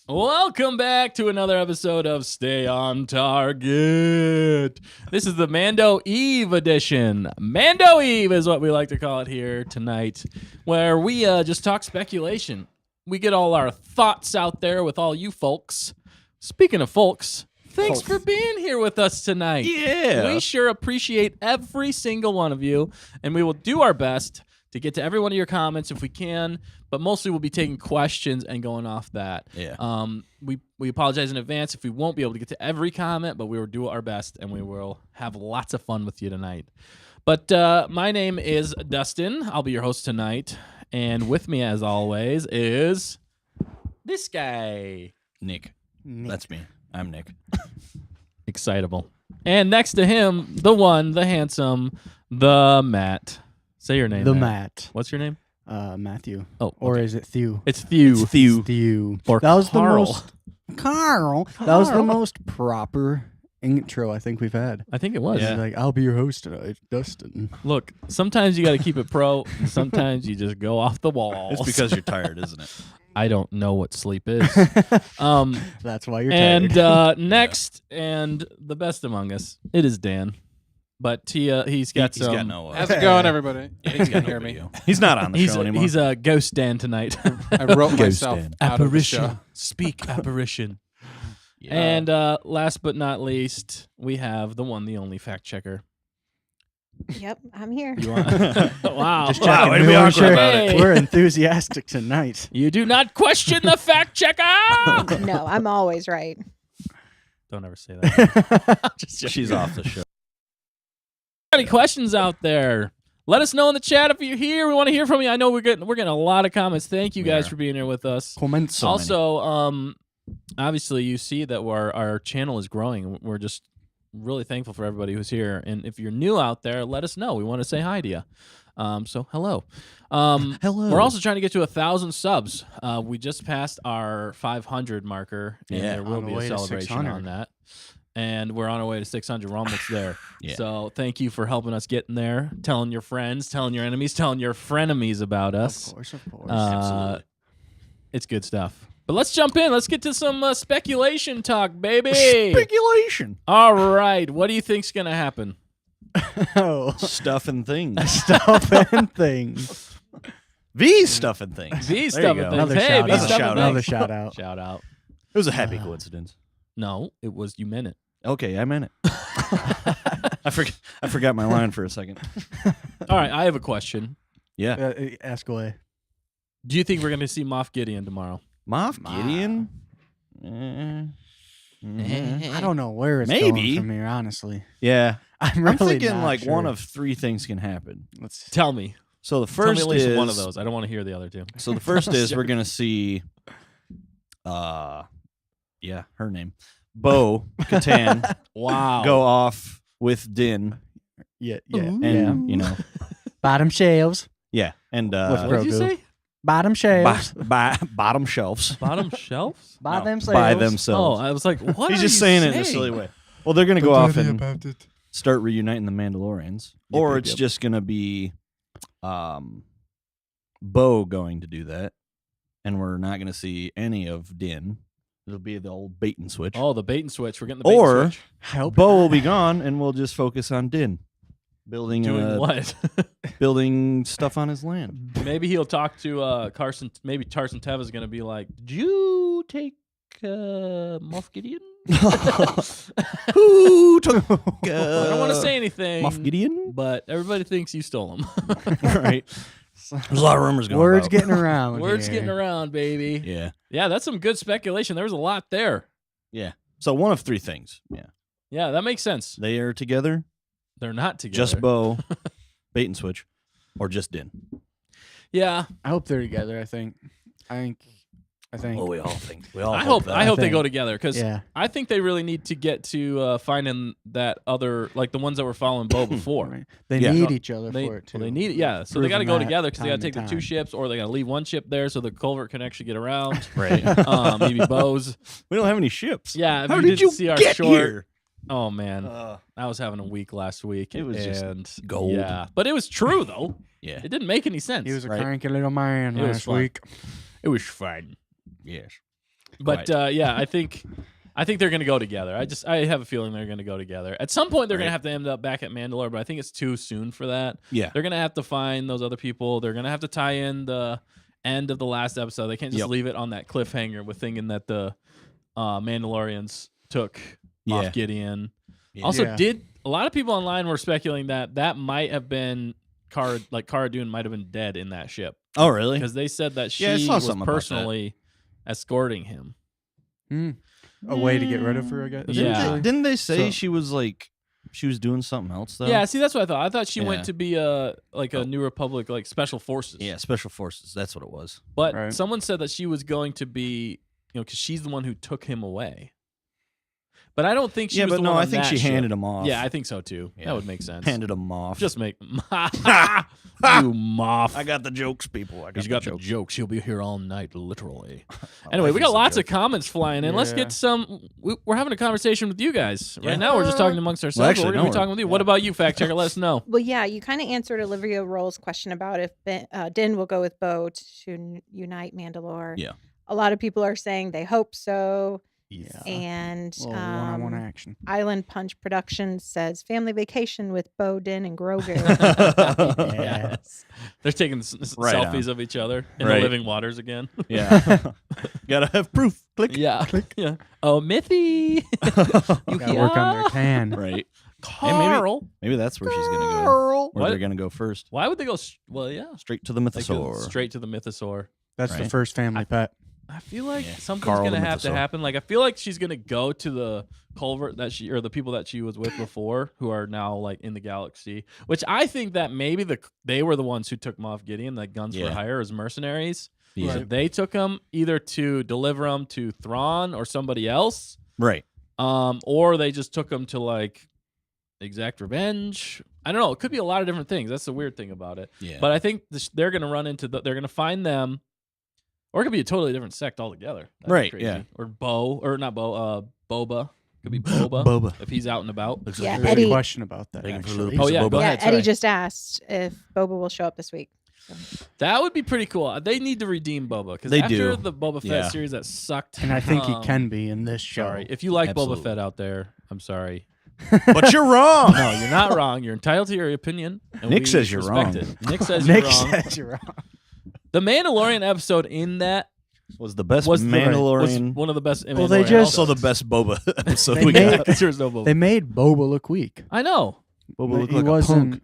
Welcome back to another episode of Stay on Target. This is the Mando Eve edition. Mando Eve is what we like to call it here tonight, where we just talk speculation. We get all our thoughts out there with all you folks. Speaking of folks, thanks for being here with us tonight. Yeah. We sure appreciate every single one of you, and we will do our best to get to every one of your comments if we can, but mostly we'll be taking questions and going off that. Yeah. We apologize in advance if we won't be able to get to every comment, but we will do our best, and we will have lots of fun with you tonight. But my name is Dustin. I'll be your host tonight, and with me, as always, is this guy. Nick. That's me. I'm Nick. Excitable. And next to him, the one, the handsome, the Matt. Say your name. The Matt. Matt. What's your name? Matthew. Oh, Or okay. is it Thew? It's Thew. It's Thew. Thew. Or that was Carl. the most Carl. That was the most proper intro I think we've had. I think it was. Yeah. Like, I'll be your host tonight, Dustin. Look, sometimes you got to keep it pro, and sometimes you just go off the wall. It's because you're tired, isn't it? I don't know what sleep is. That's why you're tired. And next, and the best among us, it is Dan. But he's got He's some. got no. How's it going, everybody? Yeah, You he's can got hear no me. video. He's not on the He's show anymore. he's a ghost Dan tonight. I wrote Ghost myself Dan. out of the show. Speak apparition. Yeah. And last but not least, we have the one, the only fact checker. Yep, I'm here. You want? Wow. Just Wow, checking. way to be We're awkward sure- about it. We're enthusiastic tonight. You do not question the fact checker. No, I'm always right. Don't ever say that. Just joking. She's off the show. Any questions out there? Let us know in the chat if you're here. We want to hear from you. I know we're getting a lot of comments. Thank you We guys are. for being here with us. Comments. So many. Also, obviously you see that our channel is growing. We're just really thankful for everybody who's here. And if you're new out there, let us know. We want to say hi to you. So hello. Hello. We're also trying to get to 1,000 subs. We just passed our 500 marker, and Yeah, there will on the be a way to celebration 600. on that. And we're on our way to 600. We're almost there. Yeah. So thank you for helping us get in there, telling your friends, telling your enemies, telling your frenemies about us. Of course. Absolutely. It's good stuff. But let's jump in. Let's get to some speculation talk, baby. Speculation. All right. What do you think's going to happen? Oh. Stuff and things. Stuff and things. These stuff and things. These There stuff you and go. things. Another Hey, shout these out. stuff and Another things. shout out. Shout out. It was a happy coincidence. No, it was you meant it. Okay, I meant it. I forgot my line for a second. All right. I have a question. Yeah. Ask away. Do you think we're going to see Moff Gideon tomorrow? Moff Gideon? I don't know where it's Maybe. going from here, honestly. Yeah. I'm really thinking not like sure. one of three things can happen. Let's Tell me. So the Tell me first at least is one of those. I don't want to hear the other two. So the first is we're gonna see, her name, Bo Katan, Wow. go off with Din, yeah. and you know, Bottom shelves. and What did you Grogu. say? Bottom shelves. bottom shelves Bottom shelves? By No, themselves. by Oh, themselves. I was like, what He's are just you saying it in a silly way. Well, they're gonna go off and start reuniting the Mandalorians, or yep, it's yep. just gonna be, Bo going to do that, and we're not gonna see any of Din. It'll be the old bait and switch. Oh, the bait and switch. We're getting the bait Or and switch. Help. Bo will be gone, and we'll just focus on Din, building Doing what? building stuff on his land. Maybe he'll talk to Carson. Maybe Tarson Teva's going to be like, did you take Moff Gideon? Who took? I don't want to say anything. Moff Gideon, But everybody thinks you stole him. right? There's a lot of rumors going. Words about. getting around. Words here. getting around, baby. Yeah, Yeah, that's some good speculation. There was a lot there. yeah. So one of three things. Yeah, Yeah, that makes sense. they are together. They're not together. Just Bo, bait and switch, or just Din. Yeah, I hope they're together. I think. Well, we all think. We all. I hope that. I hope they think. go together because Yeah. I think they really need to get to finding that other, like the ones that were following Bo before. Right. They Yeah. need each other They, for it too. well, they need it, yeah. So they got to go Proven that together because they got to time take and the two time. ships, or they got to leave one ship there so the culvert can actually get around. Right. Maybe Bo's. We don't have any ships. Yeah. If How you did didn't you see our get short, here? Oh man, I was having a week last week. It was just and gold. Yeah, but it was true though. Yeah. It didn't make any sense. He was a Right. cranky little man It was last fun. week. It was fun. Yes. But yeah, I think they're going to go together. I have a feeling they're going to go together. At some point, they're going to have to end up back at Mandalore, but I think it's too soon for that. Yeah. They're going to have to find those other people. They're going to have to tie in the end of the last episode. They can't just leave it on that cliffhanger with thinking that the Mandalorians took Moff Gideon. Yeah. Also, a lot of people online were speculating that might have been Cara Dune might have been dead in that ship. Oh, really? Because they said that she saw was something about personally escorting him. A way to get rid of her, I guess. Yeah. Didn't they say she was doing something else though? Yeah, see, that's what I thought. I thought she went to be a New Republic, like Special Forces. Yeah, Special Forces. That's what it was. But someone said that she was going to be, because she's the one who took him away. But I don't think she was the one on I think that she ship. handed him off. Yeah, I think so too. Yeah. That would make sense. Handed him off. Just make you Moff. I got the jokes, people. He's got the jokes. He'll be here all night, literally. Anyway, we got lots of comments flying in. Let's get some. We're having a conversation with you guys right now. We're just talking amongst ourselves. actually, We're going to be talking with you. What about you, fact checker? Let us know. Well, yeah, you kind of answered Olivia Roll's question about if Din will go with Bo to unite Mandalore. Yeah. A lot of people are saying they hope so. Yeah. And one-on-one action. Island Punch Productions says family vacation with Bo, Din, and Grogu. Yes. They're taking selfies of each other in the living waters again. Yeah. Gotta have proof. Click. Yeah. Yeah. Oh, Mithy. You Gotta work on their tan. Right. Carl. Maybe that's where she's gonna go. Where they're gonna go first. Why would they go? Well, yeah. Straight to the Mythosaur. Straight to the Mythosaur. That's the first family pet. I feel like something's Carl gonna the have to Mythosaur. happen. Like I feel like she's gonna go to the culvert that or the people that she was with before, who are now like in the galaxy. Which I think that maybe they were the ones who took Moff Gideon, like guns for hire as mercenaries. Yeah. So they took him either to deliver him to Thrawn or somebody else, Right. or they just took him to like exact revenge. I don't know. It could be a lot of different things. That's the weird thing about it. Yeah. But I think they're gonna run into they're gonna find them. Or it could be a totally different sect altogether. That'd be Right, crazy. yeah. Or Boba. Could be Boba. Boba. If he's out and about. Yeah, There's Eddie- a question about that. Begging for a Actually. little Oh, yeah, Boba. go yeah, ahead. Eddie sorry. just asked if Boba will show up this week. So. That would be pretty cool. They need to redeem Boba. Because They after do. the Boba Fett Yeah. series that sucked. And I think he can be in this show. Sorry. If you like Absolutely. Boba Fett out there, I'm sorry. But you're wrong. No, you're not wrong. You're entitled to your opinion. And Nick we says you're respect wrong. It. Nick says Nick you're wrong. says you're wrong. The Mandalorian episode in that Was the best was Mandalorian. one of the best. Well, they Mandalorian just- Also the best Boba episode They we made- got. There was no Boba. They made Boba look weak. I know. Boba looked he like wasn't. a punk.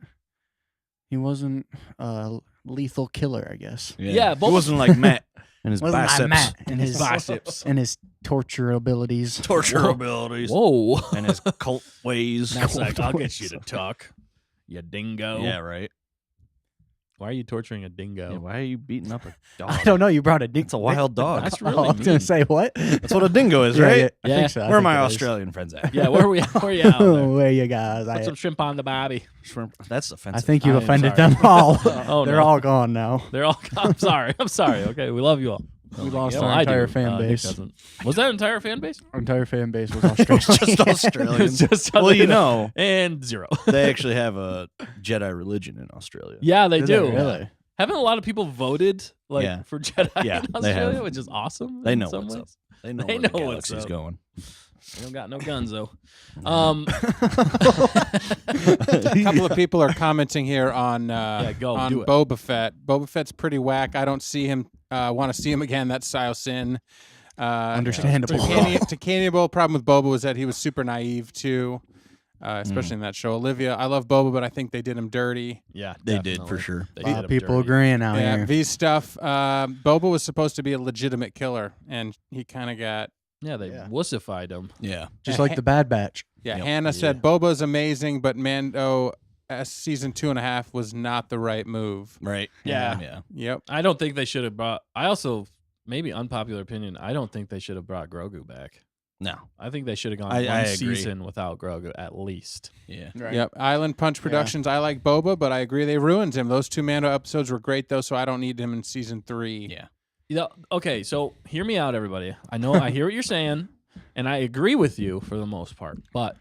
He wasn't a lethal killer, I guess. Yeah, He Boba- wasn't like Matt and his Wasn't like biceps. Matt and his biceps. and his torture abilities. Torture Whoa. abilities. Whoa. And his cult ways. That's like, I'll get you to talk, you dingo. Yeah, right. Why are you torturing a dingo? Yeah, why are you beating up a dog? I don't know. You brought a ding. It's a wild dog. That's Oh, really I was gonna mean. say what? That's what a dingo is, Yeah, right? yeah, I Yeah. think so. Where are my I think it is. Australian friends at? Yeah, where are we? Where are you out there? Where you guys? Put some shrimp on the bobby. Shrimp. That's offensive. I think you've I'm offended sorry. them all. Oh, They're no. all gone now. They're all. I'm sorry. I'm sorry. Okay, we love you all. We lost Yeah, our I do. entire fan Nick base. doesn't. Was that entire fan base? Our entire fan base was Australian. Just It Australians. was just Well, you know, and zero. they actually have a Jedi religion in Australia. Yeah, they Did do. they really? Haven't a lot of people voted Yeah. for Jedi Yeah, in they Australia, have. which is awesome. They in know some what's ways. up. They know They where know the what's galaxy's up. going. They don't got no guns though. A couple of people are commenting here on do it. Boba Fett. Boba Fett's pretty whack. I don't see him. Want to see him again. That's Sao Sin. Understandable. Camio problem with Boba was that he was super naive too, especially in that show. Olivia, I love Boba, but I think they did him dirty. Yeah, They did, definitely. for sure. They A did lot of him people dirty. agreeing out Yeah, here. V stuff. Boba was supposed to be a legitimate killer, and he kind of got. Yeah, they Yeah. wussified him. Yeah. Just like the Bad Batch. Yeah, Yep. Hannah said Boba's amazing, but Mando season 2.5 was not the right move. Right. Yeah. Yeah. Yep. I don't think they should have brought. I also, maybe unpopular opinion, I don't think they should have brought Grogu back. No. I think they should have gone I one agree. season without Grogu at least. Yeah. Right. Yep. Island Punch Productions. I like Boba, but I agree they ruined him. Those 2 Mando episodes were great though, so I don't need him in season 3. Yeah. You know, okay, so hear me out, everybody. I know I hear what you're saying, and I agree with you for the most part. But.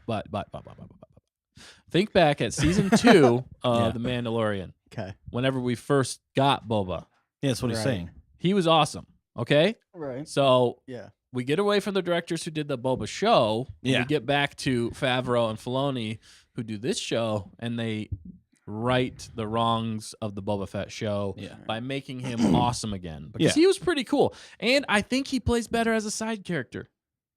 Think back at season 2 of Yeah. The Mandalorian. Okay. Whenever we first got Boba, Yeah, that's what he's Right. saying. he was awesome. Okay, Right. so Yeah. we get away from the directors who did the Boba show. And Yeah. we get back to Favreau and Filoni who do this show, and they right the wrongs of the Boba Fett show by making him awesome again. Because he was pretty cool. And I think he plays better as a side character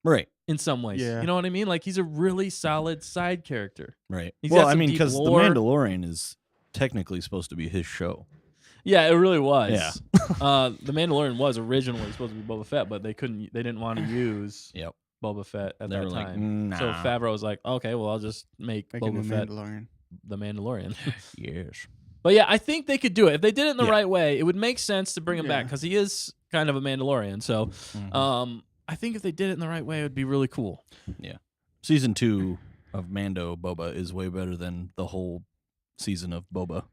Right. in some ways. Yeah. You know what I mean? Like, he's a really solid side character. Right. He's Well, got I some mean, deep because The lore. Mandalorian is technically supposed to be his show. Yeah, it really was. Yeah. The Mandalorian was originally supposed to be Boba Fett, but they didn't want to use Yep. Boba Fett at They that were like, time. So nah. Favreau was like, okay, well, I'll just make Making Boba the Fett Mandalorian. the Mandalorian. Yes. But yeah, I think they could do it. If they did it in the Yeah. right way, it would make sense to bring him back Yeah. because he is kind of a Mandalorian. So I think if they did it in the right way, it would be really cool. Season 2 of Mando Boba is way better than the whole season of Boba.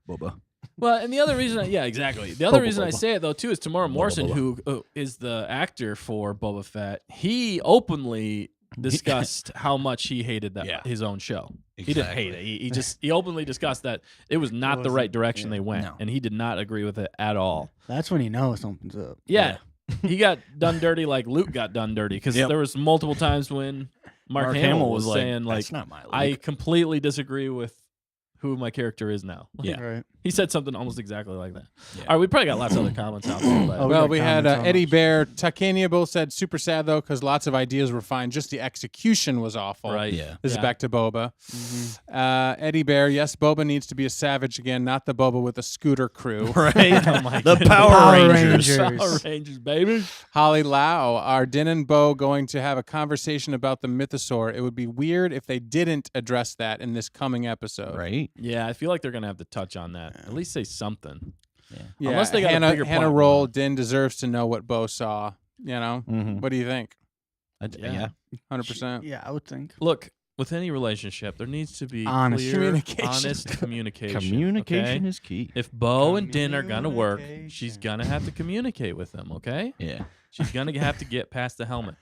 Well, and the other reason, yeah, exactly. The other Boba, reason I Boba. say it, though, too, is Tamora Morrison, who is the actor for Boba Fett, he openly discussed how much he hated his own show. He didn't hate it. He openly discussed that it was not the right direction they went, No. and he did not agree with it at all. That's when you know something's up. Yeah. He got done dirty like Luke got done dirty because there was multiple times when Mark Hamill was saying, like, that's not my Luke. I completely disagree with who my character is now. Yeah. Right. He said something almost exactly like that. Yeah. All right, we probably got lots of other comments out there. But Oh, Well, got we had comments on Eddie this. Bear, Titania both said super sad though because lots of ideas were fine, just the execution was awful. right. Yeah. This is Yeah. back to Boba. Eddie Bear, yes, Boba needs to be a savage again, not the Boba with a scooter crew. Right? Oh my The goodness. Power Power Rangers. Rangers. Power Rangers, baby. Holly Lau, are Din and Bo going to have a conversation about the Mythosaur? It would be weird if they didn't address that in this coming episode. Right? Yeah, I feel like they're gonna have to touch on that. At least say something. Yeah, Unless they got a Hannah, bigger Hannah plot. Roll, Din deserves to know what Bo saw. You know? Mm-hmm. What do you think? Yeah. 100%. Yeah, I would think. Look, with any relationship, there needs to be Honest clear, communication. honest communication. Communication okay? is key. If Bo and Din are gonna work, she's gonna have to communicate with them. Okay, Yeah. she's gonna have to get past the helmet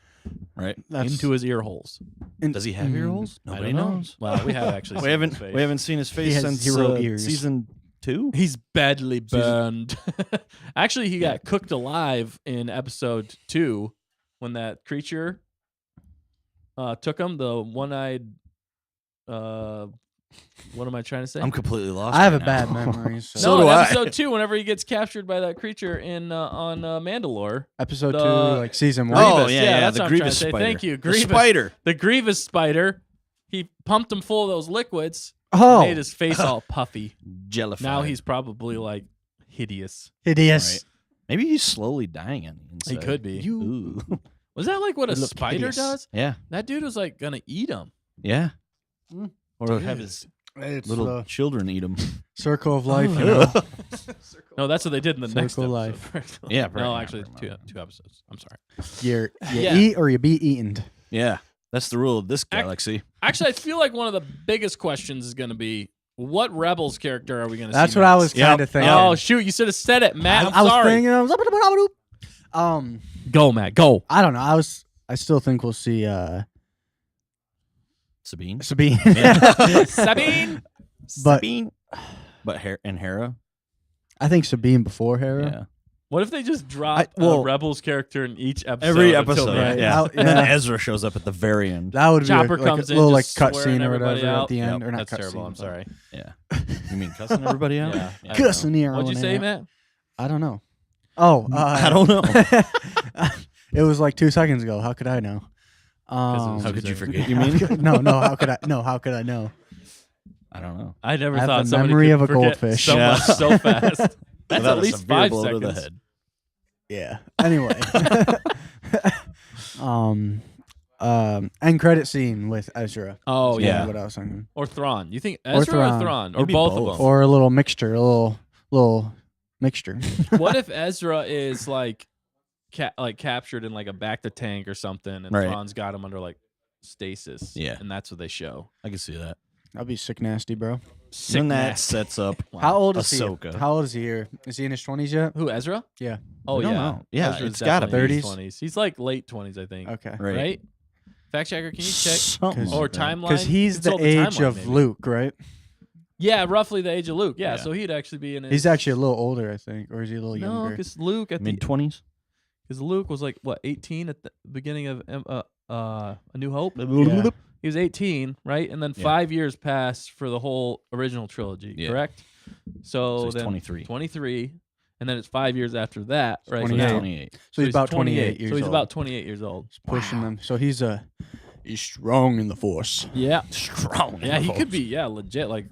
Right? into his ear holes. Does he have ear holes? I Nobody don't know. knows. Well, we have actually. We seen haven't his face. we haven't seen his face has since 0 ears. season 2. He's badly burned. Actually, he got cooked alive in episode 2 when that creature took him. The one-eyed. What am I trying to say? I'm completely lost. I have a right now. bad memory. So. So no, do in I. episode 2, whenever he gets captured by that creature in on Mandalore. Episode The- 2, like season 1. Oh Grievous, yeah, yeah, yeah, that's the what I'm trying to Grievous say. spider. Thank you, The Grievous. spider. The Grievous spider. He pumped him full of those liquids. Oh, Made his face all puffy. Jellified. Now he's probably like hideous. hideous. Right. Maybe he's slowly dying on the inside. He could be. Ooh. Was that like what a It looked spider hideous. does? Yeah. That dude was like gonna eat him. Yeah. Mm. Or have his It's little the children eat him. circle of life, you know. No, that's what they did in the next Circle episode. Yeah, No, probably. actually, two episodes. I'm sorry. You Yeah. eat or you be eaten. Yeah. That's the rule of this galaxy. Actually, I feel like one of the biggest questions is going to be, what Rebels character are we going to see? That's what I was Yep. kind of thinking. Oh shoot! You should have said it, Matt. I I'm was sorry. thinking. Go, Matt. Go. I don't know. I still think we'll see Sabine. Sabine. Sabine. But Sabine. But Hera. I think Sabine before Hera. Yeah. What if they just drop well, a Rebels character in each episode? Every until episode. the Yeah. end? Right. And then Yeah. Ezra shows up at the very end. That would be Chopper like comes a in, little like just cut swearing scene or everybody whatever out. at the end, Yep. or not That's cut terrible. scene, I'm but- sorry. Yeah. You mean cussing everybody out? Yeah. I don't Cussing know. here. What'd you say, Matt? I don't know. Oh, I don't know. It was like 2 seconds ago. How could I know? was- How could you Sorry. forget? You mean? no. How could I? No. How could I know? I don't know. I never I have thought the somebody memory could of a forget goldfish. so Yeah. much so fast. That's Without at a least severe 5 blow seconds. to the head. Yeah. Anyway. End credit scene with Ezra. Oh Is yeah. what I was thinking. Or Thrawn. You think Ezra or Thrawn. Thrawn? Or Maybe both both. of them? Or a little mixture, a little mixture. What if Ezra is like captured in like a bacta tank or something, and Right. Thrawn's got him under like stasis? Yeah. and that's what they show. I can see that. That'd be sick nasty, bro. Sick Then that nasty. sets up. How old is Ahsoka. he? How old is he here? Is he in his 20s yet? Who, Ezra? Yeah. Oh I don't yeah, know. Yeah, Ezra's it's gotta definitely be. in his 20s. He's like late 20s, I think. Okay. Right. Right? Fact checker, can you check? Something Or like that. timeline? Because he's the Consult age timeline, of maybe. Luke, right? Yeah, roughly the age of Luke. Yeah, Yeah. so he'd actually be in his. He's actually a little older, I think, or is he a little no, younger? because Luke at the Mid-20s? Because Luke was like what 18 at the beginning of A New Hope. Yeah. He was 18, right? And then Yeah. 5 years passed for the whole original trilogy, Yeah. correct? So he's then 23. 23, and then it's 5 years after that, right? 28. now- 28. So he's about 28 years So he's old. about 28 years old. He's pushing them. So he's strong in the Force. Yeah. Strong. Yeah, he could be, legit, like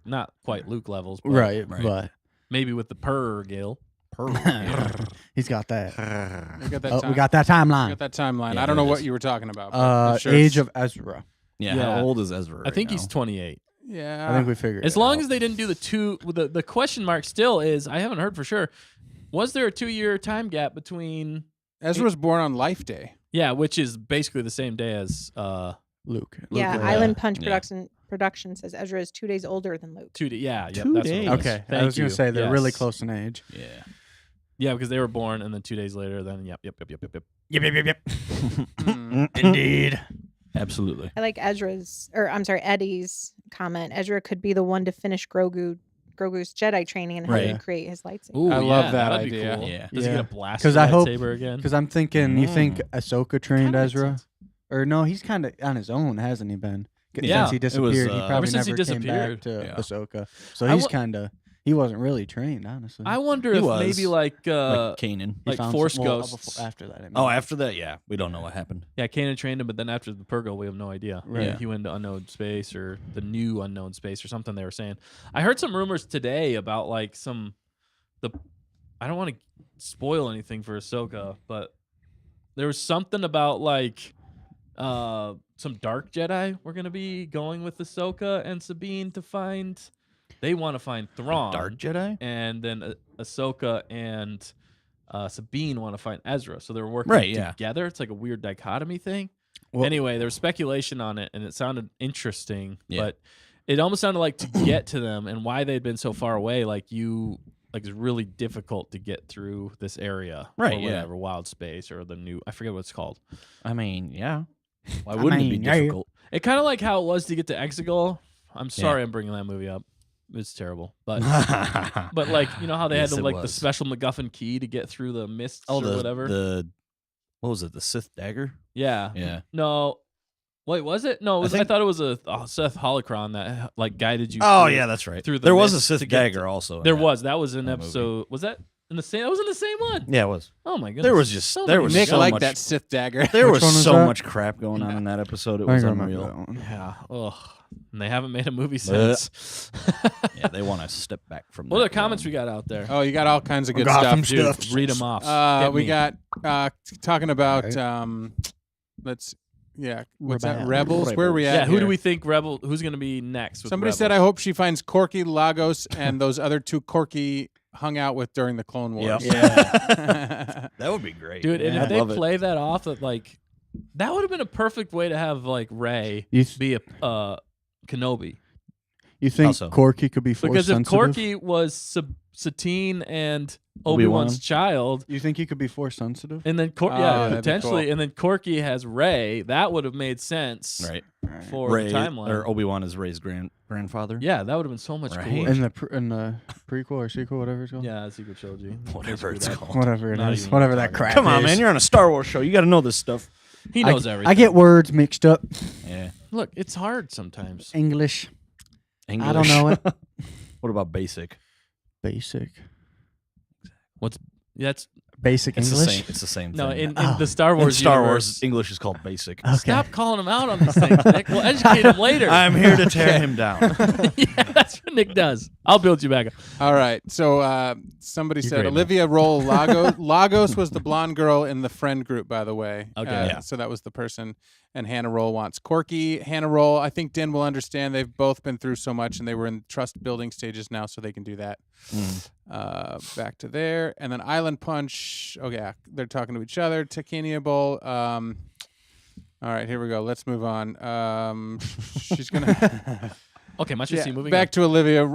not quite Luke levels, but Right, Right. but maybe with the purr Gil. he's got that. We got that. Oh, time. we got that We timeline. got that timeline. Yeah, I don't know there it what is. you were talking about. but I'm sure Age it's- of Ezra. Yeah. Yeah. How old is Ezra? I think right he's now? 28. Yeah. I think we figured. As it long out. as they didn't do the question mark still is, I haven't heard for sure. Was there a 2-year time gap between Ezra was born on Life Day. Yeah, which is basically the same day as Luke. Yeah, Luke, Island Punch Yeah. production says Ezra is 2 days older than Luke. 2 days. Yeah, yep, 2 that's what it days. was. Okay, I Thank was gonna you. say they're really Yes. close in age. Yeah. Yeah, because they were born and then 2 days later, then yep. Mm. Indeed. Absolutely. I like Eddie's comment. Ezra could be the one to finish Grogu's Jedi training and help Right. him create his lightsaber. Ooh, I love that that'd be idea. cool. Yeah. Does he Yeah. get a blast 'Cause I hope- lightsaber again? Because I'm thinking, you think Ahsoka trained Kinda makes Ezra, sense. or no? He's kind of on his own, hasn't he been? Yeah. Since he It was, disappeared, he ever probably since he never came disappeared. back to Yeah. Ahsoka. So I he's wa- kind of he wasn't really trained, honestly. I wonder He if was. maybe Like Kanan. He like found Force some- well, ghosts. before- after that. I mean. Oh, after that, yeah. We don't know what happened. Yeah, Kanan trained him, but then after the Purgle, we have no idea. Right. Yeah. He went to unknown space or the new unknown space or something they were saying. I heard some rumors today about like I don't want to spoil anything for Ahsoka, but there was something about like some dark Jedi were going to be going with Ahsoka and Sabine to find. They want to find Thrawn. Dark Jedi? And then Ahsoka and Sabine want to find Ezra. So they're working Right, yeah. together. It's like a weird dichotomy thing. Well- Anyway, there was speculation on it, and it sounded interesting. Yeah. But it almost sounded like to get to them and why they'd been so far away, it's really difficult to get through this area. Right, Or yeah. whatever, wild space or the new, I forget what it's called. I mean, yeah. Why I wouldn't it mean, be yeah. difficult? It kind of like how it was to get to Exegol. I'm sorry I'm bringing that movie up. It's terrible. But like, you know how they Yes, had it like the was. special MacGuffin key to get through the mists or whatever? What was it? The Sith dagger? Yeah. Yeah. No. Wait, was it? No, I think- thought it was a Seth Holocron that like guided you. Oh, through- yeah, that's right. through the There was a mist to Sith get dagger also. in There that. was. That was in that movie. episode. Was that in the same? That was in the same one. Yeah, it was. Oh my goodness. There was just So there many was Nick so liked much that Sith dagger. there Which was one was so that? much crap going on in that episode. It I was don't remember unreal. that one. Yeah. Ugh. And they haven't made a movie Blech. since. Yeah, they want to step back from. What that other comments realm. we got out there? Oh, you got all kinds of good Gotham stuff. Dude, stuff. read them off. Hit We me. got talking about Right. what's We're what's that? back. Rebels. Where are we at? Yeah, who do here? we think Rebel? Who's going to be next? With Somebody said, "I Rebels? hope she finds Corky, Lagos, and those other two Corky hung out with during the Clone Wars." Yep. Yeah. That would be great, Dude, and Yeah, if I'd they love it. play that off, that would have been a perfect way to have like Rey You be a Kenobi. You think Also. Corky could be force Because if sensitive? Corky was Satine and Obi-Wan's Obi-Wan? child, You think he could be force sensitive? and then Oh, that'd be potentially, cool. and then Corky has Rey, that would have made sense right. for Ray the timeline. or Obi-Wan is Ray's grandfather. Yeah, that would have been so much Right. cooler. In the prequel or sequel, whatever it's called. Yeah, Secret Trilogy. Whatever it's Basically that. called. Whatever it Not is, even whatever that talking crap Come on, is. man! You're on a Star Wars show. You got to know this stuff. He knows everything. I get words mixed up. Yeah. Look, it's hard sometimes. English, English. I don't know it. What about basic? Basic, That's basic It's English. the same. It's the same no thing. in Oh. the Star In Wars. Star universe, Wars, English is called basic. Okay. Stop calling him out on these things, Nick. We'll educate him later. I'm here to tear him down. Yeah, that's what Nick does. I'll build you back up. All right. So somebody You're said great, man. Olivia Roll Lagos. Lagos was the blonde girl in the friend group, by the way. Okay. Yeah. So that was the person. And Hannah Roll wants Corky. Hannah Roll, I think Din will understand. They've both been through so much, and they were in trust building stages now, so they can do that. Back to there. And then Island Punch. Oh, yeah. They're talking to each other. Takenia Bowl. All right. Here we go. Let's move on. She's going to. Okay, much to see. Moving back to Olivia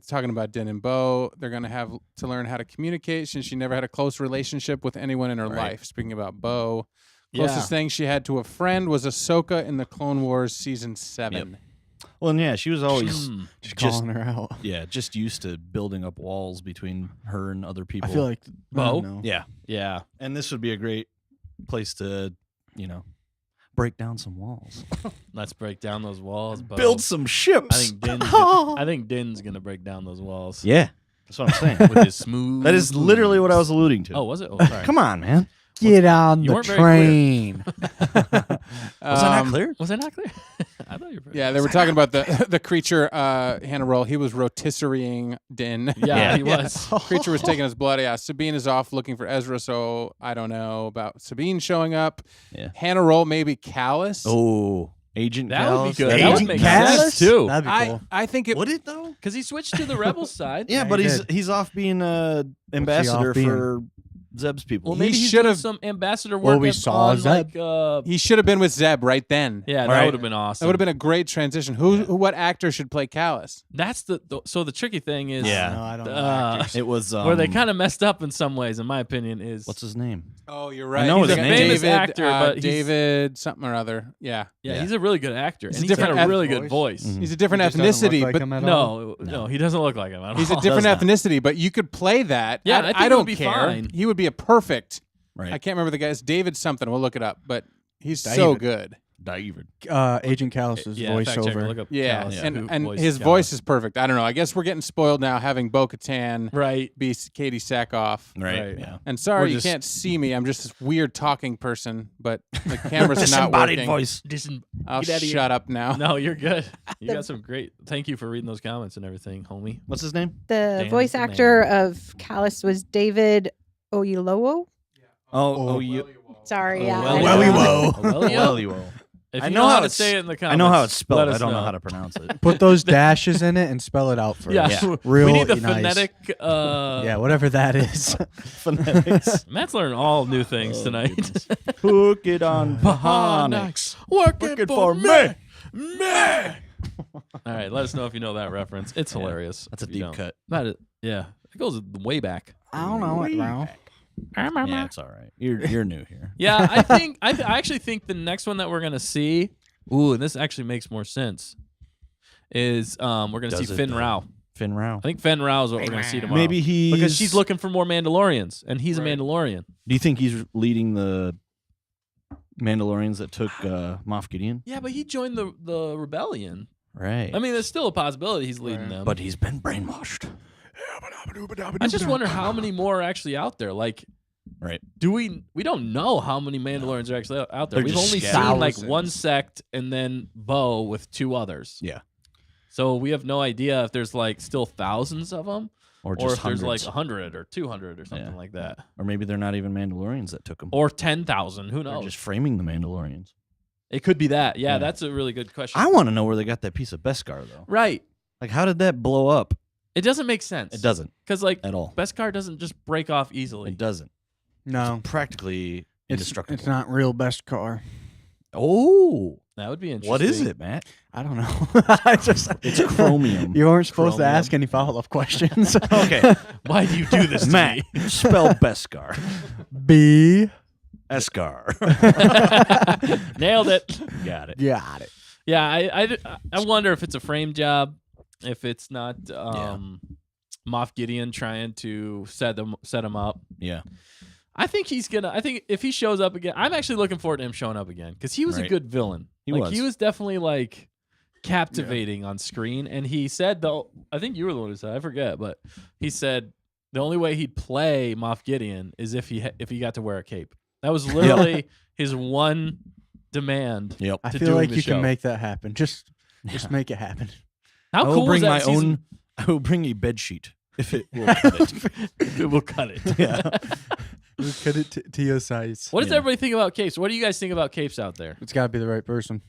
talking about Din and Bo. They're going to have to learn how to communicate since she never had a close relationship with anyone in her Right. life. Speaking about Bo. Yeah. Closest thing she had to a friend was Ahsoka in the Clone Wars season 7. Well, and yeah, she was always Just just calling her out. just used to building up walls between her and other people. I feel like Bo? No. yeah, Yeah. and this would be a great place to, break down some walls, Let's break down those walls. Bo. build some ships. I think Din's gonna break down those walls. Yeah, that's what I'm saying. With his smooth. That is literally what I was alluding to. Oh, was it? Oh, sorry. Come on, man. Get on You the weren't very clear. train. Was that not clear? Was that not clear? I thought you were. Yeah, they were talking about the creature, Hannah Roll. He was rotisserieing Din. Yeah, he was. Creature was taking his blood. Yeah, Sabine is off looking for Ezra, so I don't know about Sabine showing up. Yeah. Hannah Roll, maybe Callus. Oh, Agent That would be Callus. good. That Agent would make Callus? sense too. That'd be I, cool. I think it Would it though? Because he switched to the rebel side. Yeah, Yeah, but he he's did. he's off being ambassador off being? for Zeb's people. Well, maybe He he's should doing have- some ambassador work. Well, we at- saw on, Zeb. he should have been with Zeb right then. Yeah, that Right. would have been awesome. That would have been a great transition. What actor should play Callus? That's so the tricky thing is Yeah. No, I don't know. Uh, actors. it was where they kind of messed up in some ways, in my opinion, is what's his name? Oh, you're right. know He's his a name. Famous David, actor, but he's- David something or other. Yeah. yeah, he's a really good actor, He's and a he's got different a really good voice. voice. Mhm. He's a different He just doesn't ethnicity, look like but him at all. No, he doesn't look like him at all. he's a different Does not. ethnicity. But you could play that. Yeah, I think I it don't would be care. fine. He would be a perfect. Right. I can't remember the guy's David something. We'll look it up. But he's so David. good. David. Agent Callus's Yeah, fact checker, voiceover. look up Yeah, Callus, and who and voiced his Callus. voice is perfect. I don't know. I guess we're getting spoiled now having Bo-Katan right. be Katie Sackhoff. Right. Yeah. And sorry We're you just- can't see me. I'm just this weird talking person, but the camera's not Disembodied working. voice. I'll Get outta here. shut up now. No, you're good. You The- got some great. Thank you for reading those comments and everything, homie. What's his name? The Dan voice the man. actor of Callus was David Oyelowo. Oh, you. Sorry, yeah. well, Welly well. wo. Welly wo. Welly wo. If I you know know how how to it's- say it in the comments, I know how it's spelled. let I us don't know how to pronounce it. Put those dashes in it and spell it out for Yeah, us. Yeah. Real we need the nice. phonetic. Yeah, whatever that is. Phonetics. Matt's learning all new things Oh, tonight. goodness. Hook it on Pahonics. Working for me. All right, let us know if you know that reference. It's Yeah, hilarious. That's a if you deep don't. cut. Yeah, it goes way back. I don't know it, bro. Yeah, it's all right. You're new here. Yeah, I think I actually think the next one that we're gonna see. Ooh, and this actually makes more sense. Is we're gonna Does see it, Finn though? Rao. Finn Rao. I think Finn Rao is what we're gonna see tomorrow. Maybe he's because she's looking for more Mandalorians, and he's Right. a Mandalorian. Do you think he's leading the Mandalorians that took Moff Gideon? Yeah, but he joined the rebellion. Right. I mean, there's still a possibility he's leading Right. them. but he's been brainwashed. I just wonder how many more are actually out there. Like, Right. we don't know how many Mandalorians are actually out there. They're We've just only scattered. seen like one Thousands. sect and then Bo with two others. Yeah. So we have no idea if there's like still thousands of them, Or or just if there's like hundreds. 100 or 200 or something Yeah. like that, Or maybe they're not even Mandalorians that took him. or 10,000. Who They're knows? just framing the Mandalorians. It could be that. Yeah, Yeah. that's a really good question. I want to know where they got that piece of Beskar though. Right. Like, how did that blow up? It doesn't make sense. It doesn't Because like at all. Beskar doesn't just break off easily. It doesn't. No, Practically indestructible. it's not real best car. Oh, That would be interesting. what is it, Matt? I don't know. I just It's chromium. You weren't supposed Chromium. to ask any follow-up questions. Okay, Why do you do this to Matt, me? spell Beskar. B. Eskar. Nailed it. Got it. Got it. Yeah, I wonder if it's a frame job, if it's not Moff Gideon trying to set him up. Yeah. I think if he shows up again, I'm actually looking forward to him showing up again because he was a Right. good villain. He He was. was definitely like captivating on screen, and he said though, I think you were the one who said, I forget, but he said the only way he'd play Moff Gideon is if he got to wear a cape. That was literally his one demand. Yep. I To feel doing like the you show. can make that happen. Just make it happen. How I will cool bring is my that season? own. I will bring a bed sheet if it will cut it. We'll cut it. Yeah. Cut it to your size. What does Yeah. everybody think about capes? What do you guys think about capes out there? It's got to be the right person.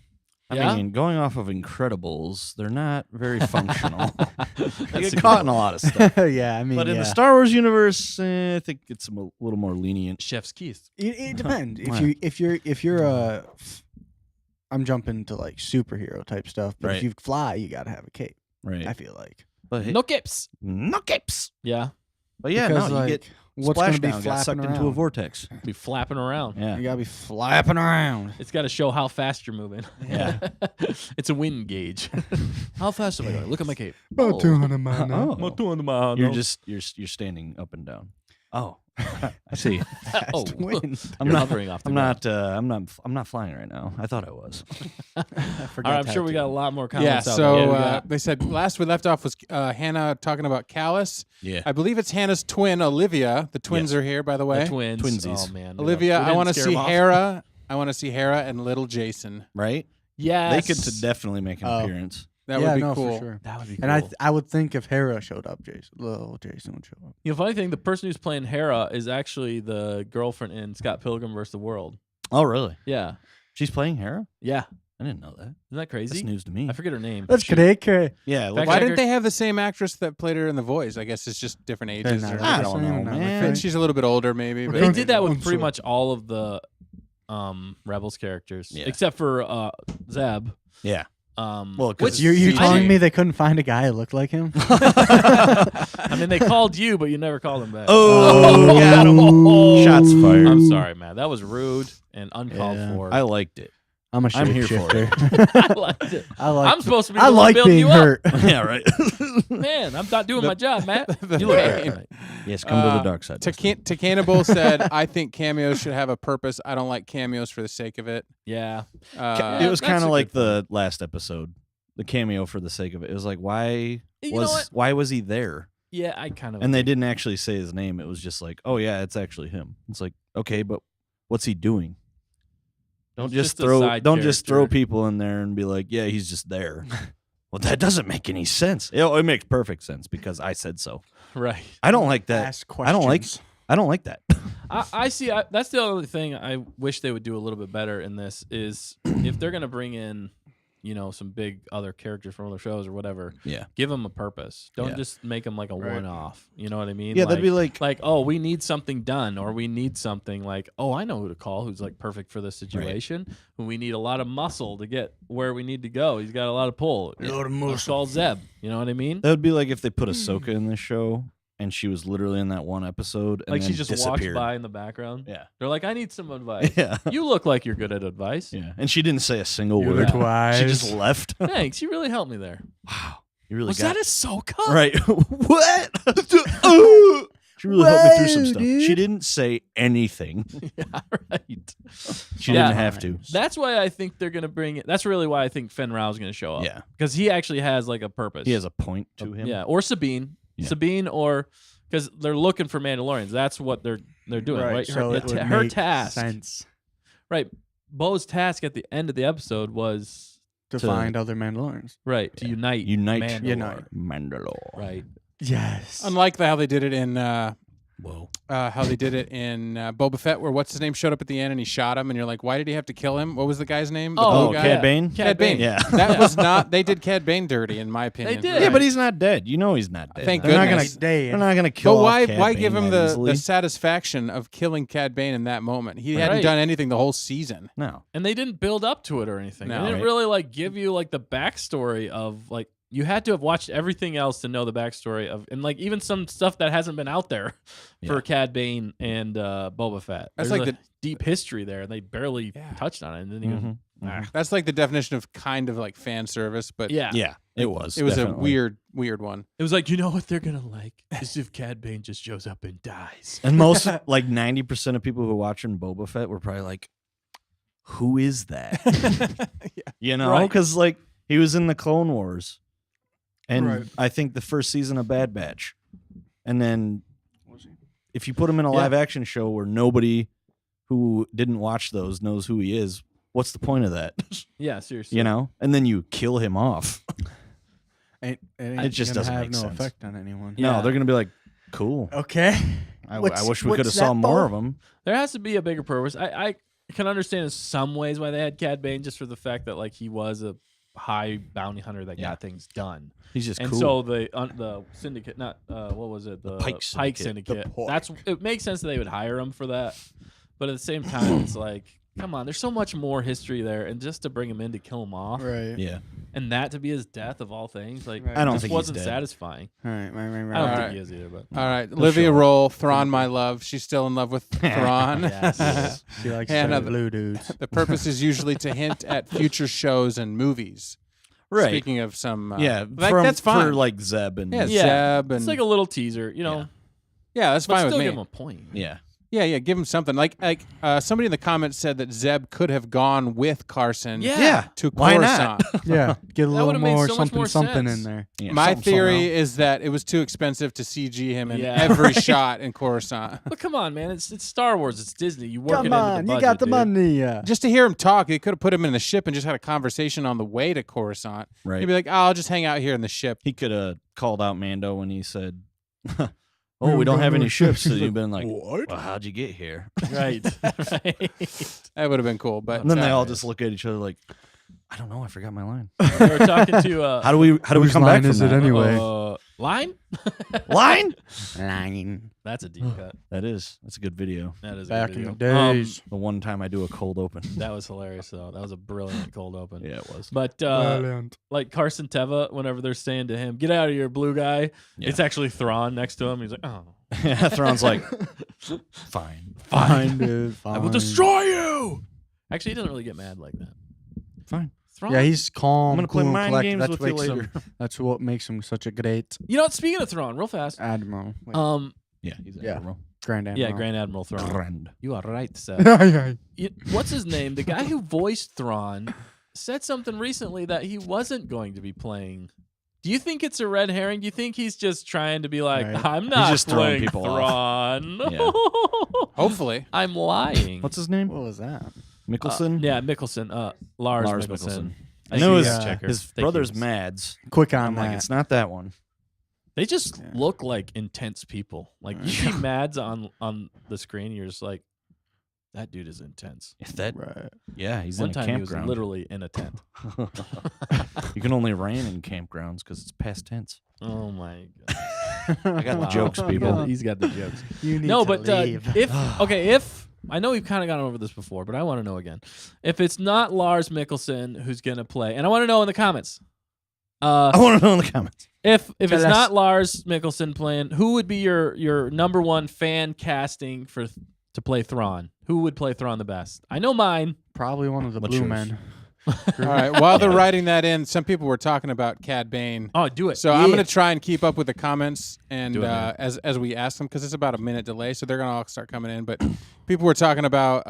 Yeah? I mean, going off of Incredibles, they're not very functional. They That's get a caught good in a lot of stuff. Yeah, I mean, But in yeah. the Star Wars universe, I think it's a little more lenient. Chef's keys. It depends. Wow. If you're a, I'm jumping to like superhero type stuff. But Right. if you fly, you got to have a cape. Right. I feel like. But hey, No capes. no capes. Yeah. But yeah, Because, no, like, you get What's going to be Splashdown got sucked flapping into a around? vortex. Be flapping around. Yeah. You got to be flapping around. It's got to show how fast you're moving. Yeah. It's a wind gauge. How fast am I going? Look at my cape. About 200 miles. Oh. About 200 miles. You're just you're standing up and down. Oh, I see. Oh, Wind. I'm you're not hovering off the I'm ground. not. I'm not flying right now. I thought I was. All right, I'm sure we got a lot more Yeah, comments. out so there. We got- they said last we left off was Hannah talking about Callus. Yeah. I believe it's Hannah's twin, Olivia. The twins Yes. are here, by the way. the twins. Twinsies. Oh man, Olivia, We I didn't want to scare see them off. Hera. I want to see Hera and little Jason. Right. Yes, They could definitely make an Oh. appearance. That yeah, would be no, cool. for sure. That would be cool. And I would think if Hera showed up, little Jason would show up. You know, funny thing, the person who's playing Hera is actually the girlfriend in Scott Pilgrim vs. the World. Oh, really? Yeah, She's playing Hera? yeah. I didn't know that. Isn't that That's crazy? news to me. I forget her name. That's crazy. Yeah. Fact Like, Why checker. didn't they have the same actress that played her in The Voice? I guess it's just different ages. not or- I don't know, man. And she's a little bit older, maybe. But They did that with I'm pretty sure. much all of the Rebels characters, Yeah. except for Zeb. yeah. Well, Well, 'cause You're CG. telling me they couldn't find a guy who looked like him? I mean, they called you, but you never called him back. Oh, got him. Shots fired. I'm sorry, man. That was rude and uncalled Yeah. for. I liked it. I'm a I'm here for shapeshifter. I liked it. I like. I'm supposed to be. I the one like building being you hurt. Yeah, right. up. Man, I'm not doing my job, Matt. the You look pain. hurt. Yes, come to the dark side. Cannibal said, I think cameos should have a purpose. I don't like cameos for the sake of it. Yeah. It Yeah, was that's kind a of like good the last episode, the cameo for the sake of it. It was like, why You know what? why was he there? Yeah, I kind of. And they didn't actually say his name. It was just like, oh yeah, it's actually him. It's like, okay, but what's he doing? Don't He's just just a throw side don't just throw character. people in there and be like, yeah, he's just there. Well, that doesn't make any sense. It makes perfect sense because I said so. right. I don't like that. Ask I don't like questions. I don't like that. I see. That's the only thing I wish they would do a little bit better in this is if they're gonna bring in, some big other characters from other shows or whatever. Yeah. Give them a purpose. Don't Yeah. just make them like a Right. one-off. You know what I mean? Yeah, that'd be like oh, we need something done, or we need something like, oh, I know who to call who's like perfect for this situation. Who we need a lot of muscle to get where we need to go. He's got a lot of pull. Let's call Zeb. You know what I mean? that would be like if they put Ahsoka in this show and she was literally in that one episode and Like then she just disappeared. walks by in the background. Yeah. They're like, I need some advice. Yeah. You look like you're good at advice. Yeah. And she didn't say a single You word. look wise. She just left. Thanks. You really helped me there. Wow. You really Was got that Ahsoka? right. What? She really helped me through some Whoa, stuff. dude. She didn't say anything. Yeah, right. She Yeah. didn't have to. That's why I think they're gonna bring it. That's really why I think Fenn Rao's gonna show up. Yeah. because he actually has like a purpose. He has a point to him. Yeah, or Sabine, Yeah. Sabine, or because they're looking for Mandalorians. That's what they're doing. Right. So it would her make task. sense Right. Bo's task at the end of the episode was to To- find other Mandalorians. to unite Mandalore. Unite. Mandalore. Right. Yes. Unlike how they did it in Whoa. Boba Fett, where what's his name showed up at the end and he shot him, and you're like, why did he have to kill him? What was the guy's name? The Oh, blue guy? Cad Bane? Cad Bane. Yeah. That was not. They did Cad Bane dirty, in my opinion. did. Yeah, but he's not dead. You know he's not dead. Thank they're not goodness. gonna Day. they're not gonna kill But off Cad why Bane give him that the easily. satisfaction of killing Cad Bane in that moment? He hadn't Right. done anything the whole season. No. And they didn't build up to it or anything. No. They didn't Right. really like give you like the backstory of like you had to have watched everything else to know the backstory of, and like even some stuff that hasn't been out there for Yeah. Cad Bane and Boba Fett. That's There's like a the- deep history there, and they barely Yeah. touched on it. And didn't even. Mhm. Ah. That's like the definition of kind of like fan service, but Yeah. Yeah, it was. it was definitely. a weird one. It was like, you know what they're gonna like is if Cad Bane just shows up and dies. And most like 90% of people who are watching Boba Fett were probably like, "Who is that?" You know, Right. because like he was in the Clone Wars, and Right. I think the first season of Bad Batch, and then if you put him in a live action show where nobody who didn't watch those knows who he is, what's the point of that? Yeah, seriously. You know, and then you kill him off. It just gonna doesn't have make no sense. effect on anyone. Yeah. No, they're gonna be like, "Cool." Okay. I What's- wish we could have what's saw that more for? of them. There has to be a bigger purpose. I can understand in some ways why they had Cad Bane, just for the fact that like he was a high bounty hunter that Yeah. got things done. He's just And cool. so the syndicate, not what was it, the Pike Syndicate. Syndicate. The Pike. That's it makes sense that they would hire him for that, but at the same time, it's like come on, there's so much more history there, and just to bring him in to kill him off, Right. Yeah. and that to be his death of all things, like Right. I don't just think he's wasn't dead. satisfying. Right. I don't Alright. think he is either, but All right, They'll Olivia show it. Roll, Thrawn, my love. She's still in love with Thrawn. Yes. She likes Hannah, blue dudes. The purpose is usually to hint at future shows and movies. Right. Speaking of some, Yeah. like, that's fine. For like Zeb and Yeah, Yeah. Zeb and it's like a little teaser, you know. yeah, that's But fine still with give me. him a point. yeah. Yeah, give him something. Like somebody in the comments said that Zeb could have gone with Carson. Yeah. To Why Coruscant. not? Yeah, get a little would've made more so much more something sense. in there. Yeah, My something theory somehow. is that it was too expensive to CG him in Yeah. every shot in Coruscant. But come on, man, it's Star Wars, it's Disney. You work it Come into on, the budget, you got the dude. money. Just to hear him talk, they could have put him in the ship and just had a conversation on the way to Coruscant. Right. He'd be like, I'll just hang out here in the ship. He could have called out Mando when he said, "Oh, we don't have any ships." So you've been like, What? "Well, how'd you get here?" Right. Right. That would have been cool. But And then they all Yes. just look at each other like, "I don't know. I forgot my line." We were talking to How do we Whose come line back is from it that? anyway? line? Line? Lying. That's a deep cut. That is. That's a good video. That is a Back good in the video. days. The one time I do a cold open. That was hilarious though. That was a brilliant cold open. Yeah, it was. But Brilliant. like Carson Teva, whenever they're saying to him, "Get out of here, blue guy," Yeah. it's actually Thrawn next to him. He's like, "Oh, Yeah, Thrawn's like, fine. Fine, dude. Fine. I will destroy you." Actually, he doesn't really get mad like that. Fine. Thrawn. Yeah, he's calm. I'm gonna play cool, and mind collected. games That's with what you makes later. him. That's what makes him such a great You know what? Speaking of Thrawn, real fast. admiral. Wait, Yeah, he's Yeah. Admiral. Grand admiral. Yeah, Grand Admiral Thrawn. Grand. You are right, Seth. Yeah. What's his name? The guy who voiced Thrawn said something recently that he wasn't going to be playing. Do you think it's a red herring? Do you think he's just trying to be like, Right. I'm not just throwing playing people Thrawn? Yeah. hopefully. I'm lying. What's his name? What was that? Mickelson? Yeah, Mickelson. Lars Lars Mickelson. Mickelson. I I know see his, that checker. his Thank brother's you. Mads. Quick on I'm that. like, it's not that one. They just Yeah. look like intense people. Like you see Mads on the screen, you're just like, that dude is intense. If that, Right. yeah, he's One in a time he was campground. literally in a tent. You can only rain in campgrounds because it's past tense. Oh my god! I got the Wow. jokes, people. He's got the jokes. You need No, to but leave. if I know we've kind of gone over this before, but I want to know again. If it's not Lars Mickelson who's gonna play, and I want to know in the comments. I want to know in the comments. If it's Tell us. not Lars Mickelson playing, who would be your number one fan casting to play Thrawn? Who would play Thrawn the best? I know mine. Probably one of the What's blue yours? men. All right. While they're writing that in, some people were talking about Cad Bane. Oh, do it. So I'm going to try and keep up with the comments and Do it, man. as we ask them because it's about a minute delay, so they're going to all start coming in. But people were talking about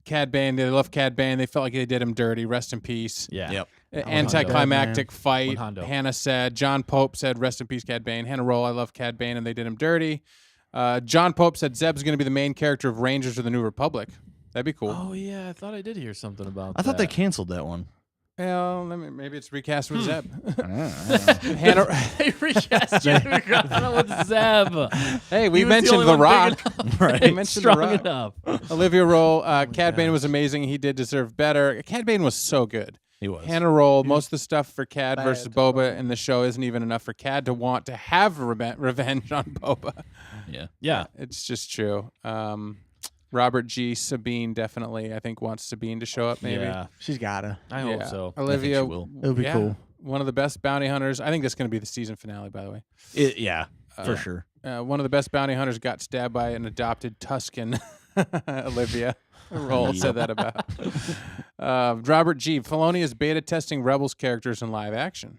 Cad Bane. They love Cad Bane. They felt like they did him dirty. Rest in peace. Yeah. Yep. Anticlimactic fight. One Hondo. Hannah said. John Pope said, "Rest in peace, Cad Bane." Hannah Roll, "I love Cad Bane, and they did him dirty." John Pope said Zeb's going to be the main character of Rangers of the New Republic. That'd be cool. Oh yeah, I thought I did hear something about. I thought they that. canceled that one. Well, maybe it's recast with Zeb. I Hannah, They recast Jimmy Garner with Zeb. hey, we He was mentioned only The one Rock. big enough. Right. We mentioned The Strong Rock. enough. Olivia Roll, Cad Bane gosh. was amazing. He did deserve better. Cad Bane was so good. He was. Hannah Roll, most of the stuff for Cad bad versus to Boba in the show isn't even enough for Cad to want to have revenge on Boba. Yeah. Yeah. It's just true. Robert G. Sabine definitely, I think, wants Sabine to show up maybe. Yeah. She's gotta. I hope so. Olivia, she will. It'll be yeah, cool. one of the best bounty hunters. I think that's going to be the season finale, by the way. Yeah, for sure. One of the best bounty hunters got stabbed by an adopted Tuscan. Olivia Roll said that about. Robert G. Filoni is beta testing Rebels characters in live action.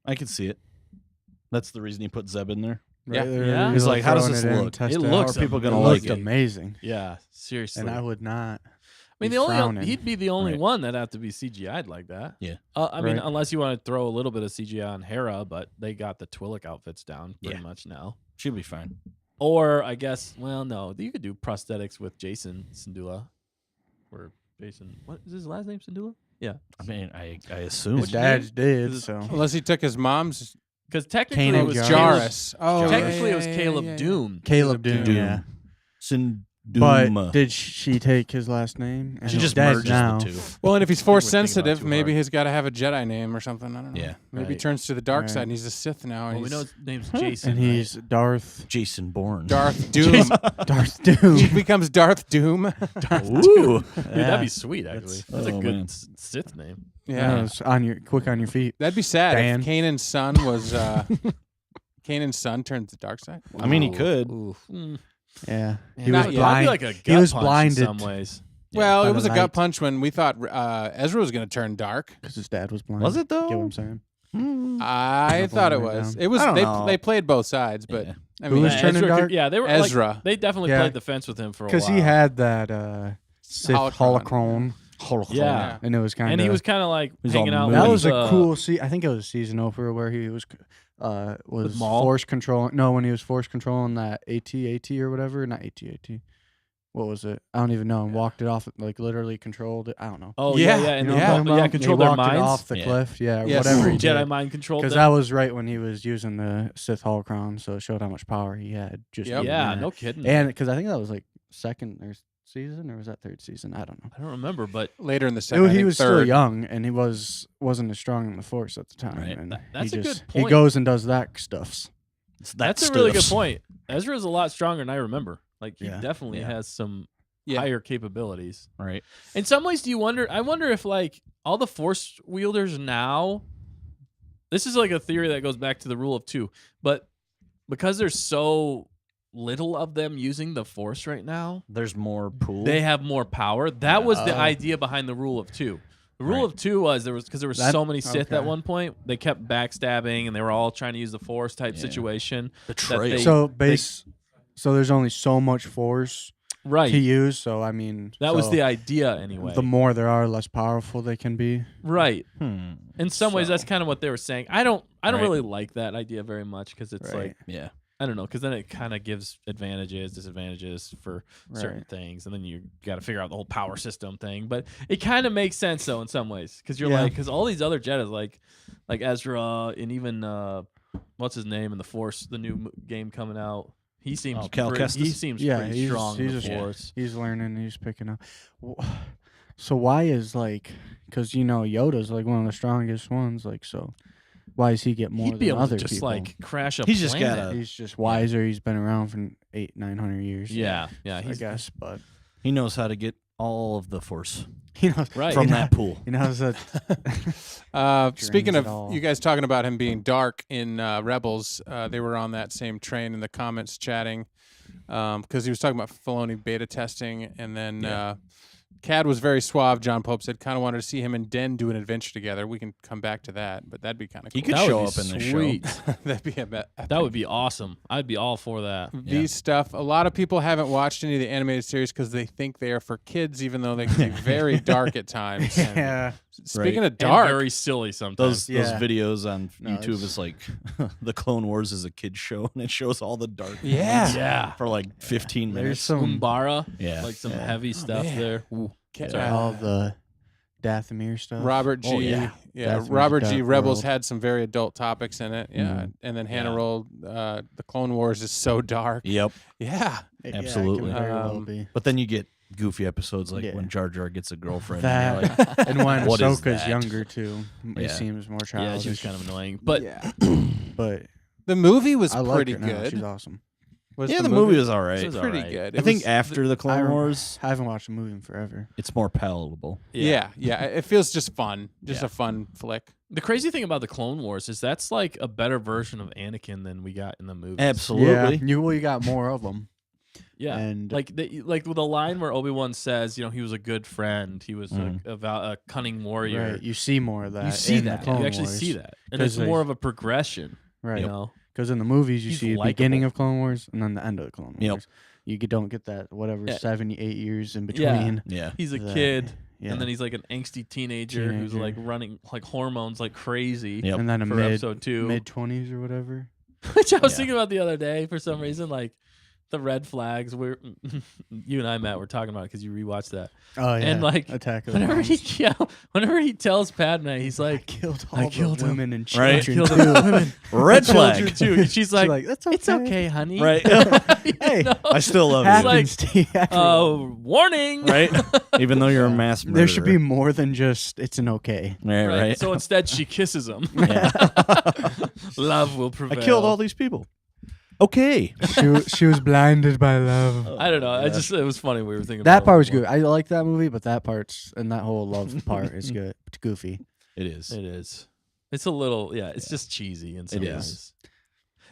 I can see it. That's the reason he put Zeb in there. Yeah. Right there, Yeah. He's like, how does throwing this it in, look? test It out. looks How are people gonna It like looked it? amazing. Yeah. Seriously. And I would not. I mean, be the frowning. he'd be the only Right. one that'd have to be CGI'd like that. Yeah. I mean, Right. unless you want to throw a little bit of CGI on Hera, but they got the Twi'lek outfits down pretty Yeah. much now. She'll be fine. Or I guess, well, no, you could do prosthetics with Jason Syndulla, or Jason. What is his last name? Syndulla. Yeah, I mean, I assume. His dad's did, Is it- so. Unless he took his mom's. because technically Kanan it was Jarrus. Caleb, Jarrus. Oh, technically it was yeah, Caleb yeah, yeah. Doom. Caleb Doom, Doom. yeah. Doom. But did she take his last name? And she he's just dead merges now. the two. Well, and if he's we're force thinking about sensitive, too maybe hard. he's got to have a Jedi name or something. I don't know. Yeah. Maybe he Right. turns to the dark Right. side and he's a Sith now. And Well, we he's know his name's Jason. And he's Darth Jason Bourne. Darth Doom. Darth Doom. He becomes Darth Doom. Ooh. Dude, that'd be sweet. Actually, that's a oh, good man. Sith name. Yeah. It's on your quick on your feet. That'd be sad Dan. if Kanan's son was Kanan's son turns to the dark side. I mean, he could. Mm. Yeah, Man, he that- was yeah, that'd blind. be like a gut He was punch blinded in some ways. Well, by it was the a gut light. punch when we thought Ezra was going to turn dark. because his dad was blind. Was it though? Get what I'm saying? I Double thought it right was. down. It was. I don't They know. they played both sides, but Yeah. I Who mean, was turning Ezra dark? yeah, they were Ezra. Like, they definitely Yeah. played the fence with him for a while. Because he had that Sith Holocron. holocron. Yeah. And it was kind of. and he was kind of like He's hanging all out. moody. That with, was a cool. I think it was a season opener where he was Maul? force controlling. No, when he was force controlling that AT or whatever, not AT. What was it? I don't even know. And walked it off, like literally controlled it. I don't know. Oh Yeah, yeah, and You know then what I'm talking about? control He their walked it minds. off the Yeah. cliff. Yeah, Yes. whatever he Jedi did. mind controlled Because them. that was right when he was using the Sith holocron, so it showed how much power he had. Just Yep. using Yeah, that. no kidding. And because I think that was like second or season, or was that third season? I don't know. I don't remember, but later in the second, I He think was third. still young, and he wasn't as strong in the Force at the time. Right. And That's he a good just, point. He goes and does that stuffs. that's a really good point. Ezra's a lot stronger than I remember. Like he Yeah. definitely Yeah. has some Yeah. higher capabilities. Right. In some ways, I wonder if like all the Force wielders now. This is like a theory that goes back to the rule of two, but because there's so little of them using the Force right now, There's more pool. they have more power. That was the Oh. idea behind the rule of two. The rule Right. of two was because there were That- so many Sith at okay. one point. They kept backstabbing, and they were all trying to use the Force type Yeah. situation. Betrayal. they- So so there's only so much Force Right. to use. So I mean, That was so the idea anyway. The more there are, less powerful they can be. Right. Hmm. In some ways, So- that's kind of what they were saying. I don't Right. really like that idea very much because it's Right. like Yeah. I don't know, because then it kind of gives advantages, disadvantages for certain Right. things, and then you got to figure out the whole power system thing. But it kind of makes sense though in some ways, because you're Yeah. like, because all these other Jedi, like Ezra, and even what's his name in the Force, the new game coming out, he seems Cal he Kestis? seems Yeah, pretty he's- strong in he's the a- Force. He's learning. He's picking up. So why is because Yoda's like one of the strongest ones. Like so, why does he get more He'd be than able other to just people? like crash a He's just planet. gotta- He's just wiser. He's been around for 800-900 years. Yeah, I he's guess, but He knows how to get all of the Force he knows right. from he that pool. He knows that. Speaking Drains it of all. you guys talking about him being dark in Rebels, they were on that same train in the comments chatting because he was talking about Filoni beta testing, and then Cad was very suave. John Pope said kind of wanted to see him and Den do an adventure together. We can come back to that, but that'd be kind of cool. He could That would show be up in the sweet. show. That'd be a bet. That would be awesome. I'd be all for that. These stuff. A lot of people haven't watched any of the animated series because they think they are for kids, even though they can be very dark at times. And Yeah. speaking Right. of dark, And very silly sometimes. Those Yeah. videos on No, YouTube it's- is like the Clone Wars is a kid show, and it shows all the dark. Yeah. ones Yeah. for like 15 There's minutes. some Umbara, Yeah. like some Yeah. heavy stuff man. there. Ooh. all the Dathomir stuff. Robert G. Oh, yeah. That's Robert Dark G. Rebels World. had some very adult topics in it. Yeah, Mhm. and then Hannah Yeah. rolled. The Clone Wars is so dark. Yep. Yeah, Yeah, it can Absolutely. very well Um, be. But then you get goofy episodes like Yeah. when Jar Jar gets a girlfriend. That And you're like, and when what is Ahsoka's that? younger too, Yeah. it seems more Yeah, childish. she was kind of annoying. But yeah. but The movie was I like pretty her now. good. She's awesome. Was yeah, the movie was all right. It was pretty alright. good. I It think was- after the Clone Wars, I haven't watched a movie in forever. it's more palatable. yeah, it feels just fun, just Yeah. a fun flick. The crazy thing about the Clone Wars is that's like a better version of Anakin than we got in the movie. Absolutely. Yeah, you got more of them. Yeah. And Like the line where Obi-Wan says, he was a good friend. He was Mhm. a cunning warrior. right, you see more of that. You see in that. The Clone You actually Wars. see that. And 'Cause it's more of a progression. right? You know? Because in the movies, you He's see the likable. beginning of Clone Wars and then the end of the Clone Yep. Wars. You don't get that whatever Yeah. 78 years in Yeah. between. Yeah. He's a that. kid. Yeah. And then he's like an angsty teenager who's Teenager. like running like hormones like crazy. Yep. and then a For mid episode 2. mid 20s or whatever. Which I was Yeah. thinking about the other day for some reason. Like the red flags. You and I, Matt, were talking about it because you rewatched that. Oh yeah, And like Attack of the whenever Clones. whenever he tells Padme, he's like, killed I all killed the him. women and Right. children. killed too. the women, Red children flag. too. And she's like, That's okay. it's okay, honey. Right. You Hey, know? I still love It's you. like, happens to everyone. Warning. Right? Even though you're a mass murderer. There should be more than just it's an okay. Right, right. So instead, she kisses him. Yeah. Love will I prevail. killed all these people. Okay. She was blinded by love. I don't know. Yeah. It was funny. We were thinking That about part it was more. good. I like that movie, but that part's and that whole love part is good. It's goofy. It is. It is. It's a little. Yeah. It's just cheesy in some It is. ways.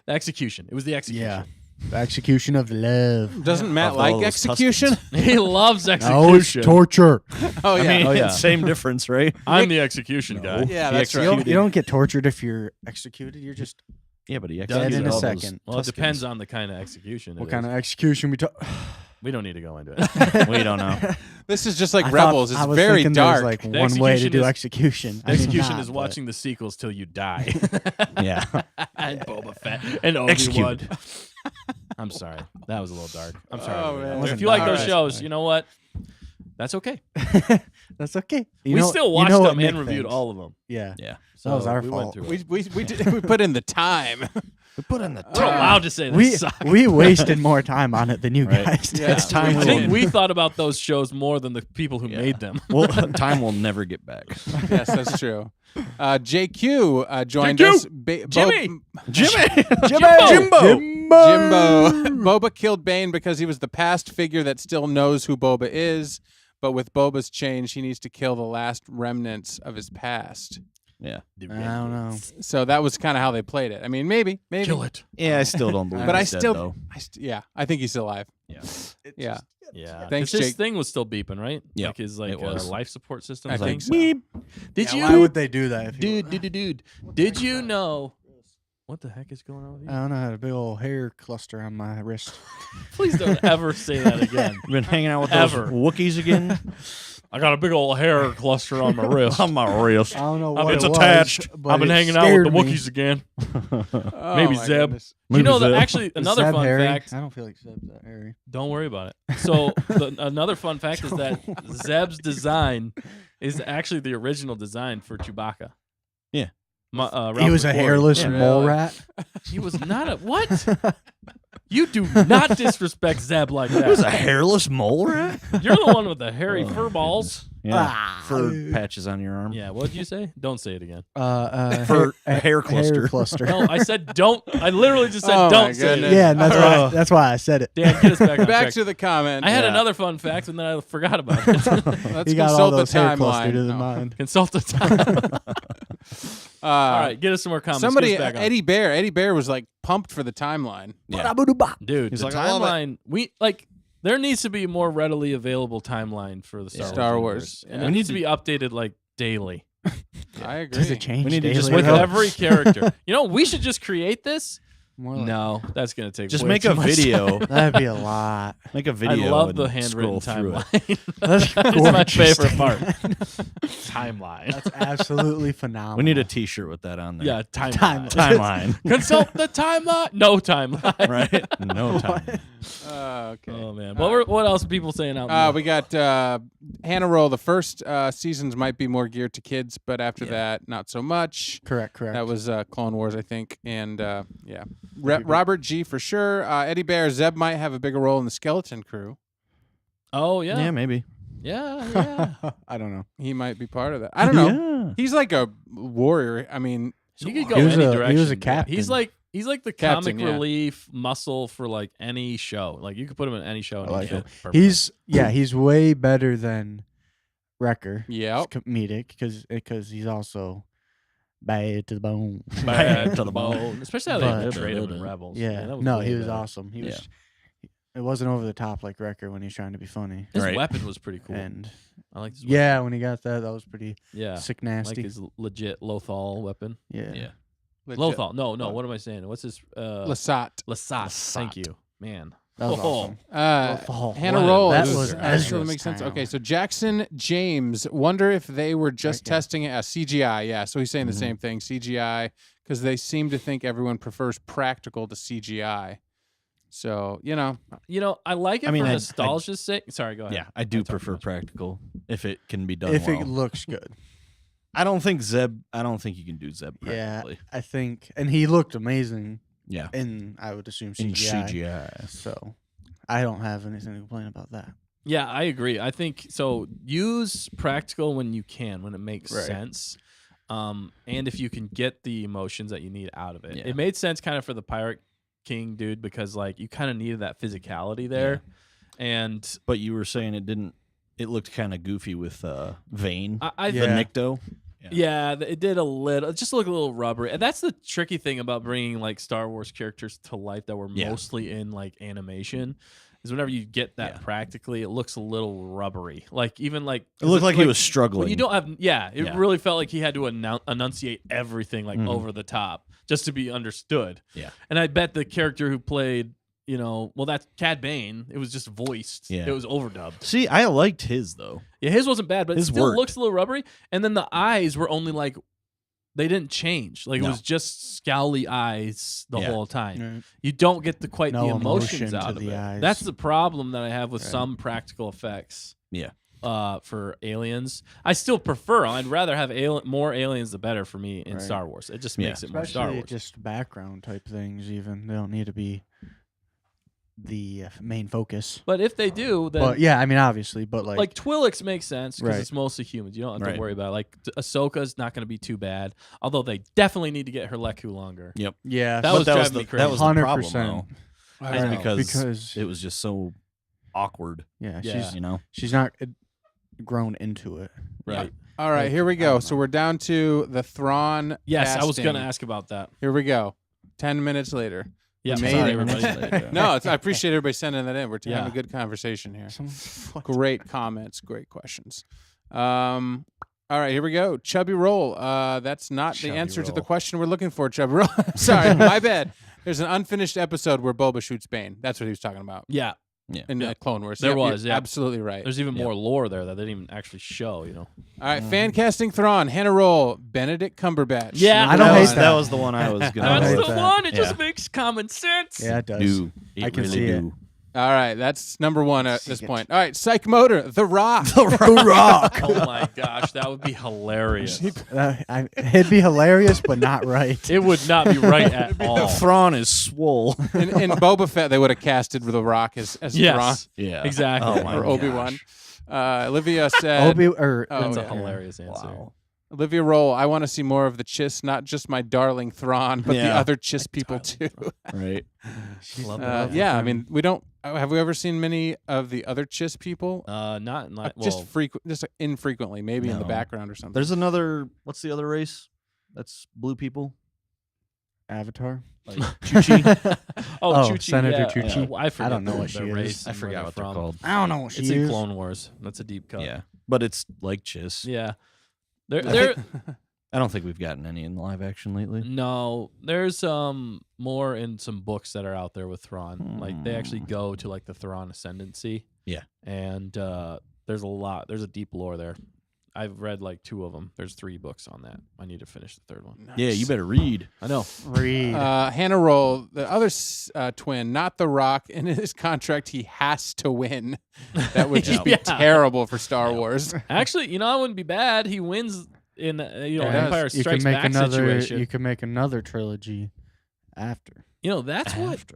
The execution. It was the execution. Yeah. The execution of love. Doesn't Matt Of all like those execution? He loves No, it's execution. torture. Oh yeah. I mean, Oh, yeah. same difference, right? I'm the execution No. guy. Yeah, He that's right. executed- You don't get tortured if you're executed. You're just Yeah, but he Dead executed in a all those second. Well, it Tuskens. depends on the kind of execution. what kind of execution we talk. We don't need to go into it. We don't know. This is just like I thought- Rebels. It's I was very thinking there's, dark. like The one way to execution do is- execution. The I mean, execution not, is but- watching the sequels till you die. Yeah. And Boba Fett and Obi-Wan. Executed. I'm sorry. That was a little dark. I'm sorry. Oh, Obi-Wan. man. If Wasn't you like dark. those Alright. shows, you know what? That's okay. That's okay. We still watched what them and Nick reviewed thinks. all of them. Yeah. Yeah. So was our we went fault. through We it. we put in the time. We put in the We're allowed to say they We suck. we wasted more time on it than you Right. guys did. Yeah. It's time I think will, we thought about those shows more than the people who Yeah. made them. well, time will never get back. Yes, that's true. JQ joined JQ! us. Jimmy! Jimmy! Jimbo! Jimbo. Boba killed Bane because he was the past figure that still knows who Boba is, but with Boba's change, he needs to kill the last remnants of his past. Yeah. I don't know. So that was kind of how they played it. I mean, maybe. Kill it. Yeah, I still don't believe But he's dead, though. yeah, I think he's still alive. Yeah. Yeah. Yeah. Thanks, 'Cause his Jake. thing was still beeping, right? Yeah, Like his it was. life support system I thing. think so. Did Yeah, you why would they do that? If you- Dude. Did you know what the heck is going on with you? I don't know. I had a big old hair cluster on my wrist. Please don't ever say that again. You been hanging out with Ever. those Wookiees again? I got a big old hair cluster on my wrist. On my wrist. I don't know I what mean, it it's was, attached. but I've been it hanging out with the scared me. Wookiees again. Oh, Maybe my Zeb. goodness. You know that Zeb. actually Is another Zeb fun hairy? fact. I don't feel like Zeb's that hairy. Don't worry about it. So another fun fact is that Zeb's design is actually the original design for Chewbacca. Yeah. He Ralph was a McQuarrie. hairless Yeah. mole Really? rat. He was not a what? You do not disrespect Zeb like It was a that. hairless mole rat? You're the one with the hairy fur balls. Yeah. Fur patches on your arm. Yeah, what did you say? Don't say it again. Fur- a hair cluster. Hair cluster. No, I said don't. I literally just said Oh, my don't say goodness. it. Yeah, and that's why. Oh. That's why I said it. Dan, get us back on Back track. to the comment. I had Yeah. another fun fact, and then I forgot about it. Let's He got all consult the those hair clustered timeline. to the No. mind. Consult the time. Uh, All right, get us some more comments. Somebody, Get us back on. Eddie Bear was like pumped for the timeline. Yeah. Dude, He's the like, I love it. timeline. We like. There needs to be a more readily available timeline for the Star Wars, universe. and yeah. it needs to be updated like daily I agree. Does it change? We need to daily just with Wake up. every character. You know, we should just create this. More like- No, that's gonna take. Just way make too a much video. time. That'd be a lot. Make a I video. love the and handwritten scroll through it. timeline. That's That's my gorgeous. favorite part. Timeline. That's absolutely phenomenal. We need a T-shirt with that on there. Yeah, timeline. Timeline. Consult the timeline. No timeline. Right? No time. Okay. Oh man. What else are people saying out there? We got Hannah Roll. The first seasons might be more geared to kids, but after that, not so much. Correct. That was Clone Wars, I think. And yeah. Robert G for sure. Eddie Bear, Zeb might have a bigger role in the Skeleton Crew. Oh yeah. Yeah, maybe. Yeah. I don't know. He might be part of that. I don't know. Yeah. He's like a warrior. I mean, He could go He was any a- he direction. was a dude. captain. He's like the Captain, comic yeah. relief muscle for like any show. Like you could put him in any show. And I he'd like fit it. perfectly. He's way better than Wrecker. yeah. It's comedic because he's also bad to the bone. bad to the bone, especially how they But- portrayed him in Rebels. Yeah. Man, that No, way he was better. awesome. He was. It wasn't over the top like Wrecker when he's trying to be funny. His Right. weapon was pretty cool. And I like his yeah, when he got that was pretty weapon. sick, Yeah. nasty. Like his legit Lothal weapon. yeah. Lothal. No. What am I saying? What's his Lasat. Lasat. Thank you. Man. That was Oh. awesome. Oh, Hannah what a Roll. that is- was that Ezra's really makes sense. town. Okay, so Jackson James. Wonder if they were just Right, yeah. testing it as CGI. Yeah, so he's saying the Mhm. same thing, CGI, because they seem to think everyone prefers practical to CGI. So I like it I mean, for I- nostalgia's sake. Sorry, go ahead. Yeah, I do I talked prefer much. practical if it can be done If well. it looks good. I don't think you can do Zeb Yeah, practically. I think, and he looked amazing Yeah. in, I would assume, In CGI. CGI. So I don't have anything to complain about that. Yeah, I agree. I think so. Use practical when you can, when it makes Right. sense, and if you can get the emotions that you need out of it. Yeah. It made sense kind of for the Pirate King dude because like you kind of needed that physicality there, and But you were saying it looked kind of goofy with Vane, I the Yeah. Nikto. Yeah, it did a little. It just looked a little rubbery, and that's the tricky thing about bringing like Star Wars characters to life that were Yeah. mostly in like animation. Is whenever you get that Yeah. practically, it looks a little rubbery. Like even like It looked like he was when struggling. you don't have, it Yeah. really felt like he had to enunciate everything like Mhm. over the top just to be understood. Yeah. And I bet the character who played, that's Cad Bane. It was just voiced. Yeah. It was overdubbed. See, I liked his though. Yeah, his wasn't bad, but His it still worked. looks a little rubbery. And then the eyes were only like, they didn't change. Like it No. was just scowly eyes the Yeah. whole time. Right. You don't get quite No the emotions emotion out to of the it. eyes. That's the problem that I have with Right. some practical effects. Yeah. For aliens, I still prefer. I'd rather have more aliens, the better for me in Right. Star Wars. It just Yeah. makes it more Star Especially Wars. just background type things. Even they don't need to be the main focus. But if they do, then But yeah, I mean, obviously, but like Twi'leks makes sense because Right. it's mostly humans. You don't have to Right. worry about it. Like Ahsoka's not going to be too bad. Although they definitely need to get her Leku longer. Yep. yeah, That But was that driving the, me crazy. That was the problem 100%. though. I know. Because it was just so awkward. yeah, Yeah. she's You know. she's not grown into it. Right. All right, Like, here we I go. don't So know. we're down to the Thrawn. Yes, I was going to casting. ask about that. Here we go. 10 minutes later. Yeah, made sorry, it. everybody. No, I appreciate everybody sending that in. We're having Yeah. a good conversation here. What? Great comments, great questions. All right, here we go. Chubby Roll. That's not Chubby the answer to the Roll. question we're looking for, Chubby Roll. Sorry, my bad. There's an unfinished episode where Boba shoots Bane. That's what he was talking about Yeah, in Clone Wars. There Yep, was, you're yeah. absolutely right. there's even Yep. more lore there that they didn't even actually show. All right, fan casting Thrawn. Hannah Roll. Benedict Cumberbatch. Yeah, I don't that hate was, that. that was the one I was I gonna. don't That's hate go the with. that. one. It Yeah. just makes common sense. Yeah, it does. Do. It I can really see it. do. All right, that's number one at this See it. point. All right, Psych Motor. The Rock. The Rock. Oh my gosh, that would be hilarious. It'd be hilarious, but not right. It would not be right at all. Thrawn is swole. in Boba Fett, they would have casted The Rock as Thrawn Yes, Yeah. exactly. Oh my or Obi-Wan. gosh. Olivia said, That's a yeah. hilarious answer. Wow. Olivia Roll, I want to see more of the Chiss, not just my darling Thrawn, but the Yeah. other Chiss people too. Right. Yeah, I mean, we don't. Have we ever seen many of the other Chiss people? Not in like Just infrequently, maybe in the No. background or something. There's another. What's the other race? That's blue people. Avatar. Like Chuchi. Oh, Chuchi, Senator yeah. Chuchi. I forget don't know the- what the she is. race I and where forgot they're what they're from. called. I don't know what she It's is. in Clone Wars. That's a deep cut. Yeah, but it's like Chiss. Yeah. I There, I don't think we've gotten any in live action lately. no, there's more in some books that are out there with Thrawn. Like they actually go to like the Thrawn ascendancy. Yeah. And there's a lot. There's a deep lore there. I've read like 2 of them. There's 3 books on that. I need to finish the 3rd one. Yeah, you better read. I know. Read. Hannah Roll, the other twin, not The Rock. In his contract, he has to win. That would just be Yeah. terrible for Star Wars. Actually, that wouldn't be bad. He wins in Yeah, Empire you Strikes can make Back another. situation. You can make another trilogy after. That's what. After.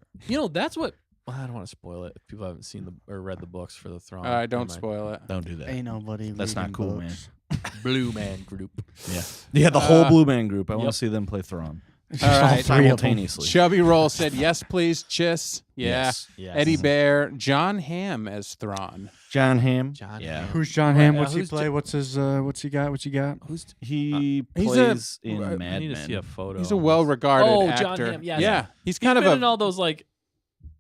That's what. Well, I don't want to spoil it if people haven't seen or read the books for the Thrawn. All right, don't Never mind. spoil it. Don't do that. Ain't nobody. That's not reading cool, books. Blue Man Group. Yeah, the whole Blue Man Group. I want Yep. to see them play Thrawn. All right. Simultaneously. Chubby Roll said, yes, please, Chiss. Yeah. Yes. Yes. Eddie Bear, John Hamm as Thrawn. John Hamm. John Yeah. Hamm. Who's John Hamm? Yeah, What's he who's play? Jo- What's his? What's he got? What's he got? Who's? He he's plays a- in I Mad need to see a Men. photo. He's a well-regarded Oh, actor. John Hamm, yes. Yeah. He's He's kind of been a in all those like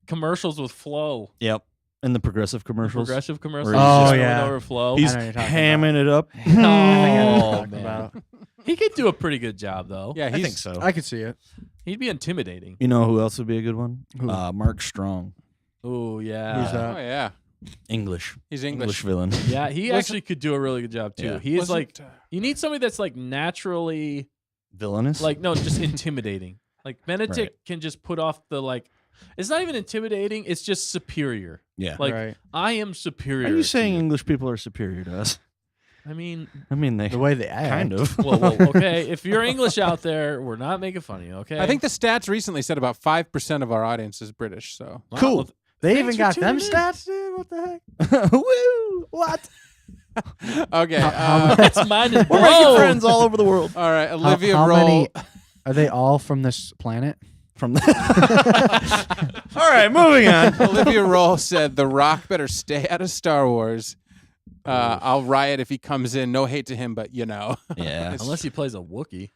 commercials with Flo. Yep. In the progressive commercials. Progressive commercials. Where he's Oh, just going yeah. over Flo. He's I know what you're talking hamming it up. I think I know what Oh, you're talking man. about. He could do a pretty good job though. Yeah, I he's, think so. I could see it. He'd be intimidating. You know who else would be a good one? Who? Mark Strong. Oh yeah. Who's that? Oh, yeah. English. He's English English. villain. Yeah, he Wasn't- actually could do a really good job too. Yeah. He is Wasn't, like you need somebody that's like naturally Villainous? like no, just intimidating. Like Benedict Right. can just put off the like It's not even intimidating. It's just superior. Yeah. Like Right. I am superior. Are you to saying English people are superior to us? I mean, They The way they act. kind of. whoa, okay. If you're English out there, we're not making fun of you. Okay. I think the stats recently said about 5% of our audience is British. So Wow, Cool. well, They Thanks even for got them tuning in. stats, dude. What the heck? Woo! What? okay. that's mine is We're making blown. friends all over the world. all right, Olivia how Roll. many are they all from this planet? From the all right, moving on. Olivia Roll said The Rock better stay out of Star Wars. I'll riot if he comes in. No hate to him, but you know. Yeah. Unless he plays a Wookiee.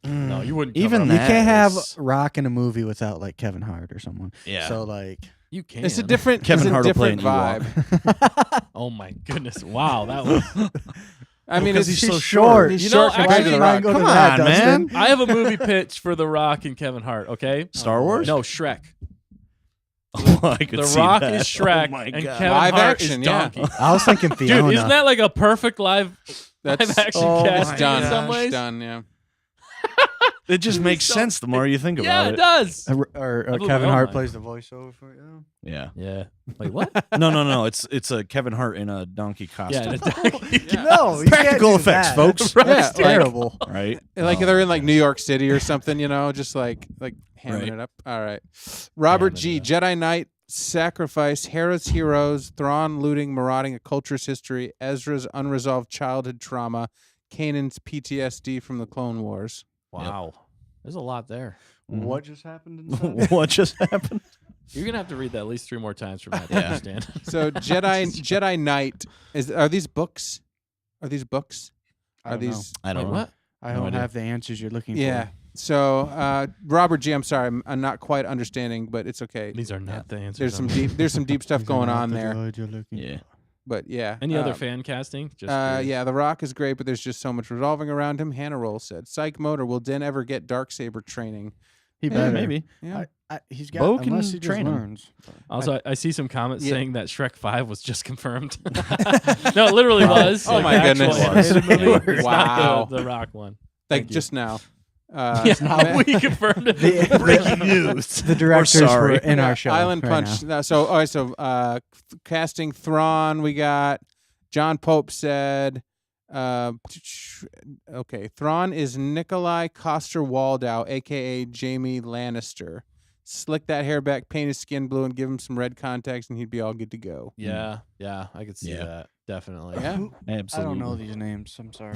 No, you wouldn't. Even cover You up. that can't have is- Rock in a movie without like Kevin Hart or someone. Yeah. So like, You can. It's a different, Kevin it's a Hart will play different an Ewok. vibe. Oh my goodness! Wow, that was. I mean, because it's he's so short. He's You short know, compared to actually, The Ryan, Rock. go to Come that, on, Dustin. man. I have a movie pitch for The Rock and Kevin Hart. Okay. Star Wars? No, Shrek. Oh, I could The see Rock that. is Shrek, Oh my and God. Kevin Live Hart action, is yeah. Donkey. I was thinking Fiona. Dude, isn't that like a perfect live That's action Oh casting my done. in some ways? Done, yeah. It just makes So- sense the more you think Yeah, about it does. or I blew Kevin my own Hart mind. plays the voiceover for it. Yeah. Yeah. Wait, what? No. It's a Kevin Hart in a donkey costume. Yeah, and a donkey. No, you Practical can't do effects, that. folks. That's Yeah, like- terrible. Right? Like they're in like New York City or something, you know, just like hamming Right. it up. All right. Robert Hamming G. it Jedi Knight, Sacrifice, Hera's Heroes, Thrawn looting, marauding, a culture's history, Ezra's unresolved childhood trauma, Kanan's PTSD from the Clone Wars. Wow. There's a lot there. What just happened? Inside? What just happened? You're gonna have to read that at least 3 more times for Matt to Yeah. understand. So Jedi Knight are these books? Are these books? I Are don't know. these I don't Wait, know. what? I No don't idea. have the answers you're looking Yeah. So Robert G, I'm sorry, I'm not quite understanding, but it's okay. These are not the answers. There's some I'm- deep for. stuff going on there. Yeah. But yeah. Any other fan casting? Just curious. Yeah, The Rock is great, but there's just so much revolving around him. Hannah Roll said, "Psych motor. Will Din ever get Darksaber training?" He Yeah, better. maybe. Yeah. He's got Bo can unless he just train him. learns. Also, I see some comments Yeah. saying that Shrek 5 was just confirmed. No, it literally was. Oh Like, my the actual goodness. animated movie. It's Wow. not the Rock one. Like Thank you. just now. Yeah, we confirmed it. Breaking news. The directors sorry. were in our show. Island right Punch. now. So, all right. So, casting Thrawn, we got John Pope said. Okay, Thrawn is Nikolai Coster-Waldau, aka Jaime Lannister. Slick that hair back, paint his skin blue, and give him some red contacts, and he'd be all good to go. Yeah, I could see Yeah. that. Definitely. Yeah. Absolutely. I don't know these names. I'm sorry.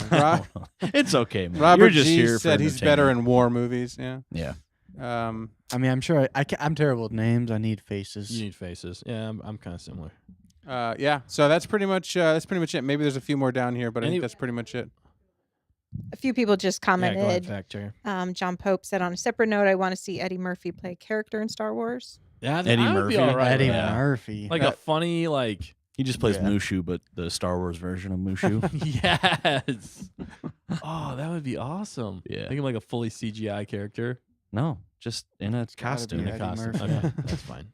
It's okay, man. Robert You're just G here for said he's better entertainment. in war movies. Yeah. Yeah. I mean, I'm sure I'm terrible with names. I need faces. You need faces. Yeah, I'm kind of similar. Yeah. So that's pretty much it. Maybe there's a few more down here, but I Any- think that's pretty much it. A few people just Yeah, go ahead, commented. fact checker. John Pope said, on a separate note, I want to see Eddie Murphy play a character in Star Wars. Yeah, Eddie I would be Murphy. all right Eddie with that. Murphy. Like a funny, like He just plays Yeah. Mushu, but the Star Wars version of Mushu. yes. Oh, that would be awesome. Yeah. Think of like a fully CGI character No, just in a gotta be costume. Eddie costume. Murphy. Okay, that's fine.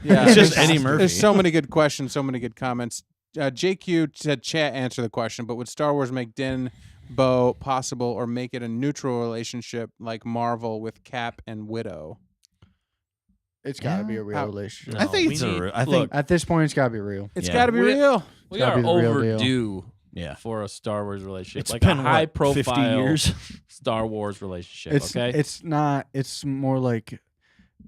Yeah. It's just there's- Eddie Murphy. There's so many good questions, so many good comments. JQ said chat answer the question, but would Star Wars make Din Bo possible or make it a neutral relationship like Marvel with Cap and Widow? It's got to be a real How- relationship. I think we it's a need- re- I look, think- At this point, it's got to be real. It's Yeah. got to be We- real. we gotta are be the real deal. overdue Yeah. for a Star Wars relationship, It's like been a what, high 50 profile years? Star Wars relationship. It's okay, it's not. It's more like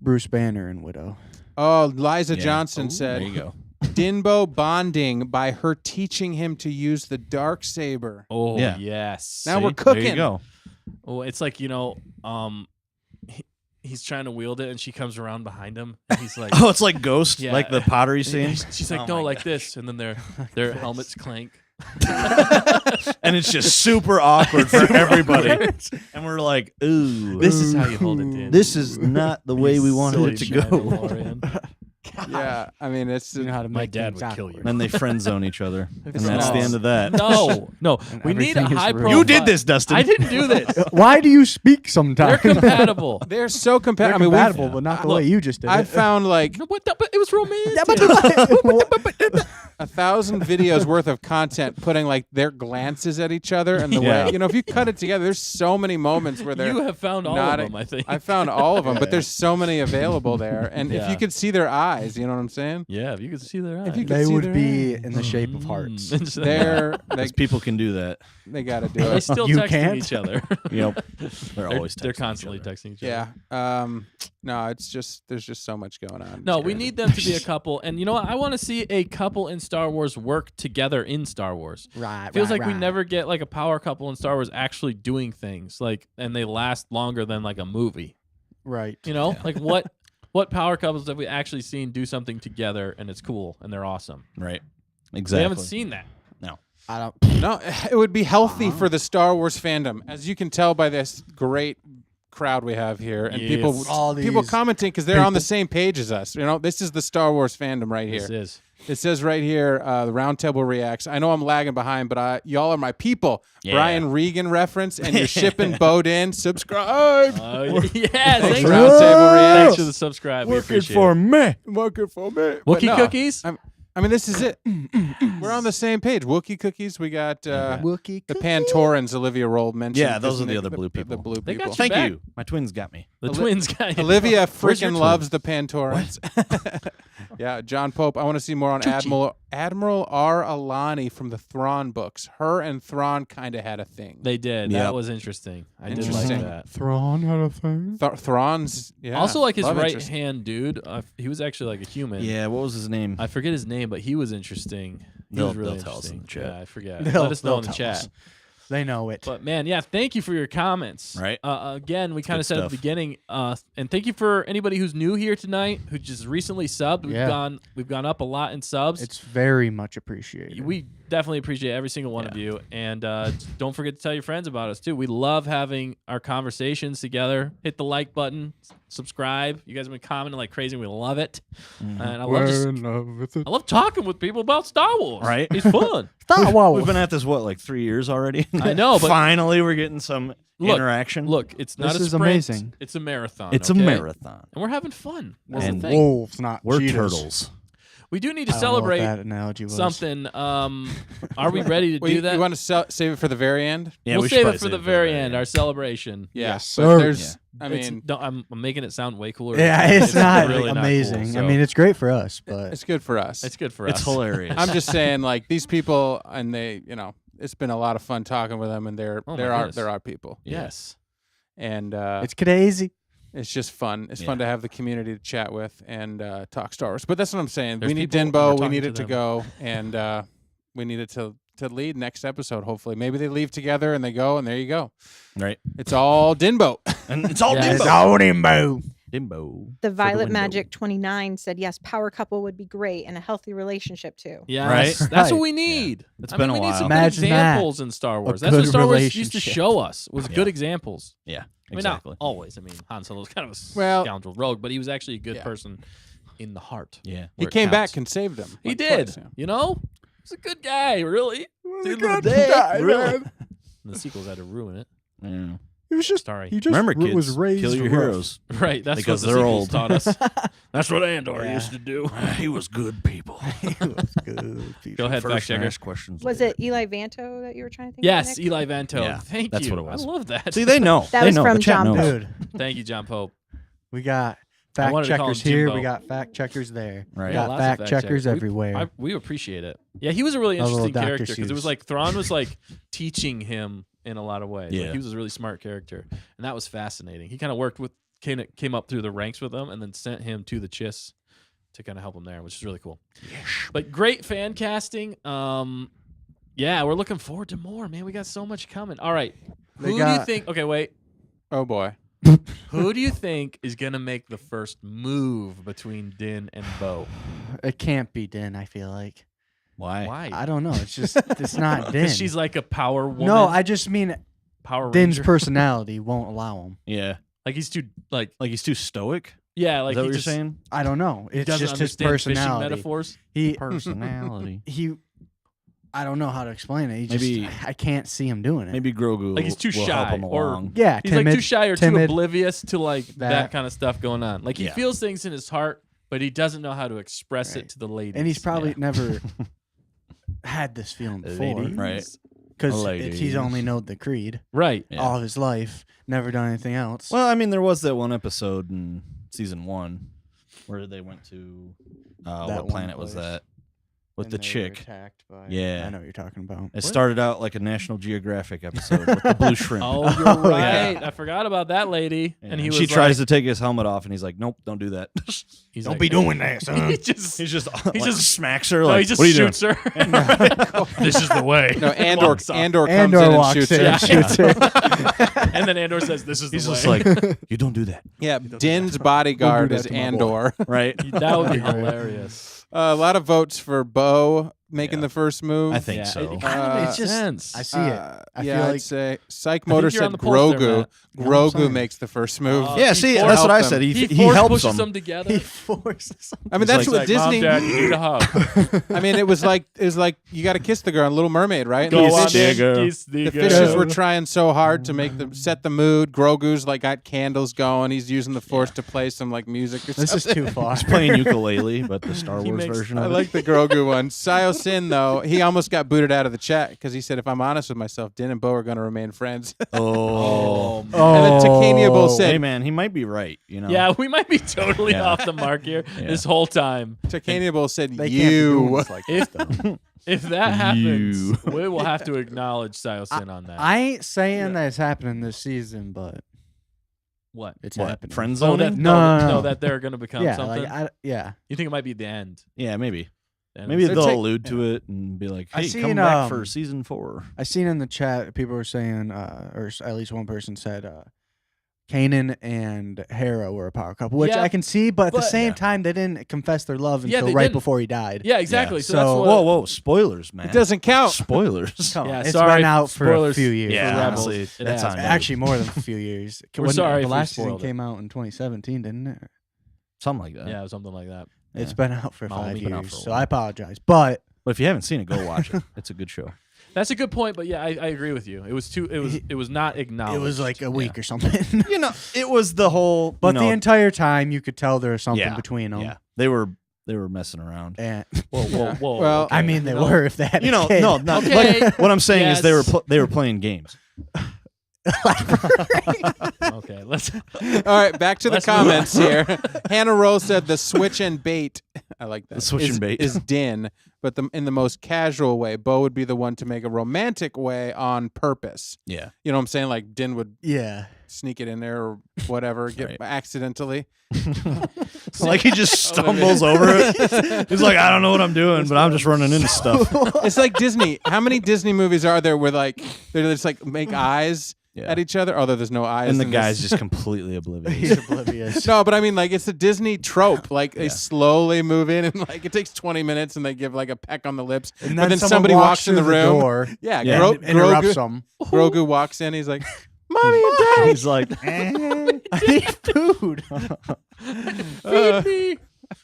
Bruce Banner and Widow. Oh, Liza Yeah. Johnson Ooh, said There you go. Dinbo bonding by her teaching him to use the Darksaber. oh Yeah. yes. Now we're See? cooking. There you go. Oh, it's like he's trying to wield it, and she comes around behind him, and he's like, Oh, it's like Ghost, Yeah. like the pottery scene. she's like, Oh no, my like this, and then their helmets clank. And it's just super awkward for everybody. And we're like, ooh, This is how you hold it in. this is not the way we wanted it to go. Mandalorian. Yeah, I mean it's You know how to My make dad things would kill awkward. you. Then they friend zone each other. And It's that's the not. end of that. No, And we need a everything is high real. profile. You did this, Dustin. I didn't do this. Why do you speak They're sometimes? compatible. they're so They're compatible. I mean, compatible, but not the Look, way you just did I've it. found like No, but it was romantic. 1,000 videos worth of content putting like their glances at each other and the Yeah. way, if you cut it together, there's so many moments where they're You have found all of nodding. them, I think. I found all of them, but there's so many available there. And if Yeah. you could see their eyes, you know what I'm saying? Yeah, if you could see their eyes. If you could They see would their be eyes. in the shape of hearts. They're Because people can do that. they got to do They it. still You texting can't? each other. Yep. They're They're, always they're texting each constantly other. texting each other. Yeah. No, it's just there's just so much going on. No, It's we crazy. need them to be a couple. And you know what? I want to see a couple in Star Wars work together in Star Wars. Right. Feels like we never get like a power couple in Star Wars actually doing things and they last longer than like a movie. Right. You know, like what power couples have we actually seen do something together and it's cool and they're awesome? Right. We Exactly. haven't seen that. I don't. No, it would be healthy for the Star Wars fandom, as you can tell by this great crowd we have here, and Yes. All people these commenting because they're on the same page as us. This is the Star Wars fandom right here. This is. It says right here, the Roundtable reacts. I know I'm lagging behind, but y'all are my people. Yeah. Brian Regan reference, and you're shipping Bode in. Subscribe. Yeah, Thanks, thanks, Roundtable thanks reacts. for the subscribe. We Working appreciate for it. me. Working for me. Wookiee cookies? I mean, this is it. We're on the same page. Wookiee cookies. We got Wookiee. the Pantorans. Olivia Roll mentioned. Yeah, those isn't are the it? other blue people. The blue They got people. you Thank back. you. My twins got me. The twins guy. Olivia Where's your freaking twin? loves the Pantorans. Yeah, John Pope. I want to see more on Admiral R. Alani from the Thrawn books. Her and Thrawn kind of had a thing. They did. Yep. That was interesting. I did like Interesting. that. Thrawn had a thing. Thrawn's Also, like his love right interest. hand dude. He was actually like a human. Yeah, what was his name? I forget his name, but he was interesting. He They'll- was really they'll tell us in interesting. the chat. Yeah, I forget. They'll- Let us know they'll in the tell chat. us. They know it. But man, yeah, thank you for your comments. Right. Again, we kind of good said at the stuff. beginning, and thank you for anybody who's new here tonight who just recently subbed. We've gone up a lot in subs. It's very much appreciated. We definitely appreciate every single one of you, and don't forget to tell your friends about us too. We love having our conversations together. Hit the like button, subscribe. You guys have been commenting like crazy. We love it, and I love talking with people about Star Wars. Right. It's fun. We've been at this, what, 3 years already? I know, but finally we're getting some Look, interaction. Look, it's not This a is sprint. amazing. It's a marathon. It's okay? a marathon. and we're having fun. That's And the thing. wolves, not We're cheetahs. turtles. We do need to I don't know what celebrate that analogy was. something. Are we ready to Wait, do that? You want to save it for the very end? Yeah, we'll we should save probably it for the very end. Our celebration. Yeah. Yes, but sir. there's. I It's- mean, I'm making it sound way cooler. Yeah, it's not really amazing. Not cool, I so mean, it's great for us, but it's good for us. it's good for It's us. hilarious. I'm just saying, like these people, and they, it's been a lot of fun talking with them, and Oh my they're goodness. our people, Yes. and it's crazy. it's just fun. It's Yeah. fun to have the community to chat with and talk Star Wars. But that's what I'm saying. There's we need people, and Dinbo. we're We talking need to it to them. go, and we need it to lead next episode. Hopefully, maybe they leave together and they go, and there you go. right. It's all Dinbo. And it's all Yeah, Dimbo. It's all Dimbo. Dimbo. The Violet window. Magic 29 said yes, power couple would be great and a healthy relationship too. Yes. Right? That's what Right. we need. It's I been mean, a we need while. some Imagine good that. examples in Star A Wars. That's what good Star Wars used to relationship. show us was Yeah. good examples. Yeah, I mean, exactly. not always. I mean, Han Solo was kind of a Well- scoundrel rogue, but he was actually a good Yeah. person in the heart. Yeah. He where it came back counts. and saved them. He like, did. twice, yeah. You know, he's a good guy. Really. At the end of the good day, guy, really. man. And the sequels had to ruin it. Yeah. He was just. Sorry. He just Remember, kids, was raised kill your rough. heroes. Right. That's Because what the they're sequels old. taught us. That's what Andor Yeah. used to do. He was good people. He was good. Go ahead, fact First checker. ask questions. Was later. it Eli Vanto that you were trying to think Yes, of? Nick? Eli Vanto. Yeah, Thank that's you. what it was. I love that. See, they know. That they was know. from The chat John knows. Dude, Thank you, John Pope. we got I fact wanted to call him checkers here. Jimbo. We got fact checkers there. Right. We Yeah, got lots of fact fact checkers checkers. everywhere. We appreciate it. Yeah, he was a really A little interesting Dr. character because it was Seuss. like Thrawn was like teaching him in a lot of ways. Like, Yeah. he was a really smart character, and that was fascinating. He kind of worked with came up through the ranks with him, and then sent him to the Chiss to kind of help him there, which is really cool. But great fan casting. Yeah, we're looking forward to more, man. We got so much coming. All right, They who do you got- think? Okay, wait. Oh boy. Who do you think is gonna make the first move between Din and Bo? It can't be Din. I feel like. Why? Why? I don't know. It's just. It's not Din. Because she's like a power woman. No, I just mean Power Din's Ranger. personality won't allow him. Yeah. Like he's too like Like he's too stoic? yeah, Is like that he what just you're saying? I don't know. he It's doesn't just his understand fishing personality. metaphors. He Personality. he. I don't know how to explain it. He Maybe- just. I can't see him doing it. Maybe Grogu Like he's too will help shy, him or- along. Yeah, He's timid, like too shy or timid. too oblivious to like that That. kind of stuff going on. Like he Yeah. feels things in his heart, but he doesn't know how to express Right. it to the ladies. And he's probably Yeah. never had this feeling before, Ladies. Right. because Ladies. he's only known the Creed Right. Yeah. all of his life, never done anything else. Well, I mean, there was that one episode in season 1 where they went to That what one planet was place. that? With And the they were chick. attacked by, Yeah. I know what you're talking about. It started out like a National Geographic episode with the blue shrimp. Oh, you're right. I forgot about that lady. Yeah. And he was she like, tries to take his helmet off, and he's like, "Nope, don't do that." he's Don't like, be doing that, son. he just He's just He just- smacks her. no, Like, he just what are you doing? shoots her. This is the way. No, Andor Walks off. Andor comes Andor in and walks shoots in her. and shoots her. And then Andor says, "This is the He's way." just like, "You don't do that." Yeah, Din's bodyguard that is to my boy. Andor. Right? That would be hilarious. A lot of votes for Bo making Yeah. the first move. I think Yeah, so. it kind of Uh, makes sense. I see it. I yeah, feel I'd like say Psych think Motor you're on said the pulse there, Grogu. Matt. Yeah, I'm Grogu saying. makes the first move. Oh, Yeah, he see, forced that's what I them. said. He He force helps pushes them. them together. he forces. I mean, He's that's like- what He's like, Disney. Mom, Dad, you need a hug. I mean, it was like you got to kiss the girl in Little Mermaid, right? Go the on, fish- Digger. kiss the the girl. fishes were trying so hard to make them set the mood. Grogu's like got candles going. He's using the Force to play some like music or This is something. too far. He's playing ukulele, but the Star Wars makes- version I of it. like the Grogu one. Sio Sin though, he almost got booted out of the chat because he said, "If I'm honest with myself, Din and Bo are going to remain friends." Oh. man. And then Takania Bo said, Hey, man, he might be right. You know. Yeah, we might be totally Yeah. off the mark here Yeah. this whole time. Takania Bo said, They can't be doing "You." this like If this, though. if that happens, You. we will have to acknowledge Silesin on that. I ain't saying that it's happening this season, but what? it's What? happening. Friend Oh, that, zoning? No. that they're going to become yeah, something. like yeah. You think it might be the end? Yeah, maybe. And Maybe it's- they'll take- allude to it and be like, I "Hey, seen, come back for um, season 4." I seen in the chat people were saying, at least one person said, Kanan and Hera were a power couple, which Yeah, I can see, but at the but- same Yeah. time, they didn't confess their love Yeah, until they right didn't. before he died. Yeah, exactly. Yeah. So, that's So- what. Whoa, spoilers, man. It doesn't count. Spoilers. Come on, Yeah, it's sorry, been out for a spoilers few years. Yeah, for Rebels. honestly, It that's has on been. you. Actually, more than a few years. We're When sorry the if we last season spoiled it. came out in 2017, didn't it? Something like that. Yeah, something like that. It's Yeah. been out for Mommy. 5 It's been out years, for a so while. I apologize. But But if you haven't seen it, go watch it. It's a good show. That's a good point, but yeah, I agree with you. It was too. It was not acknowledged. it was like a week or something. You know, it was the whole. But you the know, entire time, you could tell there was something yeah, between them. Yeah, they were messing around. And whoa, whoa, whoa. Well, okay. I mean, they You know, were if they had. You know, a kid. no, not. Okay. What I'm saying is they were Yes. they were playing games. Okay, let's. All right, back to the Let's move comments here. Hannah Rose said the switch and bait. I like that. The switch and bait. is Din, but in the most casual way. Bo would be the one to make a romantic way on purpose. Yeah, You know what I'm saying? Like Din would Yeah. sneak it in there or whatever, get Right. accidentally. like he just stumbles over it. He's like, I don't know what I'm doing, but I'm just running into stuff. It's like Disney. How many Disney movies are there where like they just like make eyes Yeah. at each other? Although there's no eyes. And the in guy's this. just completely oblivious. He's oblivious. No, but I mean, like, it's a Disney trope. Like, they Yeah. slowly move in, and like it takes 20 minutes, and they give like a peck on the lips, And but then someone somebody walks in the through room. door Yeah, Yeah. and interrupts them. Grogu walks in. He's like, "Mommy and Dad." He's like, I need food. Feed me.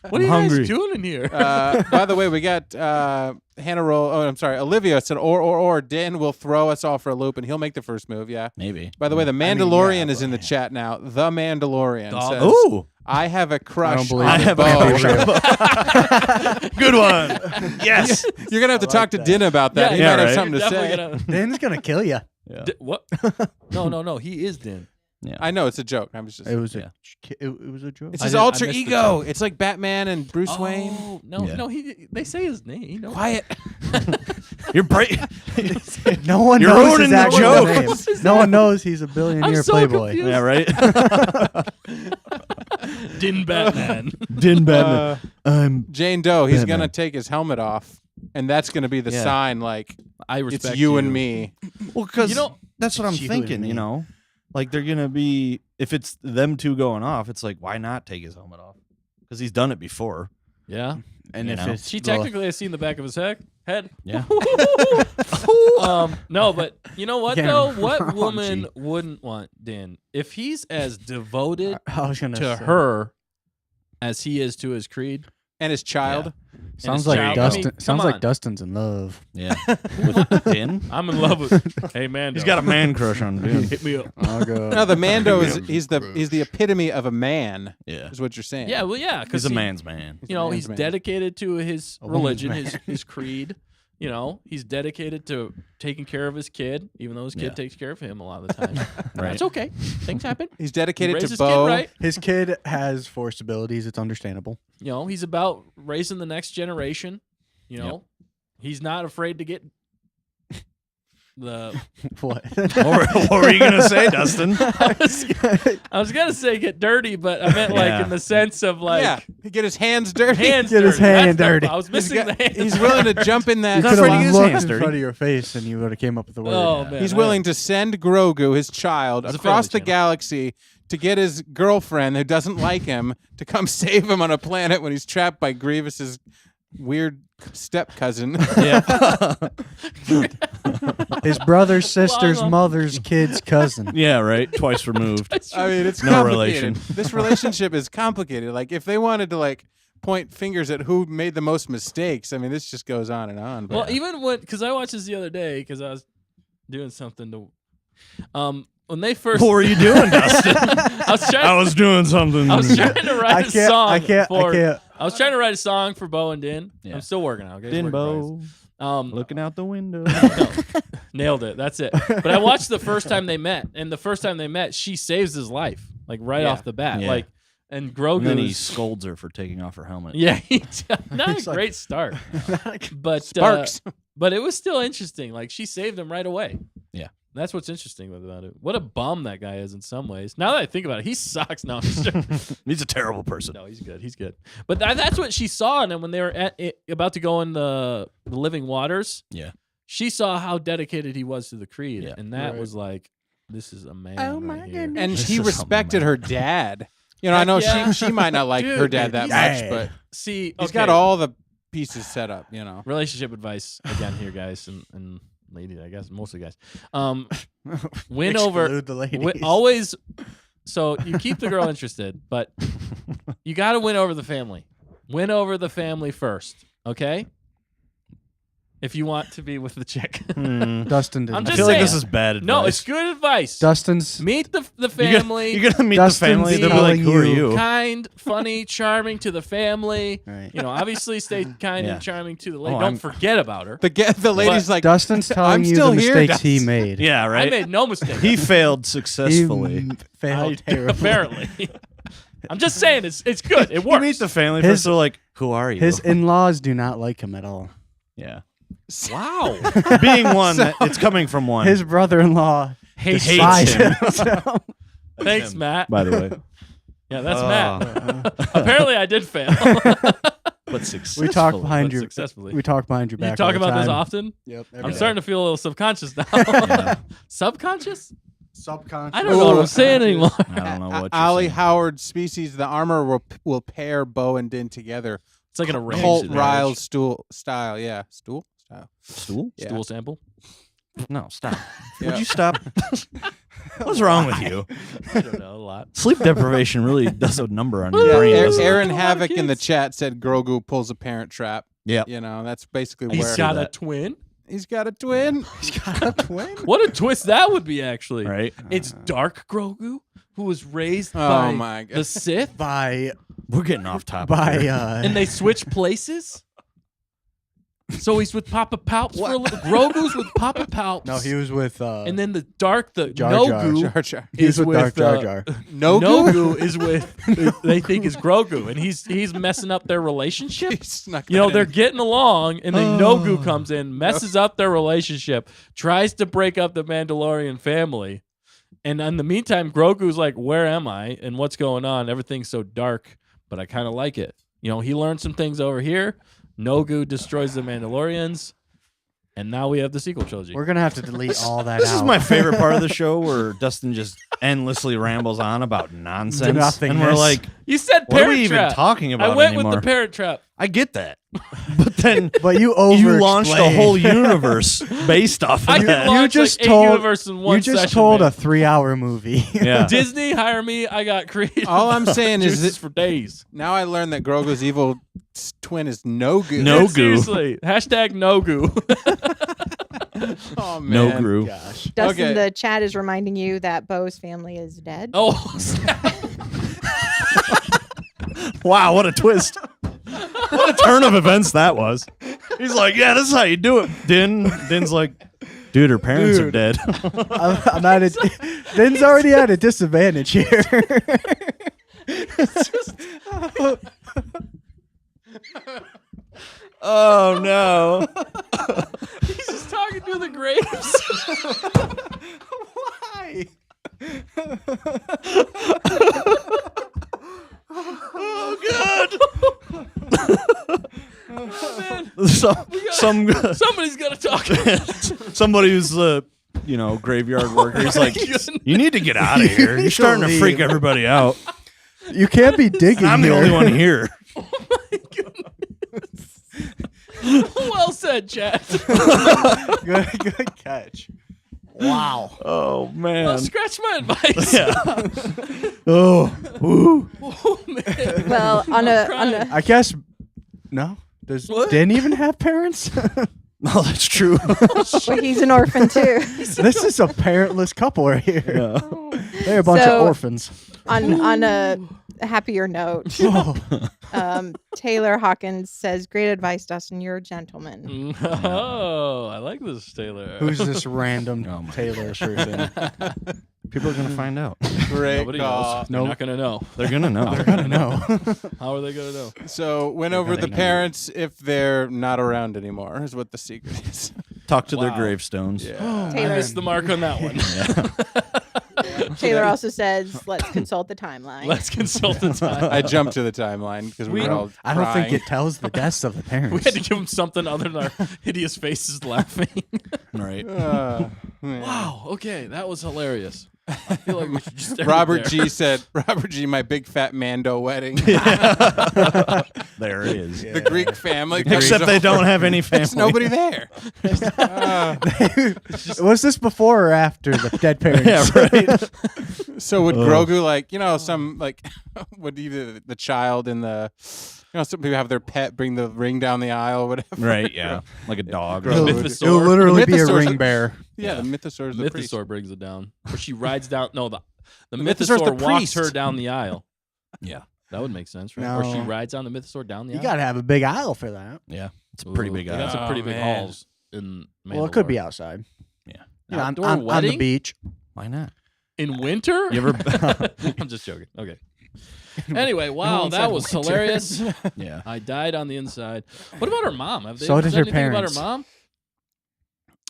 What are you hungry. guys doing in here? By the way, we got Hannah Roll. Oh, I'm sorry, Olivia said, or Din will throw us all for a loop, and he'll make the first move. Yeah. maybe. By the way, the mean, Mandalorian yeah, is in the chat now. The Mandalorian Dog. says, Ooh, "I have a crush believe on it. I have Bo." a good one. Yes. You're gonna have to I talk like to that. Din about that. he Yeah, might have right. something to You're say. definitely gonna- Din's gonna kill you. Yeah. What? No. He is Din. I know it's a joke. I was just. It was Yeah. it was a joke. It's I his didn't- I alter missed the ego. joke. It's like Batman and Bruce Wayne. Oh no, Yeah. no. They say his name. You know. Quiet. You're bright. No one You're knows ruining his the actual joke. name. What's his No name? one knows he's a billionaire I'm so playboy. confused. Yeah, right. Din Batman. Din Batman. I'm. Jane Doe. He's Batman. gonna take his helmet off, and that's gonna be the Yeah. sign. Like I respect it's you and me. Well, because You know- that's what I'm You and thinking. me. You know, like they're gonna be if it's them two going off. It's like why not take his helmet off? Because he's done it before. Yeah. And You if know? it's She well, technically has seen the back of his head. Yeah. No, but you know what Getting though? What raunchy. woman wouldn't want Din if he's as devoted I was gonna to say, her as he is to his creed? And his child. Sounds his like child. Dustin. I mean, sounds come like on. Dustin's in love. Yeah. With Din. I'm in love with. Hey man, He's got a man crush on Din. hit me up. Oh god. No, the Mando is he's the epitome of a man. Yeah. Is what you're saying. Yeah, well, yeah, because He's a man's man. You know, man's he's man. dedicated to his A woman's religion, man. his creed. You know, he's dedicated to taking care of his kid, even though his kid takes care of him a lot of the time. Right. That's okay. Things happen. He's dedicated Raise to his Bo. kid right. His kid has force abilities. It's understandable. You know, he's about raising the next generation. You know, he's not afraid to get the. What? What were you gonna say, Dustin? I was gonna say get dirty, but I meant like in the sense of like Yeah, he get his hands dirty. hands Get his dirty. That's hand the- dirty. I was He's, missing the hands. he's willing to jump in that. You not could afraid to get have his looked hands in dirty. front of your face, and you would have came up with the word. Oh man, He's willing to send Grogu, his child, It's a across the family channel. galaxy to get his girlfriend who doesn't like him to come save him on a planet when he's trapped by Grievous's weird step cousin. Yeah. His brother's sister's Lava. mother's kid's cousin. Yeah, right. Twice removed. I mean, it's No complicated. relation. This relationship is complicated. Like, if they wanted to like point fingers at who made the most mistakes, I mean, this just goes on and on. But Well, even because I watched this the other day because I was doing something to. When they first. What were you doing, Dustin? I was trying. I was doing something. I was trying to write a song. I can't. I was trying to write a song for Bo and Din. Yeah. I'm still working on it. Okay? It's work in Dinbo, progress. looking out the window. Nailed it. That's it. But I watched the first time they met, and the first time they met, she saves his life, like right Yeah. off the bat. Yeah. Like, and Grogu. And then he scolds her for taking off her helmet. yeah, not He's a like- great start, but Sparks. but it was still interesting. Like she saved him right away. Yeah. That's what's interesting about it. What a bum that guy is in some ways. Now that I think about it, he sucks. No, He's a terrible person. no, he's good. He's good. But that's what she saw. And then when they were about to go in the living waters, Yeah. she saw how dedicated he was to the creed, Yeah. and that Right. was like, this is a man. Oh right my here. goodness. and This he is respected something, her dad. You know, I Heck know yeah. she might not like her Dude, dad that he's- much, but See, he's okay, got all the pieces set up. You know. relationship advice again here, guys, and lady, I guess mostly guys. Win over. Exclude the ladies. Always. So you keep the girl interested, but you got to win over the family. Win over the family first, okay? If you want to be with the chick. Dustin did. I'm I just feel like saying. this is bad advice. No, it's good advice. Dustin's. Meet the family. You're gonna meet Dustin's the family. They'll be like, telling "Who are you- you?" Kind, funny, charming to the family. Right. You know, obviously stay kind Yeah. and charming to the lady. Oh, Don't I'm- forget about her. The lady's like, Dustin's telling I'm you still the here, mistakes he Dustin. made. Yeah, I right. made no mistake. He failed He successfully. failed terribly. Apparently. I'm just saying it's good. It You works. meet the family His- first. They're like, "Who are you?" His in-laws do not like him at all. yeah. Wow. Being one, it's coming from one. His brother-in-law Hates despises him. him. Thanks, Matt. by the way. Yeah, that's Oh. Matt. Apparently, I did fail. But successfully. We talk behind but your. successfully. We talk behind your back. You talk all the about this time. often? Yep. I'm starting to feel a little subconscious now. Yeah. Subconscious? subconscious. I don't know what I'm saying anymore. I don't know what you're Ollie saying. Howard species, the armor will pair Bo and Din together. It's like an arranged Colt marriage. Riles stool style. Yeah. Stool style. Stool? Yeah. Stool sample. No, stop. Yeah. Would you stop? What's wrong with you? I don't know a lot. Sleep deprivation really does a number on your Yeah, brain. Aaron- doesn't it? Aaron A lot of Havoc in the kids. chat said Grogu pulls a parent trap. Yep. You know, that's basically He's where got a that. twin. he's got a twin. He's got a twin. What a twist that would be, actually. Right? It's Dark Grogu, who was raised Oh by my god. the Sith, By We're getting off topic. by here. and they switch places. So he's with Papa Palps for a little. Grogu's with Papa Palps. no, he was with And then the Jar Jar. Nogu Jar Jar. he was is with Dark Jar with, Jar. No Nogu is with who they think is Grogu, and he's messing up their relationship. He snuck You know, that they're in. getting along, and then Nogu comes in, messes up their relationship, tries to break up the Mandalorian family. And in the meantime, Grogu's like, where am I? And what's going on? Everything's so dark, but I kind of like it. You know, he learned some things over here. Nogu destroys the Mandalorians. And now we have the sequel trilogy. We're gonna have to delete all that This out. is my favorite part of the show where Dustin just endlessly rambles on about nonsense. And we're Nothingness. like, You said what are Parent we even Trap. talking about I went anymore? with the Parent Trap. I get that. But then But you you launched a over-explained. whole universe based off I of can that. launch just like told- a universe in one You just session, told man. a 3-hour movie. Yeah. Disney, hire me. I got creative. All I'm saying is juices that for days. now I learned that Grogu's evil twin is Nogu. No goo. Seriously. Hashtag no goo. Oh No man. group. Gosh. Dustin, Okay. the chat is reminding you that Bo's family is dead. Oh, Wow, what a twist. What a turn of events that was. He's like, yeah, this is how you do it. Din's like, dude, her parents are dead. I'm at a. Din's already at a disadvantage here. Oh no. He's just talking to the graves. Why? Oh god. Oh, man. Somebody's got to talk. somebody who's graveyard worker. He's like, you need to get out of here. You're starting to freak everybody out. You can't be digging. I'm the here. only one here. Oh my goodness. Well said, Chad. Good catch. Wow. Oh man. Well, scratch my advice. Yeah. Oh. Woo. Oh man. Well, on a I guess. No. Does Din even have parents? No, that's true. well, he's an orphan too. This is a parentless couple right here. Yeah. They're a bunch So- of orphans. On a happier note, Oh. Taylor Hawkins says, "Great advice, Dustin. You're a gentleman." Oh, I like this, Taylor. Who's this random Oh my Taylor person? People are gonna find out. Great Nobody call. knows. They're not gonna know. They're gonna know. I don't know. How are they gonna know? So went over gonna the know. parents if they're not around anymore is what the secret is. Talk to their Wow. gravestones. Yeah. I Taylor, missed the mark on that one. Taylor also says, "Let's consult the timeline." Let's consult the time. I jumped to the timeline because we were all I don't think crying. it tells the deaths of the parents. We had to give him something other than our hideous faces laughing. Right. Man. Wow. Okay, that was hilarious. I feel like we should just end Robert it there. G said, Robert G, my big fat Mando wedding. There it is. The Greek family. Except they don't have any family. There's nobody there. Was this before or after the dead parents? Yeah, right. So would Grogu some would either the child and the some people have their pet bring the ring down the aisle or whatever. Right, yeah. Like a dog. Grogu. It'll, Mythosaur. it'll literally be a Mythosaur's ring bear. Yeah, the Mythosaur is the priest. Mythosaur brings it down. Or she rides down. No, the Mythosaur's Mythosaur the walks priest. her down the aisle. Yeah. That would make sense, right? Or she No. rides on the Mythosaur down the You aisle. gotta have a big aisle for that. Yeah. It's a pretty Ooh, big they got eye. some pretty big man. halls in Mandalore. Well, it could be outside. Yeah. You know, Outdoor on the wedding? beach. Why not? In winter? You ever I'm just joking. Okay. Anyway, wow, one that said was winter. hilarious. Yeah. I died on the inside. What about her mom? Have they So said did her anything about her parents. mom?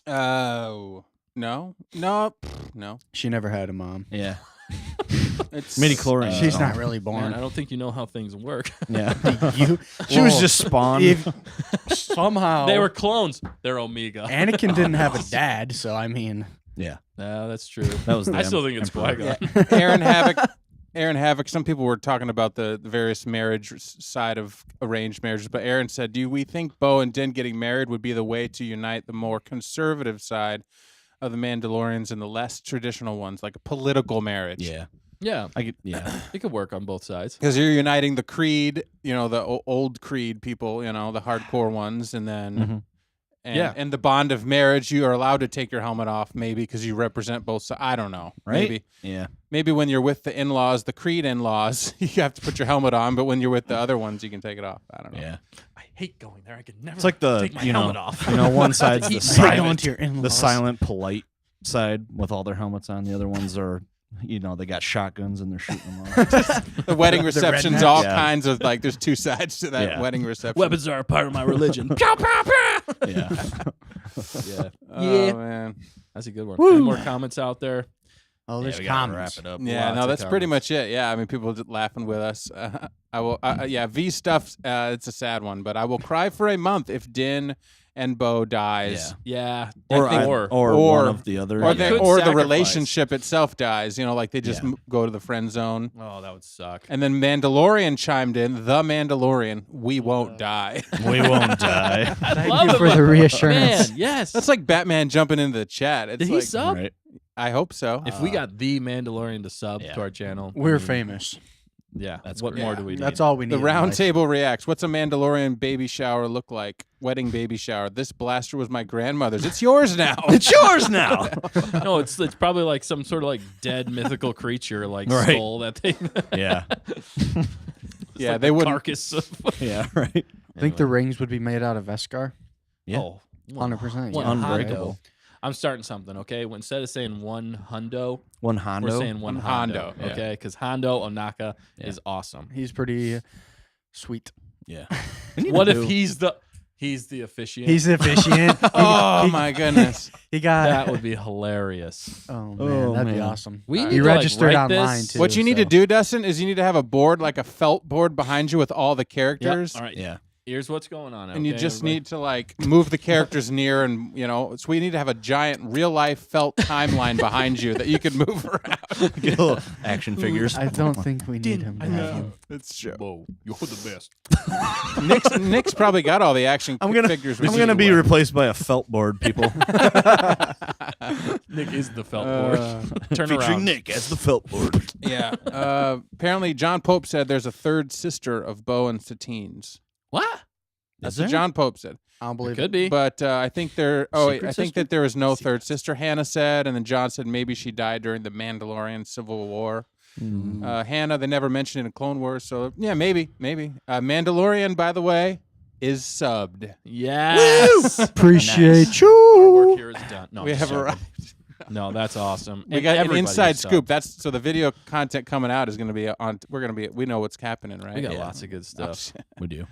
Oh. No. She never had a mom. Yeah. It's Midi-chlorian. She's not really Man, born. I don't think you know how things work. Yeah. You, She was Well, just spawned. if somehow They were clones. They're Omega. Anakin didn't have a dad, so I mean, Yeah. No, that's true. That was the I still think it's Emperor. Qui-Gon. Aaron Havoc. Some people were talking about the various marriage side of arranged marriages, but Aaron said, "Do we think Bo and Din getting married would be the way to unite the more conservative side of the Mandalorians and the less traditional ones, like a political marriage?" Yeah. Yeah, Yeah. it could work on both sides. Because you're uniting the Creed, the old Creed people, the hardcore ones, and then Mhm. and the bond of marriage. You are allowed to take your helmet off, maybe because you represent both sides. I don't know, Right? Yeah. Maybe when you're with the in-laws, the Creed in-laws, you have to put your helmet on, but when you're with the other ones, you can take it off. I don't know. Yeah. I hate going there. I could never It's like the take my helmet off. one side's the Eat Say going silent, to your in-laws. the silent, polite side with all their helmets on. The other ones are, they got shotguns and they're shooting them off. The wedding receptions, rednecks. all Yeah. kinds of there's two sides to that Yeah. wedding reception. Weapons are a part of my religion. Pow, pow, pow. Yeah. Yeah, Oh, man. that's a good one. Any more comments out there? Oh, there's we gotta comments. wrap it up. Yeah, Lots no, of that's pretty comments. much it. Yeah, I mean, people just laughing with us. I will. V stuff. It's a sad one, but I will cry for a month if Din and Bo dies. Yeah, Or, I think- or or- one of the other. Or, You the, could or the sacrifice. relationship itself dies. Like they just Yeah. go to the friend zone. oh, that would suck. And then Mandalorian chimed in. The Mandalorian. We won't die. We won't die. Thank Love you it, for the man. reassurance. Man, yes. That's like Batman jumping into the chat. It's Did he like, sub? Right. I hope so. If we got the Mandalorian to sub Yeah. to our channel, We're famous. yeah. That's what great. more do we need? That's all we need. The in round life. table reacts. What's a Mandalorian baby shower look like? Wedding baby shower. This blaster was my grandmother's. It's yours now. It's yours now. No, it's probably like some sort of like dead mythical creature like Right. skull that they Yeah. Yeah, like they the wouldn't. carcass of Yeah. Right. I think the rings would be made out of Beskar. Yeah. Oh, 100%. one yeah. Unbreakable. hundo. I'm starting something, okay? Instead of saying one hundo, One we're Hondo. saying one One hondo, hondo, yeah. okay? Because Hondo Onaka Yeah. is awesome. He's pretty sweet. Yeah. What if he's the officiant? He's efficient. Oh my goodness. He got. That would be hilarious. Oh man, Oh, that'd be man. awesome. We need He to, like, registered write this. online too. What you need to so- do, Dustin, is you need to have a board, like a felt board behind you with all the Yep. characters. All right. Yeah. Here's what's going on. And you okay, just everybody? need to like move the characters near, and so we need to have a giant real life felt timeline behind you that you can move around. Get a little action figures. I don't think we need him. To have him. It's true. Whoa, you're the best. Nick's probably got all the action figures. we I'm need gonna to be wear. replaced by a felt board, people. Nick is the felt board. Turn Featuring around. Nick as the felt board. Yeah. Apparently, John Pope said there's a third sister of Bo and Satine's. What? That's Is what there? John Pope said. I don't believe Could it. be. But I think there. Oh, wait, Secret I think sister? that there was no third sister. Hannah said, and then John said maybe she died during the Mandalorian Civil War. Hannah, they never mentioned it in Clone Wars, so yeah, maybe. Mandalorian, by the way, is subbed. Yes. Appreciate Our work you. here is done. No, we I'm have just arrived. joking. No, that's awesome. We And got an everybody inside is scoop. subbed. That's so the video content coming out is going to be on. We're going to be. We know what's happening, right? We got Yeah. lots of good stuff We do.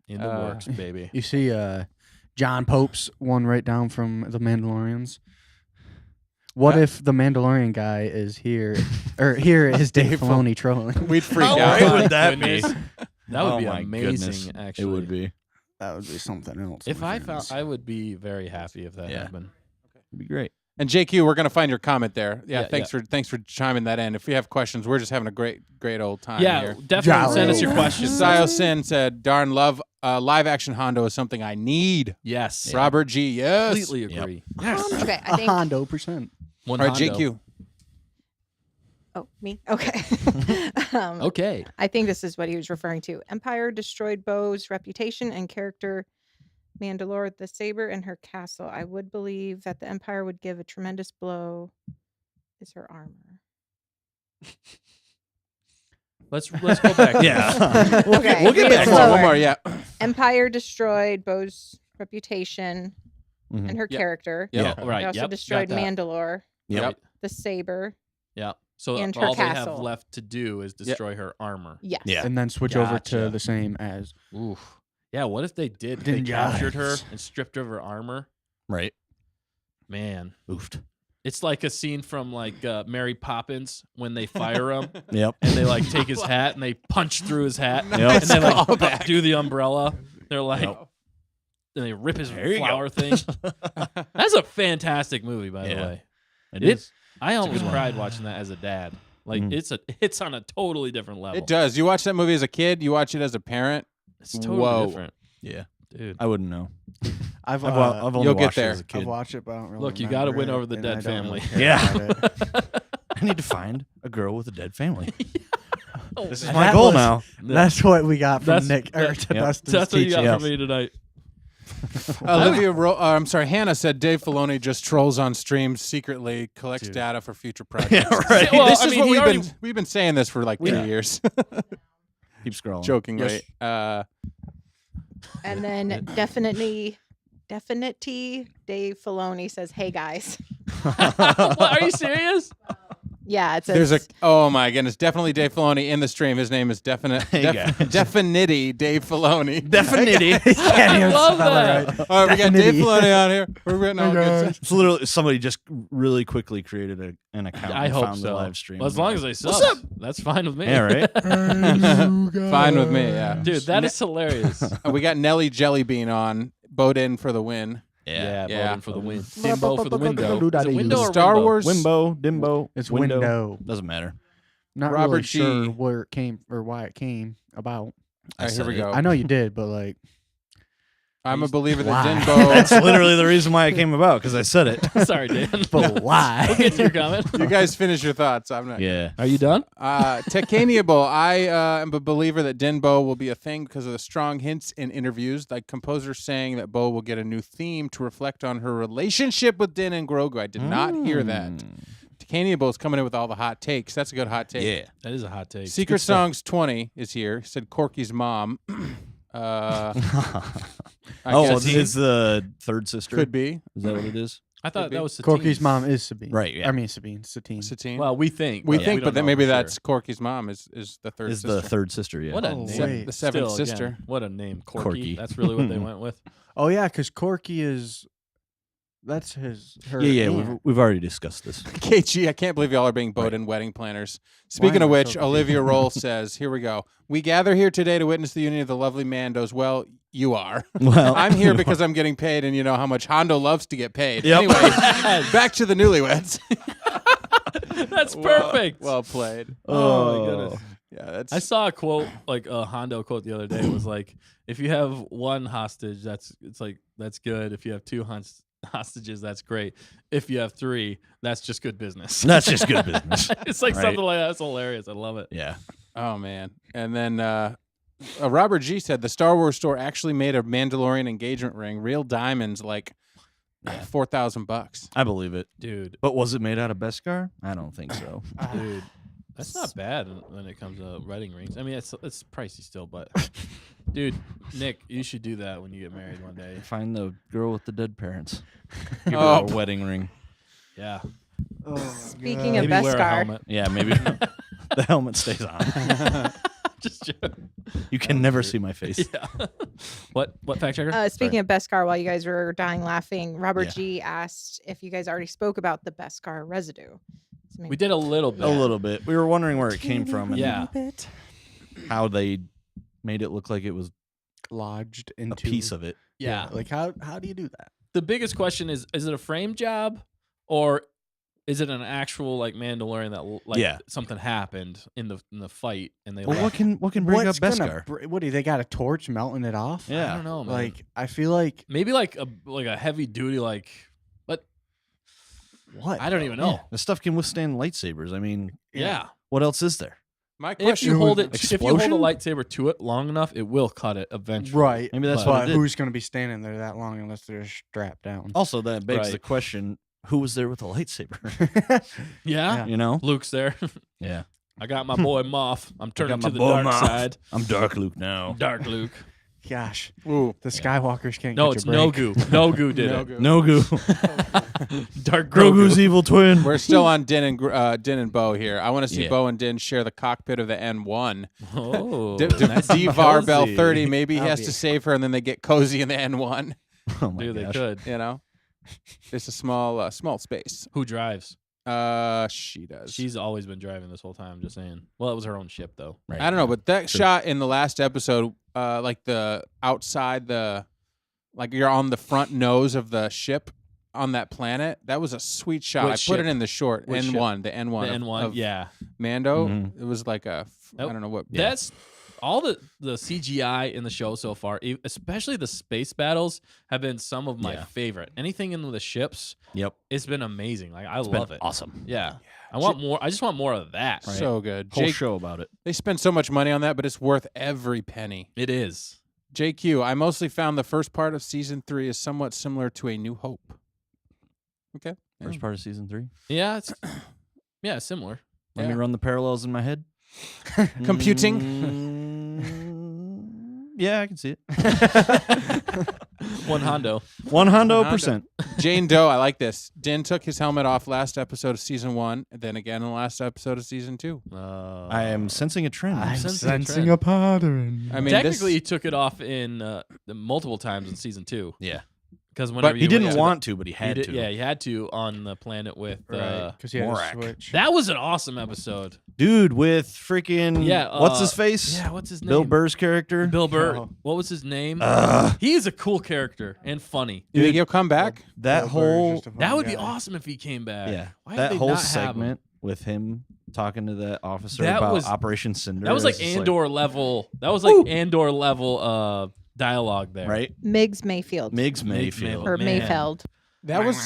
in the works, baby. You see, John Pope's one right down from the Mandalorians. What if the Mandalorian guy is here, or here is Dave Filoni trolling? We'd freak How out. great would that be? Goodness. That would Oh be my amazing, goodness. actually. It would be. That would be something else. If my I found, friends. I would be very happy if that Yeah. happened. It'd be great. And JQ, we're going to find your comment there. Yeah, Yeah, thanks for chiming that in. If we have questions, we're just having a great old time Yeah, here. definitely send us Jolly. your questions. Sio Sin said, "Darn love, live action Hondo is something I need." Yes. Robert G, yes. Completely Yep. agree. Okay, I a think. Hondo percent. One All right, Hondo. JQ. Oh, me? Okay. Okay. I think this is what he was referring to. Empire destroyed Bo's reputation and character. Mandalore the Saber and her castle. I would believe that the Empire would give a tremendous blow. Is her armor? Let's go back. to Yeah. Okay, we'll get read it back. One slower. more, yeah. Empire destroyed Bo's reputation Mhm. and her Yep. character. Yeah. Yeah. Right. They also Yep. destroyed got that. Mandalore, Yep. the Saber. Yeah. So And her all they have castle. left to do is destroy her armor. Yes. Yeah. And then switch over Gotcha. to the same as. Oof. Yeah. What if they did? They Didn't captured her guys. and stripped of her armor. Right. Man, Oofed. it's like a scene from like Mary Poppins when they fire him Yep. and they like take his hat and they punch through his hat Yep. and they like callback. do the umbrella. They're like, Yep. and they rip his There you go. flower thing. That's a fantastic movie, by the Yeah. way. It It- is. I almost good one. cried watching that as a dad. Like Mhm. it's on a totally different level. It does. You watch that movie as a kid, you watch it as a parent. It's totally Whoa. different, Yeah. dude. I wouldn't know. I've I've only you'll get watched it there. as a I've kid. watched it, but I don't really Look, you gotta remember win it, over the and dead I don't really family. care Yeah. about it. I need to find a girl with a dead family. Oh, This is man. my That goal was- now. That's what we got from That's- Nick. Or that- to Yep. Dustin's That's what you got teaching. from me tonight. I'm sorry, Hannah said Dave Filoni just trolls on streams secretly, collects Dude. data for future projects. Yeah, right. Well, this I is mean, what he we've already- been been saying this for like 2 Yeah. years, Keep scrolling. jokingly. And then definitely Dave Filoni says, "Hey guys." What, are you serious? Yeah, it says There's a oh my goodness, definitely Dave Filoni in the stream. His name is Hey, guys. Definitely Dave Filoni. Definitely. I love that. All right, we got Dave Definitely. Filoni on here. We're getting all good. It's literally somebody just really quickly created an account. I and hope found so. the live stream. Well, as long as they sub, that's fine with me. Yeah, right. Fine with me, yeah. Dude, that is hilarious. We got Nelly Jellybean on. Bowden for the win. Yeah, Yeah. voting for the win. Dimbo for the window. Is it Is window or Star Wimbo? Wars? Wimbo, Dimbo. It's window. Doesn't matter. Not Robert really G. sure where it came or why it came about. All right, here said we it. go. I know you did, but like, I'm a believer Why? that Dinbo. That's literally the reason why it came about, because I said it. Sorry, Dan. but why? We'll get to your comment. You guys finish your thoughts. I'm not. Yeah. Are you done? Tekaniable. I am a believer that Dinbo will be a thing because of the strong hints in interviews, like composers saying that Bo will get a new theme to reflect on her relationship with Din and Grogu. I did not hear that. Tekaniable is coming in with all the hot takes. That's a good hot take. Yeah. That is a hot take. Secret Songs 20 is here. Said Corky's mom. I Oh, guess it's the third sister. could be Is that what it is? I thought Could be. that was Satine's. Corky's mom is Sabine. Right, yeah. I mean Sabine. Satine. Satine. Well, we think. we but think, don't but then know maybe for that's sure. Corky's mom is the third Is sister. the third sister? Yeah. What a Oh, name. wait. The seventh Still, sister. again, what a name. Corky. Corky. That's really what they went with. Oh yeah, because Corky is. That's her. Yeah, aunt. we've already discussed this. KG, I can't believe y'all are being Bowden wedding planners. Speaking Why of am I which, so Olivia Roll says, here we go. We gather here today to witness the union of the lovely Mandos. Well, you are. Well, I'm here because I'm getting paid, and you know how much Hondo loves to get paid. Yep. Anyway, back to the newlyweds. That's perfect. Well played. Oh, my goodness. Yeah, that's. I saw a quote, like a Hondo quote the other day. It was like, if you have one hostage, that's good. If you have two hostages, that's great. If you have three, that's just good business. that's just good business. It's like Right. something like that. It's hilarious. I love it. Yeah. Oh man. And then Robert G said the Star Wars store actually made a Mandalorian engagement ring, real diamonds, like $4,000. I believe it. Dude, But was it made out of Beskar? I don't think so. dude. That's not bad when it comes to wedding rings. I mean, it's pricey still, but dude, Nick, you should do that when you get married one day. Find the girl with the dead parents. Give her Oh. a wedding ring. Yeah. Speaking of Maybe wear a Beskar, helmet. Yeah, maybe the helmet stays on. Just joking. You can never see my face. Yeah. What fact checker? speaking of Beskar, while you guys were dying laughing, Robert Yeah. G asked if you guys already spoke about the Beskar residue. So maybe- We did a little bit. A little bit. We were wondering where it came from and Yeah. how they made it look like it was Lodged a into piece of it. Yeah. Like how do you do that? The biggest question is it a frame job or is it an actual like Mandalorian that like Yeah. something happened in the fight and they Well, left? what can bring What's up gonna Beskar? what do they got a torch melting it off? Yeah. I don't know, man. Like I feel like maybe like a heavy duty like what? I don't even know. The stuff can withstand lightsabers. I mean, Yeah. what else is there? My If question you hold was- it if you hold a Explosion? lightsaber to it long enough, it will cut it eventually. Right. Maybe that's But- what But it did. who's gonna be standing there that long unless they're strapped down? Also, that begs Right. the question: who was there with a lightsaber? Yeah. You know? Luke's there. Yeah. I got my boy Moff. I'm turning my to the boy dark Moff. side. I'm Dark Luke now. Dark Luke. Gosh, Ooh. the Skywalkers can't. No, catch it's a break. Nogu. Nogu did No it. go. No goo. Dark Grogu's evil twin. We're still on Din and Bo here. I want to see Yeah. Bo and Din share the cockpit of the N1. Oh, Nice D-Var Bell cozy. 30. Maybe he That'll has be- to save her, and then they get cozy in the N1. Oh my Dude, they gosh. could. You know, it's a small space. Who drives? She does. She's always been driving this whole time. Just saying. Well, it was her own ship though. Right. I don't know, but that True. shot in the last episode, like the outside like you're on the front nose of the ship on that planet. That was a sweet shot. Which I put it ship? in the short Which N1, the N1, The of, N1. of Yeah. Mando. Mhm. It was like I Oh, don't know what. Yeah. That's all the CGI in the show so far, especially the space battles, have been some of my Yeah. favorite. Anything in the ships, Yep. it's been amazing. Like I It's love been it. awesome. Yeah. I want more. I just want more of that. Right. So good. Whole Jake, show about it. they spend so much money on that, but it's worth every penny. It is. JQ, I mostly found the first part of season 3 is somewhat similar to A New Hope. Okay. First part of season 3. Yeah. It's similar. Let Yeah. me run the parallels in my head. Computing. Yeah, I can see it. One Hondo. 100%. Jane Doe, I like this. Din took his helmet off last episode of season 1, and then again in the last episode of season 2. I am sensing a trend. I'm sensing a sensing trend. a pattern. I mean, Technically, he this, took it off in multiple times in season 2 Yeah. because whenever But he you went didn't to want to, but he the- had he to. did- Yeah, he had to on the planet with. Right, because he had Morak. to switch. That was an awesome episode. Dude, with freaking Yeah, what's his face? Yeah, what's his name? Bill Burr's character. Bill Burr. Oh. What was his name? Ugh. He's a cool character and funny. you think he'll come back? That Bill Burr's whole just a fun That would be guy. awesome if he came back. yeah, Why did that they whole not have him? segment with him talking to that officer That about was- Operation Cinder. That was like is just Andor level. That was like Andor level dialogue there. right? Miggs Mayfield Miggs Mayfield. or Man. Mayfeld. That was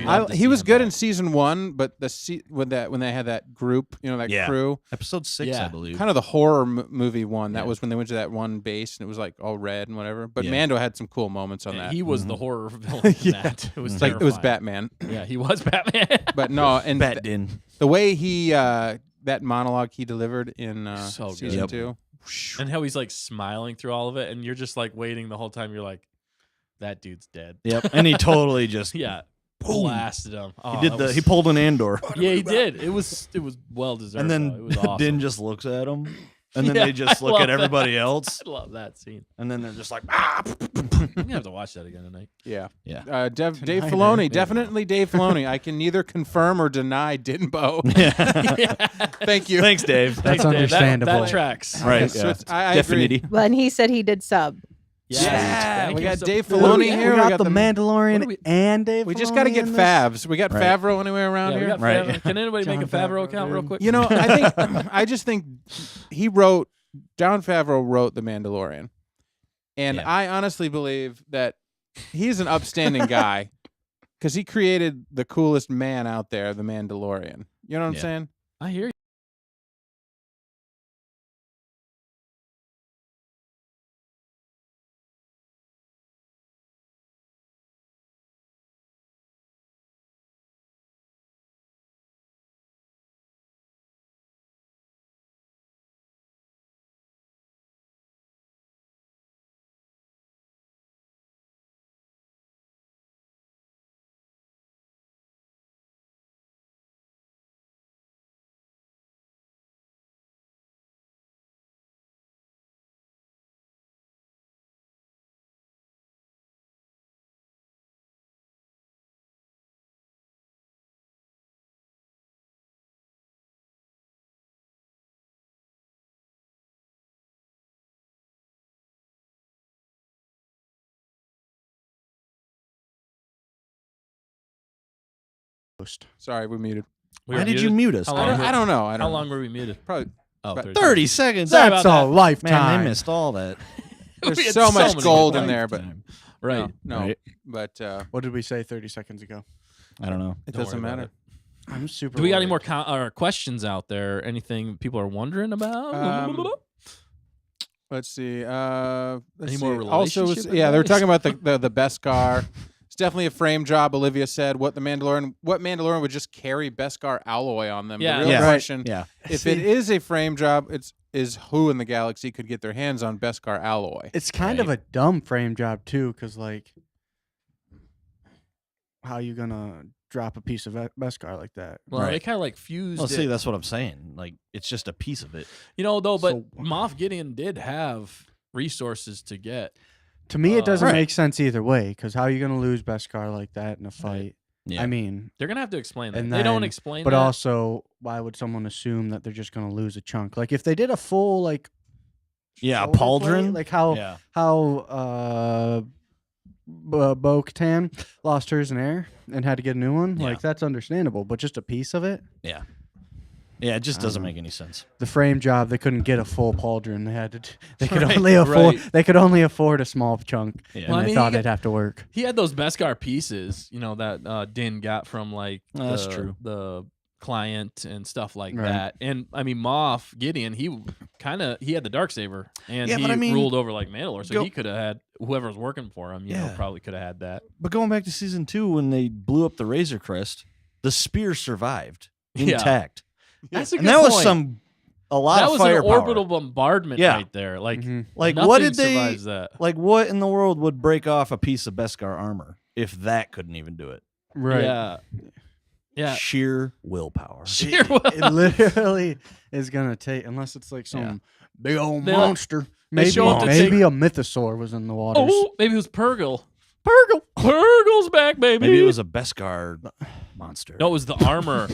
Love to he see was him good back. in season 1, but when they had that group, that Yeah. crew, Episode 6, Yeah. I believe. kind of the horror movie one. That Yeah. was when they went to that one base and it was like all red and whatever. But Yeah. Mando had some cool moments on Yeah, that. he was Mhm. the horror villain in Yeah. that. It was It's like it was terrifying. Batman. Yeah, he was Batman. But no, and Bat Din. the way he that monologue he delivered in So good. season Yep. 2. and how he's like smiling through all of it, and you're just like waiting the whole time. You're like, that dude's dead. Yep. And he totally just Yeah, blasted him. Oh, he did he pulled an Andor. Yeah, he did. It was well deserved. And though. then it was awesome. Din just looks at him. And then Yeah, they just I look love at everybody that. else. I love that scene. And then they're just like, ah. I'm gonna have to watch that again tonight. Yeah. Yeah. Dave Tonight, Filoni, yeah. definitely Dave Filoni. I can neither confirm or deny Dinbo. Yeah. Thank you. Thanks, Dave. That's Dave. understandable. That tracks. Right. So Yeah. I agree. Definitely. Well, and he said he did sub. Yeah, Thank we you got so- Dave What Filoni do we- here. We got the what Mandalorian do we- and Dave. We just got to Filoni get in this? Favs. We got Right. Favreau anywhere around Yeah, we here. got Right. Favreau. Can anybody make a John Favreau Favreau, account real dude. quick? You know, I just think John Favreau wrote The Mandalorian. And Yeah. I honestly believe that he's an upstanding guy because he created the coolest man out there, The Mandalorian. You know what I'm Yeah. saying? I hear you. Sorry, we muted. We Why were did you muted? mute us? How I long don't know. I don't How know. long were we muted? Probably. Oh, About 30 seconds. Sorry That's about a that. lifetime. Man, they missed all that. There's We had so much many gold in good there, but Lifetime. Right. no. Right. But What did we say 30 seconds ago? I don't know. it Don't doesn't worry about matter. I'm super. Do we got any worried. more questions out there? Anything people are wondering about? Let's see. Let's Any see. more Also, relationship yeah, they were advice? talking about the Beskar. It's definitely a frame job. Olivia said what Mandalorian would just carry Beskar alloy on them. Yeah. The real Yeah. question, Yeah. if it is a frame job, is who in the galaxy could get their hands on Beskar alloy? It's kind of a dumb frame job too, because like, how you gonna drop a piece of Beskar like that? Well, Right. they kind of like fused Well, it. see, that's what I'm saying. Like, it's just a piece of it. You know, though, but So- Moff Gideon did have resources to get. To me, it doesn't Right. make sense either way. Because how are you gonna lose Beskar like that in a fight? Yeah. I mean, They're gonna have to explain that. And They don't then- explain but that. also, why would someone assume that they're just gonna lose a chunk? Like if they did a full like, Yeah, a shoulder pauldron. blade, like how Yeah. Bo-Katan lost hers in air and had to get a new one. Yeah. Like that's understandable, but just a piece of it. Yeah. Yeah, it just I doesn't don't know. make any sense. The frame job, they couldn't get a full pauldron. They had to. They could Right, only afford. right. They could only afford a small chunk, Yeah. and Well, I they mean, thought he it'd have to work. He had those Beskar pieces, you know, that Din got from like That's true. the client and stuff like Right. that. And I mean, Moff Gideon, he had the Darksaber, and Yeah, he but I mean, ruled over like Mandalore, so go- he could have had whoever was working for him. You know, Yeah. probably could have had that. But going back to season 2, when they blew up the Razor Crest, the spear survived Yeah. intact. That's a good And that was point. a lot That of was an firepower. orbital bombardment Yeah. right there. Like, Mhm. Like, nothing what did they? survives that? Like, what in the world would break off a piece of Beskar armor if that couldn't even do it? Right. Yeah. Yeah. Sheer willpower. Sheer It literally is gonna take, unless it's like some Yeah. big old They- monster. they Maybe, show up to maybe take- a mythosaur was in the waters. Oh, maybe it was Purgle. Purgle's back, baby. Maybe it was a Beskar monster. No, it was the armor.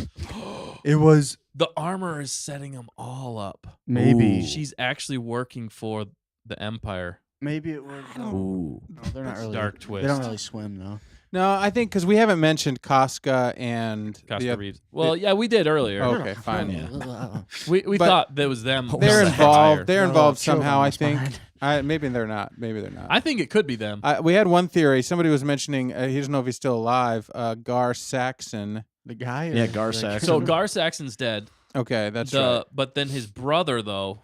It was The armor is setting them all up. maybe. Ooh. She's actually working for the Empire. Maybe it was. Ooh. No, they're not That's really. dark They twist. don't really swim though. No, I think because we haven't mentioned Casca and the Costa oth- Reeves. Well, yeah, we did earlier. Oh, okay, fine. Yeah. We But thought that was them. They're the involved. Empire. They're No, involved children somehow. I was think. fine. Maybe they're not. Maybe they're not. I think it could be them. We had one theory. Somebody was mentioning. He doesn't know if he's still alive. Gar Saxon. The guy. Yeah, or Gar like- Saxon. So Gar Saxon's dead. Okay, that's right. But then his brother, though,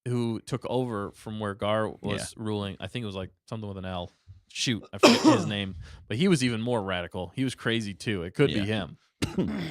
who took over from where Gar was ruling, I think it was like something with an L. Shoot, I forget his name. But he was even more radical. He was crazy too. It could be Yeah. him.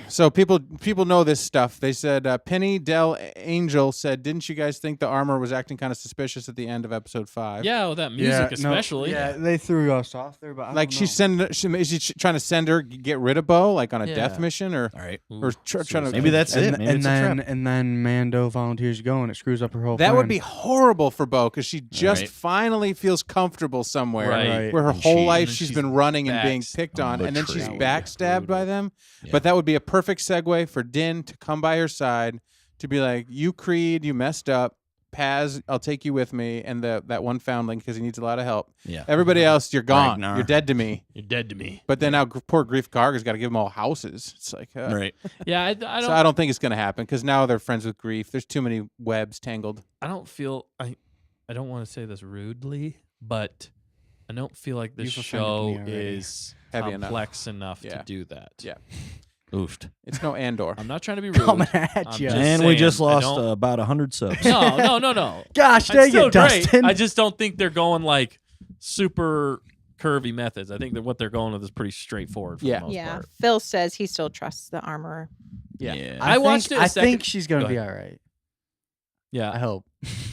So people know this stuff. They said Penny Del Angel said, "Didn't you guys think the armor was acting kind of suspicious at the end of episode 5?" Yeah, well, that music especially. They threw us off there, but I Like don't know. is she trying to send her get rid of Bo, like on a death mission, or All right. or trying to? Maybe that's it. Maybe it's a trap. And then Mando volunteers to go, and it screws up her whole. That would plan. be horrible for Bo because she just Right. finally feels comfortable somewhere Right. where her And whole life and she's she's been running and being picked on, and then she's betrayed. backstabbed by them. Yeah. But that would be a perfect segue for Din to come by her side to be like, "You Creed, you messed up. Paz, I'll take you with me." And that one foundling because he needs a lot of help. Yeah. Everybody else, you're gone. Ragnar. You're dead to me. You're dead to me. But then now poor Grief Karga's got to give them all houses. It's like, Right. Yeah, I so don't. I don't think it's going to happen because now they're friends with Grief. There's too many webs tangled. I don't feel. I don't want to say this rudely, but I don't feel like this You've offended show me already. is Heavy enough. complex enough Yeah. to do that. Yeah. Oofed. It's no Andor. I'm not trying to be rude. coming I'm at you. just And we saying, just I lost don't- about 100 subs. No. Gosh, It's dang still it, great. Dustin. I just don't think they're going like super curvy methods. I think that what they're going with is pretty straightforward for Yeah. the most Yeah. part. Phil says he still trusts the armor. Yeah. I watched think, it a I second- think she's gonna Go be ahead. all right. I Yeah. hope.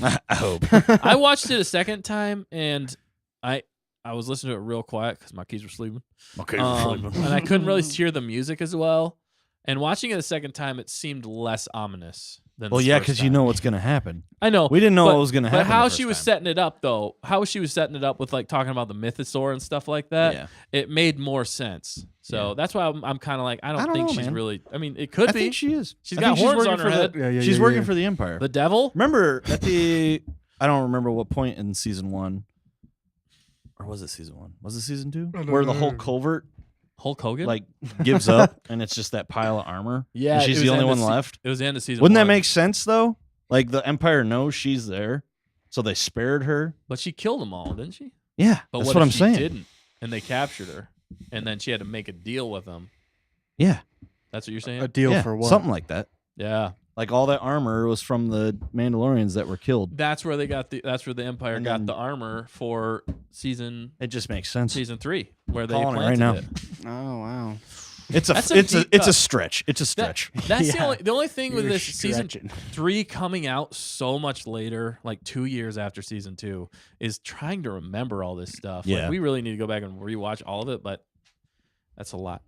I hope. I watched it a second time and I was listening to it real quiet because my kids were sleeping. Okay. And I couldn't really hear the music as well. And watching it a second time, it seemed less ominous than Well, the yeah, first because you time. know what's going to happen. I know. We didn't know but- what was going to happen. But how the she first was time. setting it up, though, how she was setting it up with like talking about the Mythosaur and stuff like that, Yeah. it made more sense. So Yeah. that's why I'm kind of like, I don't don't think know, she's man. really. I mean, it could I be. think she is. She's I got think horns working on her for the- head. Yeah, She's working for the Empire. The devil? Remember at the I don't remember what point in season 1, or was it season 1? Was it season 2? Where the whole covert Hulk Hogan? like gives up and it's just that pile of armor. yeah, and she's it the was only end one of left. It was the end of season Wouldn't that 1. make sense though? Like the Empire knows she's there, so they spared her. But she killed them all, didn't she? Yeah, But that's what what if I'm she saying. didn't, and they captured her, and then she had to make a deal with them? Yeah, That's what you're saying? A deal yeah, for what? something like that. Yeah. Like all that armor was from the Mandalorians that were killed. That's where they got the. That's where the Empire And got then- the armor for season It just makes sense. 3, where they Calling it planted right now. it. Oh wow. It's a That's a it's a deep it's a cut. stretch. It's a stretch. That's Yeah. the only thing with You're this season stretching. 3 coming out so much later, like 2 years after season 2, is trying to remember all this stuff. Like, Yeah. we really need to go back and rewatch all of it, but that's a lot.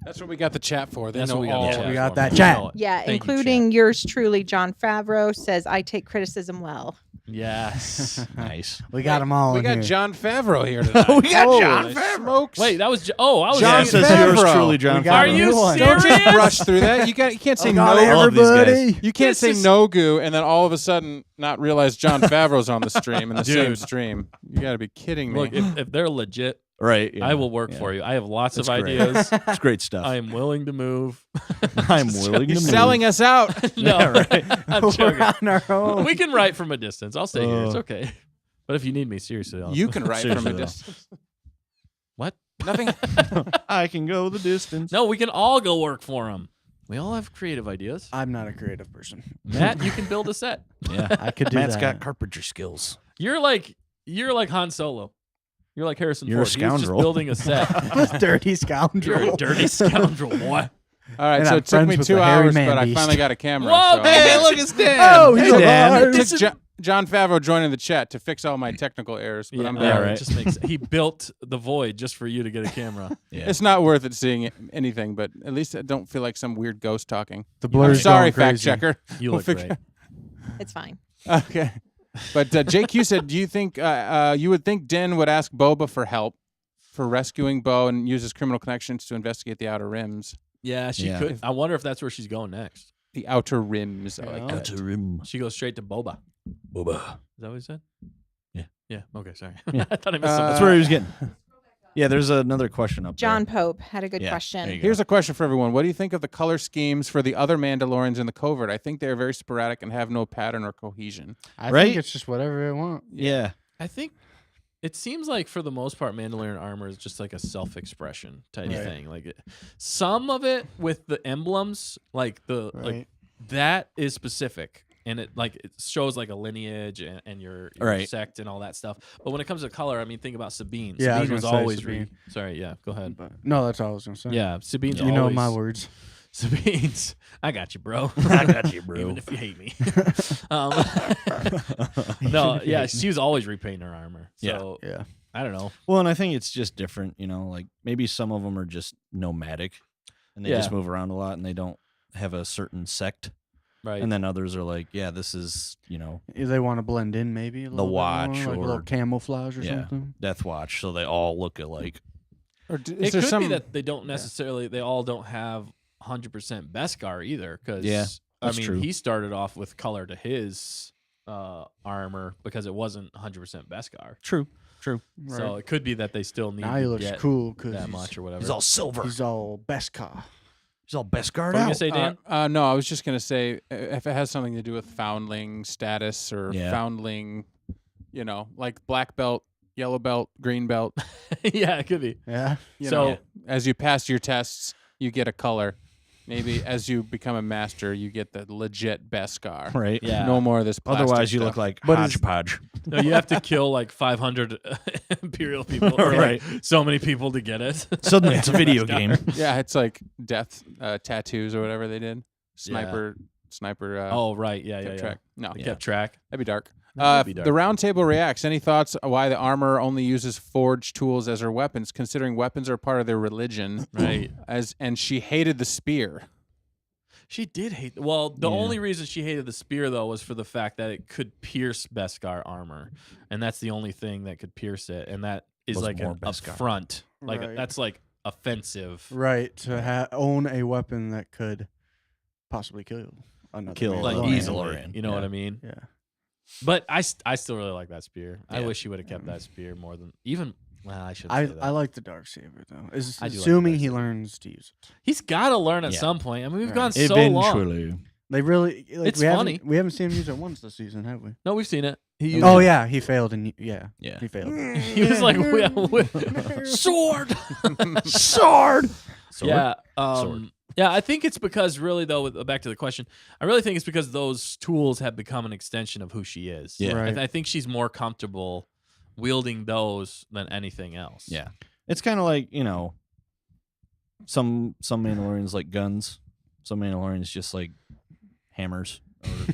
That's what we got the chat for. They That's know what we got. all. the chat we got for. that We chat. know it. Yeah, Thank you, including yours truly, John Favreau says, I take criticism well. Yes. Nice. We got them all We in got here. John Favreau here tonight. We got Holy John Favreau. smokes. Wait, that was. I was. John It saying- says yours Favreau. truly, John We got Are Favreau. you new one. Don't serious? just rush through that. You can't say Got no. All of these guys. everybody. You can't This say is- no goo and then all of a sudden not realize John Favreau's on the stream in the same Dude. stream. You got to be kidding me. Look, if they're legit, Right. Yeah, I will work yeah. for you. I have lots That's of great. ideas. It's great stuff. I am willing to move. I'm willing to You're move. selling us out. No, I'm We're joking. on our own. We can write from a distance. I'll stay here. It's okay. But if you need me, seriously, I'll. You can write from a Seriously, though. distance. What? Nothing. I can go the distance. No, we can all go work for him. We all have creative ideas. I'm not a creative person. Matt, you can build a set. Yeah. I could do Matt's that. got carpentry skills. You're like Han Solo. You're like Harrison You're a Ford. He was just scoundrel. building a set. This dirty You're scoundrel. a dirty scoundrel, boy. All right, And so I'm it took friends me with 2 the hairy hours, man but I beast. finally got a camera. Whoa, so hey, look, it's Dan. Oh, he's Hey, Dan. alive. It took John Favreau joining the chat to fix all my technical errors, but I'm yeah, back. right. It just makes he built the void just for you to get a camera. Yeah. It's not worth it seeing anything, but at least I don't feel like some weird ghost talking. The I'm blur's sorry, going fact crazy. checker. You We'll look figure- great. It's fine. Okay. But JQ said, do you think you would think Din would ask Boba for help for rescuing Bo and use his criminal connections to investigate the Outer Rims? Yeah, she Yeah. could. I wonder if that's where she's going next. The Outer Rims. I like Yeah. that. Outer rim. She goes straight to Boba. Is Boba. that what he said? Yeah. Yeah. Okay. Sorry. Yeah. I thought I missed something. That's where he was getting. Yeah, there's another question up John there. Pope had a good Yeah, question. there you go. Here's a question for everyone. What do you think of the color schemes for the other Mandalorians in the covert? I think they're very sporadic and have no pattern or cohesion. I Right? think it's just whatever I want. Yeah. I think it seems like for the most part, Mandalorian armor is just like a self-expression type Right. thing. Like some of it with the emblems, like the like Right. that is specific. and it shows like a lineage and your Right. sect and all that stuff. But when it comes to color, I mean, think about Sabine. Yeah, I Sabine was was gonna say always Sabine. sorry, yeah, go ahead. But no, that's all I was gonna say. Yeah, Sabine's you know always, my words. Sabine's. I got you, bro. I got you, bro. Even if you hate me. No, yeah, she was always repainting her armor. So Yeah. I don't know. Well, and I think it's just different, like maybe some of them are just nomadic and they Yeah. just move around a lot and they don't have a certain sect. Right. And then others are like, yeah, this is, They want to blend in maybe a little bit Watch more, like a little or- camouflage or yeah. something. Death Watch, so they all look alike. Or it is there could some be that they don't necessarily, they all don't have 100% Beskar either. Because, Yeah, I that's mean, true. he started off with color to his armor because it wasn't 100% Beskar. True. So it could be that they still need Now he to looks get cool because that much or whatever. He's all silver. he's all Beskar. He's all Beskar What were you out. gonna say, Dan? no, I was just gonna say if it has something to do with foundling status or Yeah. foundling, like black belt, yellow belt, green belt. Yeah, it could be. Yeah. You So- know, as you pass your tests, you get a color. Maybe as you become a master, you get the legit Beskar. Right. Yeah. No more of this. Plastic Otherwise, you stuff. look like But is- hodgepodge. No, you have to kill like 500 Imperial people. or, Right. like, so many people to get it. Suddenly, it's a video game. Yeah, it's like death tattoos or whatever they did. Sniper. Oh, right. Yeah, kept yeah, track. No, yeah. Kept track. that'd be dark. That would be dark. The round table reacts. Any thoughts why the armor only uses forged tools as her weapons, considering weapons are part of their religion? Right. And she hated the spear. She did hate. Well, the Yeah. only reason she hated the spear though was for the fact that it could pierce Beskar armor, and that's the only thing that could pierce it, and that is Was like more an Beskar. affront. Like Right. that's like offensive. Right. To own a weapon that could possibly kill another Kill, man. Like Oh, easily, Mandalorian. you know what Yeah. I mean? Yeah. But I still really like that spear. I Yeah. wish he would have kept that spear more than even. Well, I should. I say that. like the Darksaber though. I do like the Assuming he Darksaber. learns to use it. He's got to learn at Yeah. some point. I mean, we've Right. gone so long. Eventually. They really like, It's we funny. We haven't seen him use it once this season, have we? No, we've seen it. He used Oh it. yeah, he failed and Yeah. he failed. He was like, sword. Sword. Yeah. Sword. Yeah, I think it's because really though, back to the question, I really think it's because those tools have become an extension of who she is. Yeah. Right. I think she's more comfortable wielding those than anything else. Yeah. It's kind of like, some Mandalorians like guns. Some Mandalorians just like hammers.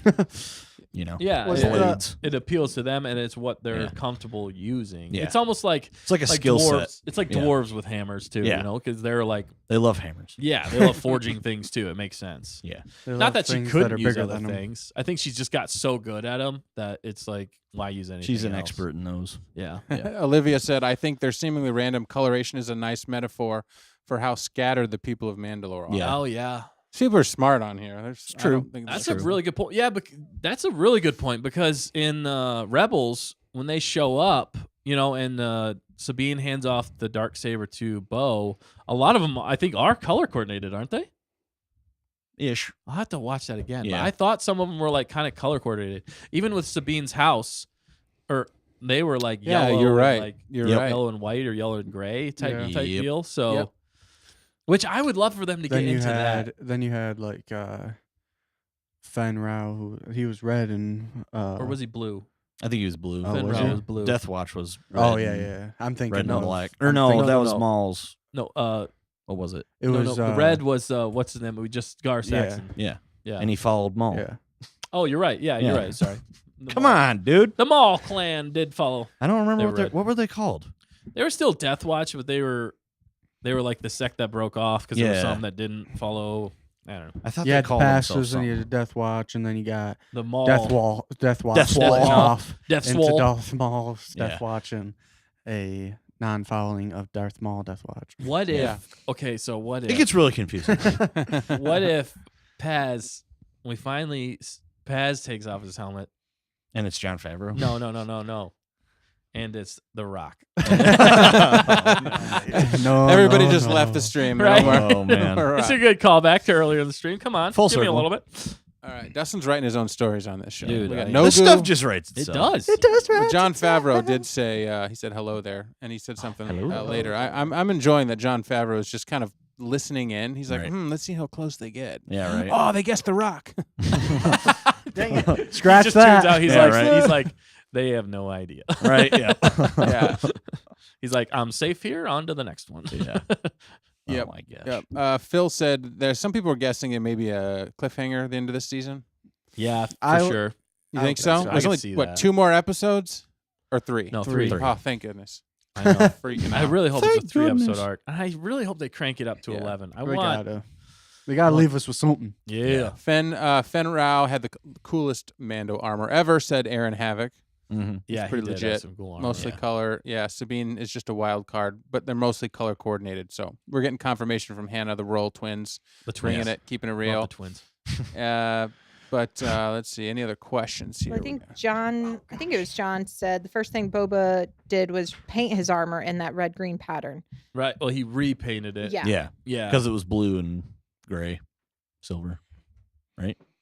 Or, Yeah. Was It, blades. it appeals to them and it's what they're Yeah. comfortable using. Yeah. It's almost like It's like a skill dwarves. set. It's like Yeah. dwarves with hammers too, Yeah. because they're like, They love hammers. yeah, they love forging things too. It makes sense. Yeah. They Not love that she things couldn't are use bigger other than 'em. things. I think she's just got so good at them that it's like, why use anything She's an else? expert in those. Yeah. Olivia said, "I think their seemingly random coloration is a nice metaphor for how scattered the people of Mandalore are." Yeah. Oh, yeah. People are smart on here. It's true. That's a really good point. Yeah, but that's a really good point because in Rebels, when they show up, and Sabine hands off the Darksaber to Bo, a lot of them, I think, are color coordinated, aren't they? Ish. I'll have to watch that again. But Yeah. I thought some of them were like kind of color coordinated. Even with Sabine's house, they were like Yeah, yellow. you're and, right. like You're Yep. right. yellow and white or yellow and gray type Yeah. Yep. deal. So, Yep. which I would love for them to get Then you into had that. then you had like Fen Rao, who he was red and Or was he blue? I think he was blue. Oh, Finn was Rao he? was blue. Death Watch was red Oh yeah, and- yeah. I'm thinking red and of, black. Or I'm no, thinking- that no, was no. Maul's. No, What was it? It no, was the red was what's his name? We just Gar Saxon. Yeah. Yeah. And he followed Maul. Yeah. Oh, you're right. Yeah, you're Yeah. right. Sorry. The Come Maul- on, dude. The Maul clan did follow. I don't remember They were red. what were they called? They were still Death Watch, but they were like the sect that broke off because there were Yeah. some that didn't follow. I don't know. I thought You they had called passes themselves and you something. had Death Watch, and then you got The Maul. Death Watch Death splitting Wall. off Death into Swole. Darth Maul's Death Yeah. Watch and a non-following of Darth Maul Death Watch. What if? Yeah. Okay, so what if? It gets really confusing. what if Paz? Paz takes off his helmet. And it's Jon Favreau. No. And it's The Rock. No, Everybody no, just no. left the stream. Right. Oh, man. We're It's a right. good callback to earlier in the stream. Come on, Full give me a circle. little bit. All right. Dustin's writing his own stories on this show. Dude, we got I- no This stuff just writes It itself. does. But Jon Favreau did say he said hello there, and he said something Hello. later. I'm enjoying that Jon Favreau is just kind of listening in. He's like, Right. let's see how close they get. Yeah, right. Oh, they guessed The Rock. Dang it. Scratch just that. turns out he's Yeah, like right. he's like they have no idea. Right? Yeah. Yeah. He's like, I'm safe here. On to the next one. Yeah. Yep. Oh my gosh. Yep. Phil said there's some people are guessing it may be a cliffhanger at the end of this season. Yeah, for I- sure. You I think would so? think so. I There's could only see what that. 2 more episodes or 3? No, Three. three. Oh, thank goodness. I know. Freaking I out. really hope it's a Thank 3-episode goodness. arc. And I really hope they crank it up to Yeah. 11. I We want. gotta leave us with something. Yeah. Fen Rao had the coolest Mando armor ever, said Aaron Havoc. Mm-hmm. Yeah, pretty he did have legit. some cool armor, Mostly yeah. color. Yeah, Sabine is just a wild card, but they're mostly color coordinated. So we're getting confirmation from Hannah, the Royal twins, The bringing twins. it, keeping it Love real. the twins. But let's see. Any other questions here? Well, I think it was John said the first thing Boba did was paint his armor in that red-green pattern. Right. Well, he repainted it. Yeah. Yeah. Yeah. Because it was blue and gray, silver.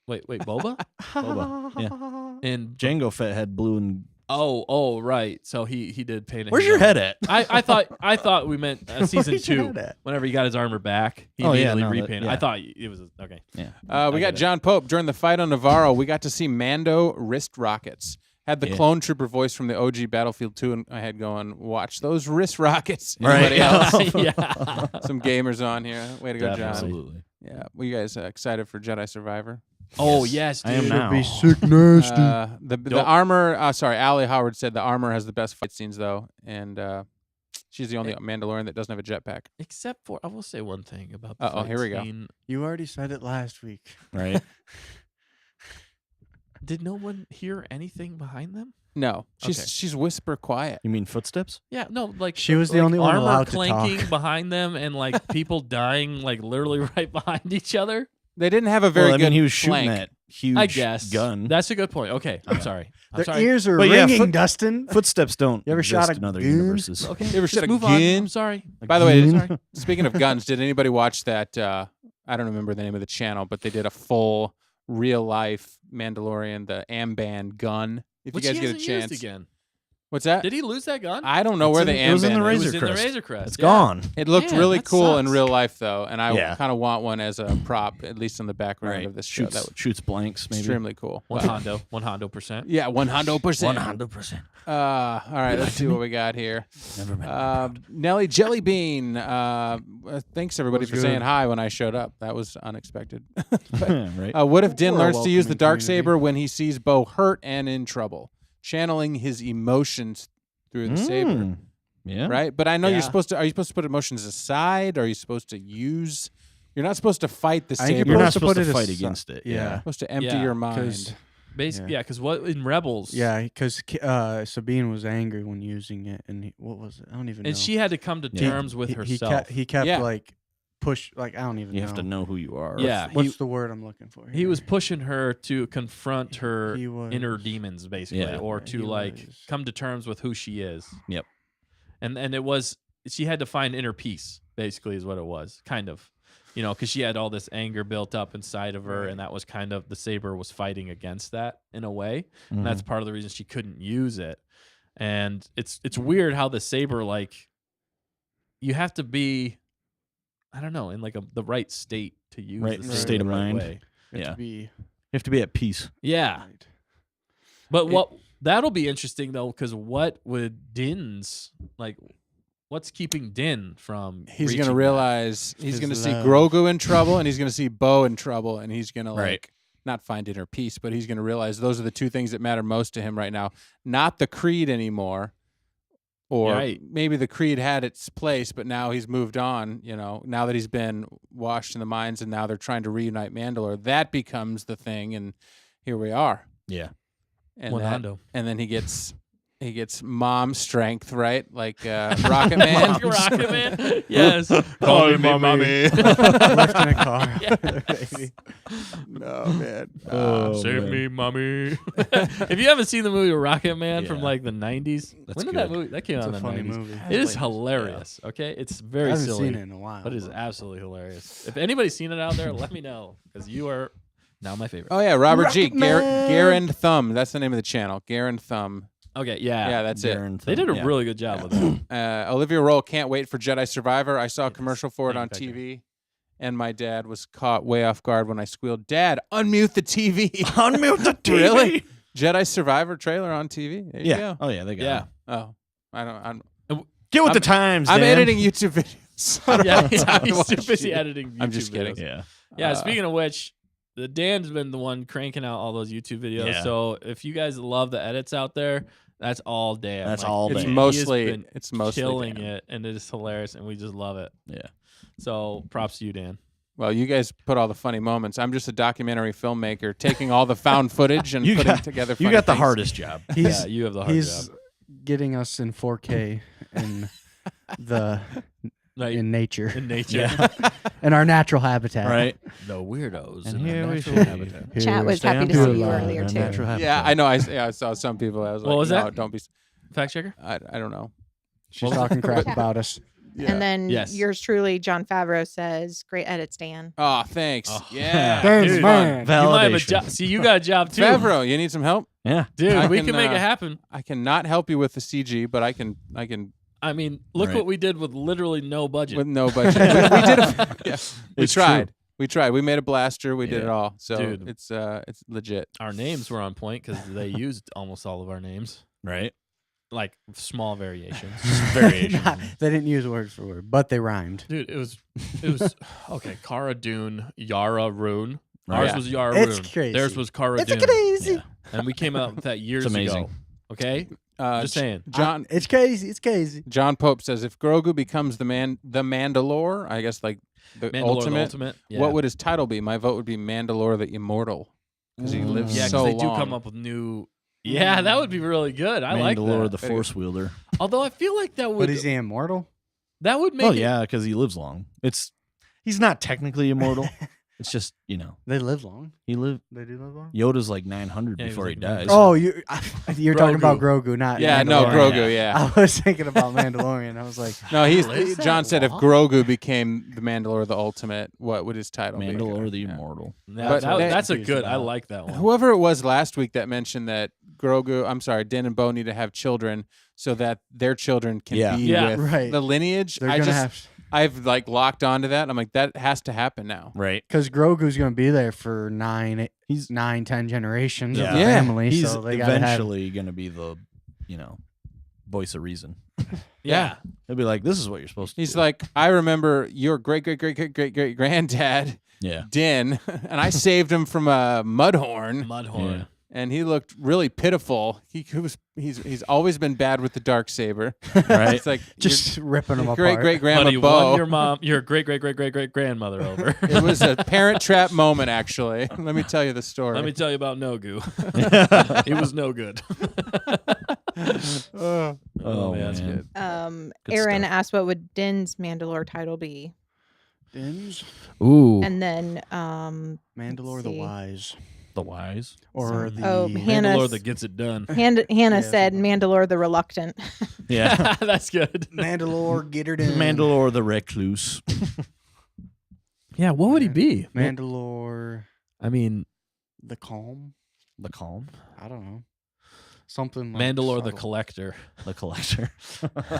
Wait, Boba? Boba. Yeah. And Jango Fett had blue and. oh, right. So he did paint it. Where's his your armor. head at? I thought we meant season Where's your 2. head at? Whenever he got his armor back, he Oh, yeah, immediately no, that- repainted. yeah. I thought it was okay. Yeah. we I got get it. John Pope during the fight on Navarro. We got to see Mando wrist rockets. Had the Yeah. clone trooper voice from the OG Battlefield 2 in my head going, watch those wrist rockets. Right. Anybody else? yeah. Some gamers on here. Way to go, John. Absolutely. Yeah. Were you guys excited for Jedi Survivor? Oh Yes. yes, I am dude. now. Be sick nasty. The armor. Sorry, Allie Howard said the armor has the best fight scenes though, and she's the only Mandalorian that doesn't have a jetpack. Except for I will say one thing about the Uh-oh, fight here we go. scene. You already said it last week. Right. Did no one hear anything behind them? No, she's Okay. she's whisper quiet. You mean footsteps? Yeah, no, like She was the like only one armor allowed to clanking talk. behind them and like people dying like literally right behind each other. They didn't have a very Well, I good mean, he was shooting flank. that huge I guess gun. That's a good point. Okay, I'm sorry. I'm Their sorry. ears are But yeah, ringing, foot- Dustin. Footsteps don't You ever exist shot a in other gun? universes. Okay, You ever just shot a move on. gun? I'm sorry. By the way, Again? Sorry. speaking of guns, did anybody watch that? I don't remember the name of the channel, but they did a full real life Mandalorian, the Amban gun. If Which you guys he get a hasn't chance, used again. What's that? Did he lose that gun? I don't know where the it was in Amban the It is. was Razor in the Crest. Razor Crest. It's yeah. gone. It looked Man, really that cool in sucks. real life, though, and I Yeah. kind of want one as a prop, at least in the background Right. of this show. Shoots, That would shoots blanks, maybe. extremely cool. One Wow. Hondo%. Yeah, 100%. 100%. All right, let's see what we got here. Never met. Nelly Jellybean. Thanks everybody Was for good. saying hi when I showed up. That was unexpected. Right. What if Din We're a learns to use the welcoming Darksaber when he sees Bo hurt and in trouble, channeling his emotions through the saber? Mm. Yeah. Right, but I know Yeah. you're supposed to. Are you supposed to put emotions aside? Or are you supposed to use? You're not supposed to fight the I think saber. You're You're not supposed supposed to to put it fight aside. against it. Yeah. You're supposed to empty Yeah, your mind. Because Basically, Yeah. yeah, because what in Rebels? because Sabine was angry when using it, and what was it? I don't even know. and she had to come to Yeah. terms with he herself. kept, he kept Yeah. like push like I don't even You know. have to know who you are. Yeah. What's the word I'm looking for? He was here? pushing her to confront her He was- inner demons, basically, Yeah. or Yeah, to he like was. come to terms with who she is. Yep. And it was she had to find inner peace, basically, is what it was, kind of, because she had all this anger built up inside of her, Right. and that was kind of the saber was fighting against that in a way, Mhm. and that's part of the reason she couldn't use it. And it's weird how the saber like you have to be, I don't know, in like the right state to use Right, the saber state of the right mind. way. You have Yeah. to be You have to be at peace. Yeah. right. But that'll be interesting though, because what would Din's like? What's keeping Din from? He's reaching gonna that? realize he's His gonna see love. Grogu in trouble, and he's gonna see Bo in trouble, and he's gonna Right. like not find inner peace, but he's gonna realize those are the two things that matter most to him right now. Not the creed anymore, or Right. maybe the creed had its place, but now he's moved on. Now that he's been washed in the minds, and now they're trying to reunite Mandalore. That becomes the thing, and here we are. Yeah. And One that- Hondo. and then he gets mom strength, right? Like Rocket Man. Rocket Man. Yes. Call me mommy. Left in a car. Baby. No man. Oh, Save man. me, mommy. If you haven't seen the movie Rocket Man from Yeah. like the 90s, That's when did that good. movie? That came It's out a in the funny 90s. movie. It is hilarious. Okay, it's I very haven't silly, seen it in a while. but it is absolutely hilarious. If anybody's seen it out there, let me know because you are now my favorite. Oh yeah, Robert G. Rocket Man. Garen Thumb. That's the name of the channel. Garen Thumb. Okay, yeah, Yeah, that's it. Darren they did a Thumb, yeah. really good job with that. Olivia Roll can't wait for Jedi Survivor. I saw a commercial for it on Manufacturing. TV, and my dad was caught way off guard when I squealed, "Dad, unmute the TV." Unmute the TV. Really? Jedi Survivor trailer on TV? There you Yeah. go. Oh yeah, they got Yeah. it. Oh, I'm Get with the times. I'm Dan. editing YouTube videos. I don't Yeah, have time to he's watch too busy TV. editing YouTube I'm just kidding. videos. Yeah. Yeah, Uh, speaking of which, the Dan's been the one cranking out all those YouTube videos. Yeah. So if you guys love the edits out there, that's all Dan. That's all It's Dan. He mostly has been it's mostly killing Dan. it, and it is hilarious, and we just love it. Yeah. So props to you, Dan. Well, you guys put all the funny moments. I'm just a documentary filmmaker taking all the found footage and You putting got- together. You funny got the things. hardest job. He's Yeah, you have the hard he's job. getting us in 4K in the Like, in nature, in nature. Yeah. in our natural habitat. Right. The weirdos And in here their we natural see. habitat. Here Chat we was happy stand to see you alive earlier, in too. natural habitat. Yeah, I know. I saw some people. I was What like, was no, that? don't be. Fact checker? I don't know. She's talking crap about us. Yeah. And then Yes. yours truly, John Favreau says, "Great edits, Dan." Oh, thanks. Oh. Yeah. Thanks, dude. man. You might have a Validation. job. See, you got a job too. Favreau, you need some help? Yeah. Dude, I we can, can make it uh, happen. I cannot help you with the CG, but I can I mean, look Right. what we did with literally no budget. with no budget. we did it. Yeah. We It's tried. true. We tried. We made a blaster. We did Yeah. it all. So Dude. it's legit. Our names were on point because they used almost all of our names, Right. like small variations. Variation. They didn't use word for word, but they rhymed. Dude, it was okay. Cara Dune, Yara Rune. Ours Yeah. was Yara It's Rune. crazy. Theirs was Cara It's Dune. crazy. Yeah. And we came out with that years It's amazing. ago. Okay, just saying. John It's crazy. It's crazy. John Pope says if Grogu becomes the Mandalore, I guess like the Mandalore ultimate. the Ultimate. Yeah. What would his title be? My vote would be Mandalore the Immortal because he lives Yeah, so they long. do come up with new. Yeah, that would be really good. I like Mandalore, that. the Force wielder. Although I feel like that But would is he immortal? that would make Oh it, yeah, because he lives long. He's not technically immortal. It's just They live long. he lived. They do live long. Yoda's like 900 Yeah, he was before he like dies. 900. Oh, you're talking about Grogu, not Yeah, no, Mandalorian. Grogu. Yeah. I was thinking about Mandalorian. I was like, No, Lives John that said if long? Grogu became the Mandalore the Ultimate, what would his title be? Mandalore the Yeah. Immortal. That's a confused good. I about. like that one. Whoever it was last week that mentioned that Din and Bo need to have children so that their children can Yeah. be Yeah. with Right. the lineage. they're gonna have I've like locked onto that. I'm like, that has to happen now. Right. because Grogu's gonna be there for He's 9-10 generations of Yeah. the Yeah. family. he's so they gotta have. eventually gonna be the, voice of reason. Yeah. He'll be like, "This is what you're supposed to." He's do. like, I remember your great granddad, "Yeah, Din, and I saved him from a mudhorn, Mudhorn. Yeah. and he looked really pitiful. He's always been bad with the Darksaber. right." It's like Just ripping them your apart. great grandma Buddy, Bo. won your mom, your great grandmother over. It was a Parent Trap moment, actually. Let me tell you the story. Let me tell you about Nogu. He was no good. Oh, Oh, that's man. good. Good Aaron stuff. asked, "What would Din's Mandalore title be?" Dins? Ooh. And then, Mandalore the see. Wise, The wise. or the Oh, Hannah- Mandalore that gets it done. Hannah Yeah, said, something "Mandalore the Reluctant." Yeah. That's good. Mandalore get her done. Mandalore the recluse. Yeah, what would he be? Mandalore I mean, the calm. The calm. I don't know. Something like Mandalore the subtle. collector. The collector.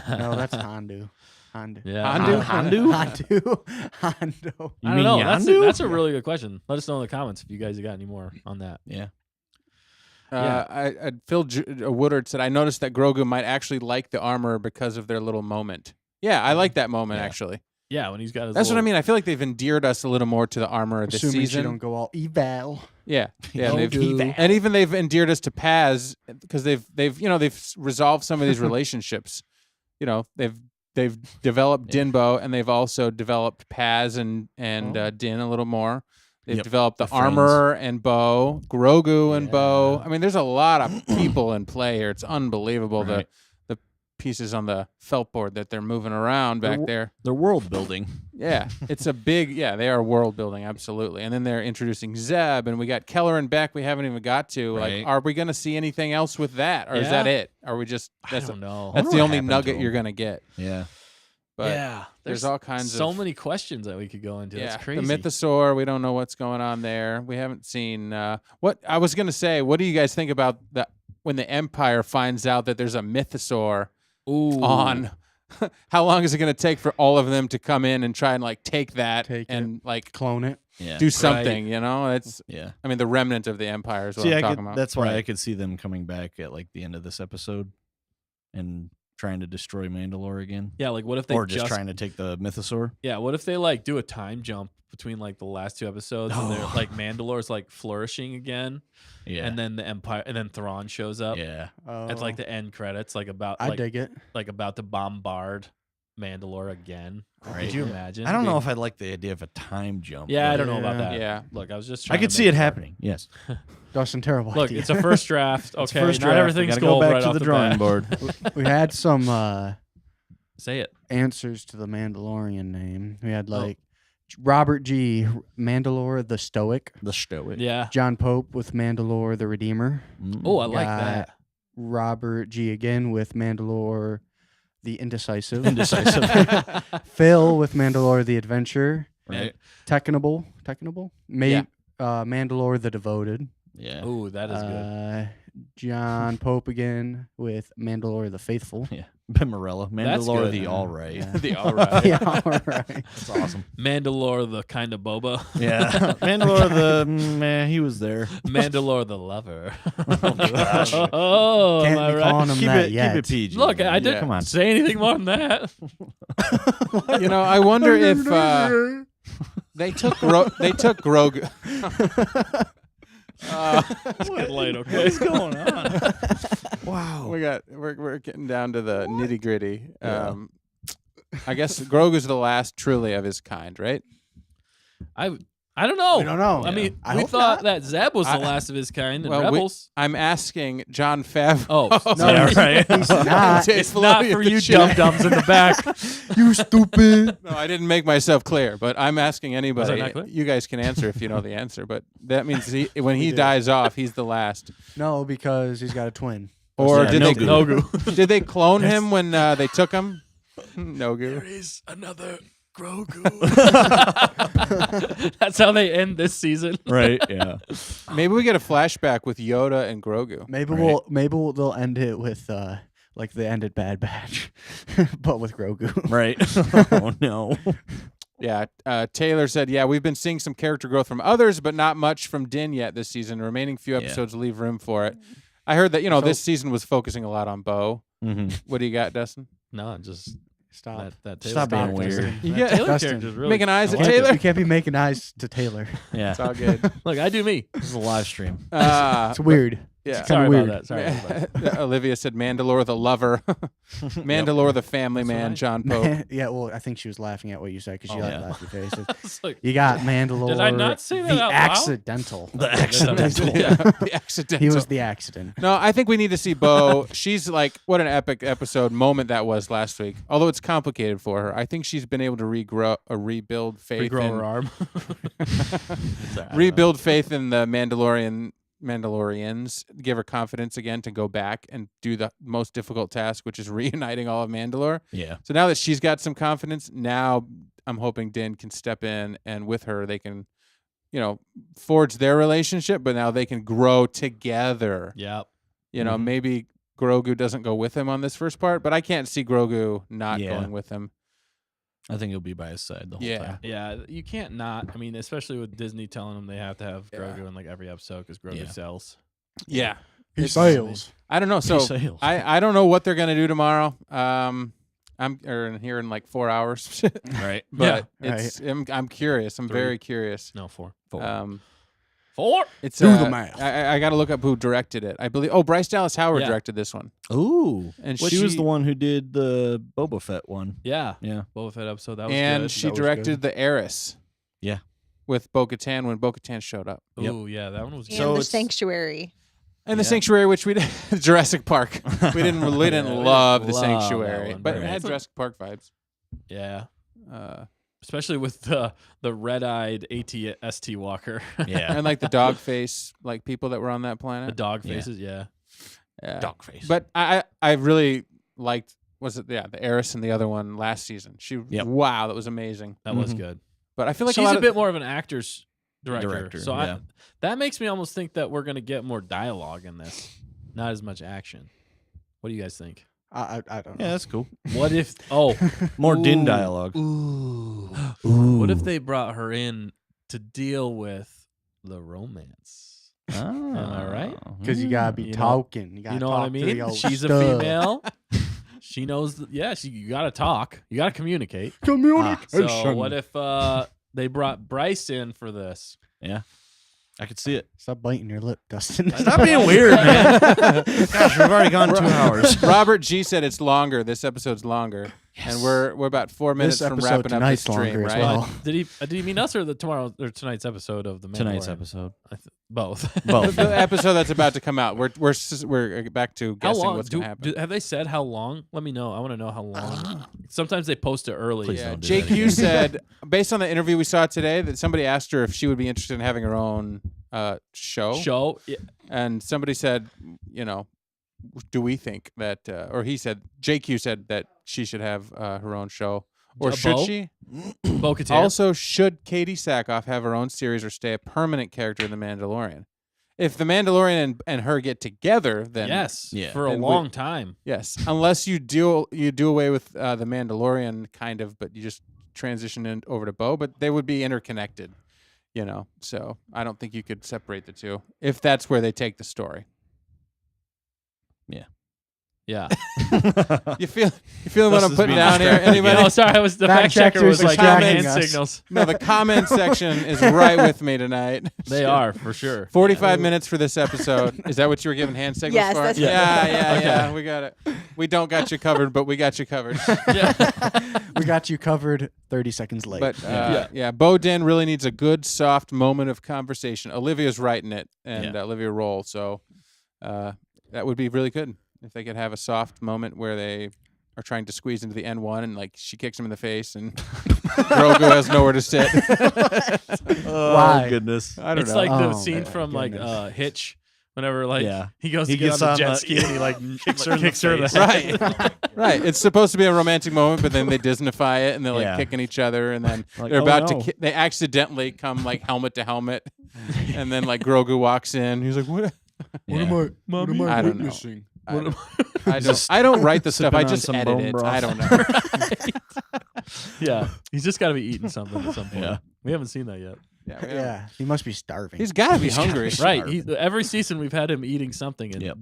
No, that's Hondo. Hondo. Yeah. Hondo? Hondo. Hondo. You I don't mean know. Yandu? That's a really good question. Let us know in the comments if you guys got any more on that. Yeah. Phil Woodard said, I noticed that Grogu might actually like the armor because of their little moment. Yeah, I like that moment, Yeah. actually. Yeah, when he's got his That's what I little- mean. I feel like they've endeared us a little more to the armor this Assuming she season. don't go all eval. Yeah, yeah. Don't They've, do that. and even they've endeared us to Paz because they've resolved some of these relationships. They've developed Yeah. Dinbo, and they've also developed Paz and Din a little more. They've Yep, developed the the friends. armor and Bo, Grogu and Bo. Yeah. I mean, there's a lot of people in play here. It's unbelievable Right. the pieces on the felt board that they're moving around back They're- there. They're world building. Yeah, it's a big, they are world building, absolutely. And then they're introducing Zeb, and we got Kelleran back we haven't even got to. Right. Like, are we going to see anything else with that? Or is that Yeah. it? Are we just, I that's, don't know. that's wonder the what only happened to nugget him. you're going to get. Yeah. But yeah, there's all kinds so of, many questions that we could go into. That's crazy. the Mythosaur, we don't know what's going on there. We haven't seen, what, I was going to say, what do you guys think about that when the Empire finds out that there's a Mythosaur Ooh. on how long is it going to take for all of them to come in and try and like take that Take and like Clone it. Yeah. do something? You know, it's Yeah. I mean the remnant of the Empire is what See, I'm talking about. that's why I Right. could see them coming back at like the end of this episode and trying to destroy Mandalore again. Yeah, like what if they Or just trying to take the Mythosaur. Yeah, what if they like do a time jump between like the last 2 episodes and they're like Mandalore's like flourishing again, Yeah. and then the Empire and then Thrawn shows up yeah. at like the end credits, like about I like, dig it. like about to bombard Mandalore again. Right. Could you imagine? I don't know if I like the idea of a time jump. Yeah, I but don't know about Yeah. that. Yeah. Look, I was just I trying could to see make it work. happening. Yes. That's a terrible Look, idea. it's a first draft. Okay, First not draft. everything's Gotta go gold back right to off the the drawing bat. board. We had some Say it. answers to the Mandalorian name. We had Oh. like Robert G. Mandalore the Stoic, The Stoic. Yeah. John Pope with Mandalore the Redeemer, Oh, I like Got that. Robert G. again with Mandalore the Indecisive, Indecisive. Phil with Mandalore the Adventure, Right. Technable, Yeah. Mandalore the Devoted, Yeah. Oh, that is good. John Pope again with Mandalore the Faithful. Yeah. Bimmerella. That's Mandalore good. the All Right. Yeah. The all right. Yeah, all right. That's awesome. Mandalore the kind of Boba. Yeah. Mandalore the man, he was there. Mandalore the lover. gosh. Oh, Can't am I be right? calling him Keep that it yet. keep it PG. Look, I man. didn't Come on. say anything more than that. You know, I wonder if they took Grogu. It's getting late, okay? What's going on? Wow. We're getting down to the nitty gritty. Yeah. I guess Grogu's the last truly of his kind, right? I don't know. We don't know. I mean, I we hope thought not. that Zeb was the I- last of his kind in Well, Rebels. I'm asking John Favreau. Oh, No, Yeah, right. he's not. it's not for you dumb. dum-dums in the back. You stupid. No, I didn't make myself clear, but I'm asking anybody. not clear? You guys can answer if you know the answer, but that means when he dies off, he's the last. No, because he's got a twin. Or Yeah, did no they good. Nogu. did they clone him when they took him? Nogu. is another Grogu. That's how they end this season. Right. Yeah. Maybe we get a flashback with Yoda and Grogu. Maybe they'll end it with like they ended Bad Batch, but with Grogu. Right. Oh no. Yeah, Taylor said, yeah, we've been seeing some character growth from others, but not much from Din yet this season. The remaining few episodes leave room for it. I heard that, this season was focusing a lot on Bo. Mm-hmm. What do you got, Dustin? No, just Stop. that Stop Taylor being character. weird. You That get- Taylor Dustin, character is really making eyes I at like Taylor? it. You can't be making eyes to Taylor. Yeah. It's all good. Look, I do me. This is a live stream. It's weird. Yeah. Kinda Sorry weird. about that. Sorry about that. Olivia said Mandalore the lover. Mandalore the family man, right. John Pope. Yeah, well, I think she was laughing at what you said because she Oh, like yeah. laughed your faces. It's like, You got Mandalore. Did I not say that the out loud? accidental. The that's not- accidental. Yeah, the accidental. He was the accident. No, I think we need to see Bo. She's like, what an epic episode moment that was last week. Although it's complicated for her, I think she's been able to rebuild faith. regrow in, her arm. rebuild faith in the Mandalorians, give her confidence again to go back and do the most difficult task, which is reuniting all of Mandalore. Yeah. So now that she's got some confidence, now I'm hoping Din can step in and with her they can, forge their relationship, but now they can grow together. Yeah. Mhm. Maybe Grogu doesn't go with him on this first part, but I can't see Grogu not Yeah. going with him. I think he'll be by his side the whole Yeah. time. Yeah, you can't not. I mean, especially with Disney telling them they have to have Grogu in like every episode because Grogu Yeah. sells. Yeah. He It's- sails. I don't know. So sails. I don't know what they're gonna do tomorrow. I'm here in like 4 hours. Right. But Yeah. it's I'm curious. I'm 3. very curious. No, 4. Four. It's Do the math. I got to look up who directed it. I believe. Oh, Bryce Dallas Howard Yeah. directed this one, Ooh. and She was the one who did the Boba Fett one. Yeah. Yeah. Boba Fett episode. That was and good. she That was directed The Heiress. Yeah. With Bo-Katan when Bo-Katan showed up, Yep. Ooh, yeah, that one was And good. So the it's- Sanctuary. and the Yeah. Sanctuary, which we did Jurassic Park. We didn't Yeah, we love didn't the love that Sanctuary, one, but but it had it's a- Jurassic Park vibes. Yeah. Uh, Especially with the red-eyed AT-ST Walker. Yeah. and like the dog face, like people that were on that The planet. dog Yeah. faces, yeah. Yeah. Dog face. But I really liked the Heiress and the other one last season. Wow, that was amazing. That was Mhm. good. But I feel like She's a lot a of, bit more of an actor's director. Director, So yeah. that makes me almost think that we're going to get more dialogue in this. Not as much action. What do you guys think? I don't know. Yeah, that's cool. What if? Oh, More Din Ooh. dialogue. Ooh. What if they brought her in to deal with the romance? Am I right? Because you gotta be You know- talking. You gotta You know talk what I to the mean? old She's a stud. female. She knows. You gotta talk. You gotta communicate. Communication. So what if they brought Bryce in for this? Yeah, I could see it. Stop biting your lip, Dustin. Stop being weird, man. Gosh, we've already gone 2 hours. Robert G said it's longer. This episode's longer, and we're about 4 minutes This from episode wrapping up the tonight's stream, longer as right? well. Did he mean us or the tomorrow or tonight's episode of the Mandalorian? Tonight's episode. Both. Both. The episode that's about to come out. We're back to How guessing long? what's going to happen. Have they said how long? Let me know. I want to know how long. Sometimes they post it early. Please Yeah, don't do that JQ again. said, based on the interview we saw today, that somebody asked her if she would be interested in having her own show. Yeah. And somebody said, do we think that, or he said, JQ said that she should have her own show. Or should Bo? she? Bo-Katan. Also, should Katie Sackhoff have her own series or stay a permanent character in The Mandalorian? If The Mandalorian and her get together, then yes, Yeah. for a And long time. yes, unless you do away with The Mandalorian kind of, but you just transition in over to Bo, but they would be interconnected, So I don't think you could separate the two if that's where they take the story. Yeah. You feeling what I'm Dustin's putting being down here? distracted Anybody? Oh, sorry. I was the Fact fact checker was checkers like distracting hand us. signals. No, the comment section is right with me tonight. They are for sure. 45 minutes for this episode. Is that what you were giving hand signals Yes, for? that's Yeah. We got it. We don't got you covered, but we got you covered. We got you covered 30 seconds late. But Bo Din really needs a good, soft moment of conversation. Olivia's writing it, and Olivia Roll. So that would be really good if they could have a soft moment where they are trying to squeeze into the N1 and like she kicks him in the face and Grogu has nowhere to sit. Oh, Why? goodness. I don't It's know. like the Oh, scene my from like goodness. Hitch. Whenever like Yeah. he goes He to get gets on the on jet the- ski and he like Kicks her in the kicks her in the face. head. Right. It's supposed to be a romantic moment, but then they Disneyfy it and they're like Yeah. kicking each other, and then Like, they're oh, about no. to. They accidentally come like helmet to helmet, and then like Grogu walks in. He's like, "What? Yeah. I don't know. I don't write the stuff. I sipping on just some edit bone it. broth. I don't know. Yeah, he's just got to be eating something at some point. Yeah. We haven't seen that yet. yeah, he must be starving. He's got to be hungry. Right. Every season we've had him eating something, and Yep.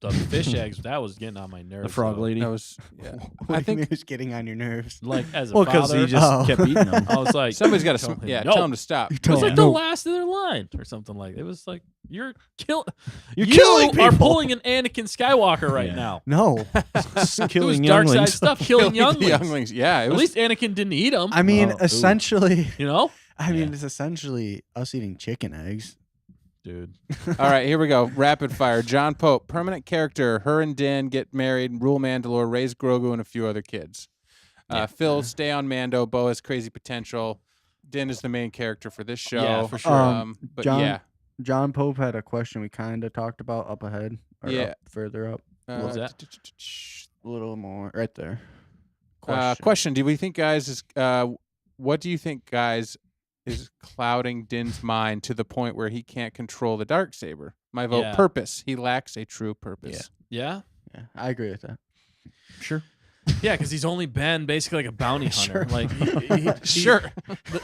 the fish eggs that was getting on my nerves. The frog though. lady. That was. Yeah. I I think think it's getting on your nerves. Like as a Well, because father, he just Oh. kept eating them. I was like, somebody's got to. tell him Yeah. no. Tell him to stop. It was like the No. last of their line or something like. It was like you're You're you killing are people. pulling an Anakin Skywalker right Yeah. now. No, It was Killing dark side younglings. stuff, killing The younglings. younglings. Yeah. It At was. least Anakin didn't eat them. I mean, Oh, ooh. essentially, You know, it's essentially us eating chicken eggs. dude. All right, here we go. Rapid fire. John Pope, permanent character. Her and Din get married, rule Mandalore, raise Grogu, and a few other kids. Phil, stay on Mando. Bo has crazy potential. Din is the main character for this show. Yeah, for sure. But John- yeah. John Pope had a question we kind of talked about up ahead. Or Yeah. up, further up. What was that? A little more. Right there. Question. Do we think, guys, what do you think, guys, is clouding Din's mind to the point where he can't control the Darksaber? My vote, Yeah. purpose. He lacks a true purpose. Yeah, Yeah, I agree with that. Sure. yeah, because he's only been basically like a bounty hunter. Sure. Like, Sure.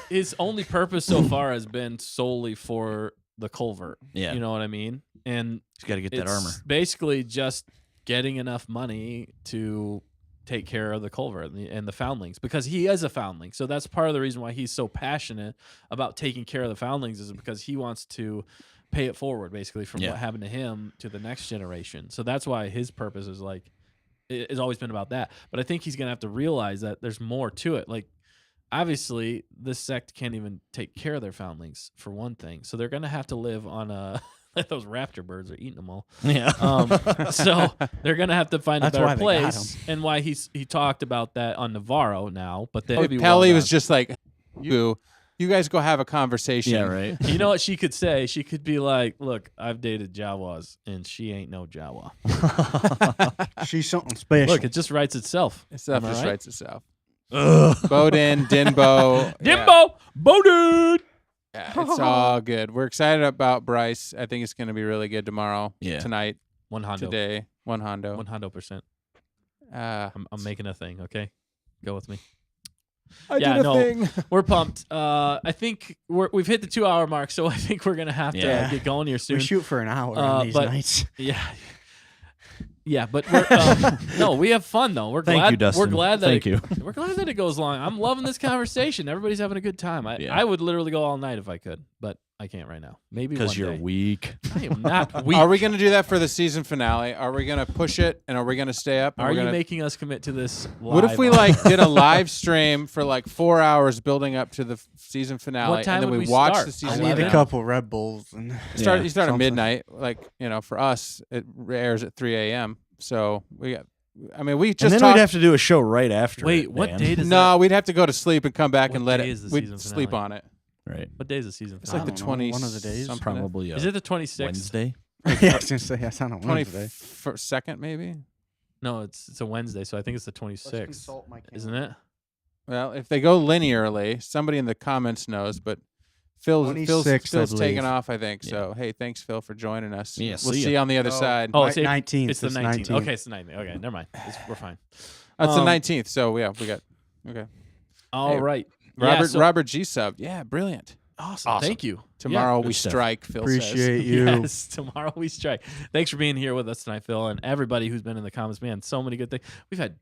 his only purpose so far has been solely for the culvert. Yeah. You know what I mean? And He's got to get that it's armor. basically just getting enough money to take care of the culvert and the foundlings, because he is a foundling. So that's part of the reason why he's so passionate about taking care of the foundlings, is because he wants to pay it forward, basically, from what happened to him to the next generation. So that's why his purpose is like, it's always been about that. But I think he's going to have to realize that there's more to it. Like, obviously, this sect can't even take care of their foundlings, for one thing. So they're going to have to live on a... those raptor birds are eating them all. Yeah. So they're gonna have to find That's a why better they got place, and why he talked about that on Navarro now. But then Pelly was just like, you guys go have a conversation. Yeah, right. you know what she could say? She could be like, "Look, I've dated Jawas, and she ain't no Jawa. She's something special. Look, it just writes itself. Stuff Am I just right? writes itself. Bodin, Dinbo. Dimbo, Bodin. Yeah, it's all good. We're excited about Bryce. I think it's going to be really good tomorrow. Yeah. Tonight, One Hondo, today. One Hondo. 100%. I'm making a thing. Okay, go with me. I Yeah, did a no. thing. We're pumped. I think we've hit the 2-hour mark, so I think we're gonna have to Yeah. get going here soon. We shoot for an hour on these but- nights. Yeah. Yeah, but we're no, we have fun though. We're Thank glad. you, Dustin. We're glad that Thank you. we're glad that it goes long. I'm loving this conversation. Everybody's having a good time. Yeah. I would literally go all night if I could, but I can't right now. Maybe Because one you're day. weak. I am not weak. Are we going to do that for the season finale? Are we going to push it, and are we going to stay up? Are you gonna... making us commit to this? What if live we on- like did a live stream for like 4 hours building up to the season finale, What time and then would we we watch start? the I season need a finale? couple Red Bulls and You start at something. midnight, like for us, it airs at 3 a.m. So we got. I mean, we And just then talked. we'd have to do a show right after. Wait, it, what Dan. date is no, that? we'd have to go to sleep and come back What and let day it. is the We'd season sleep finale? on it. Right. What day is the season It's finale? like the I don't know, 20. one of the days. something. Probably. Is it the 26th? Wednesday? yeah, I was gonna say that's on a Wednesday. 22nd, maybe. No, it's a Wednesday, so I think it's the 26th. Isn't it? Well, if they go linearly, somebody in the comments knows, but Phil's 26th, I taking believe. off, I think. Yeah. So, hey, thanks, Phil, for joining us. Yeah, we'll see see ya. you on the other side. Oh, it's 19th. It's the It's 19th. 19th. Okay, it's the 19th. Okay, never mind. We're fine. That's the Um, 19th. So, yeah, we got. Okay. All Hey, right. Robert G subbed. Yeah, brilliant. Awesome. Thank you. Tomorrow good we stuff. strike, Phil says. Appreciate you. Yes, tomorrow we strike. Thanks for being here with us tonight, Phil, and everybody who's been in the comments. Man, so many good things. We've had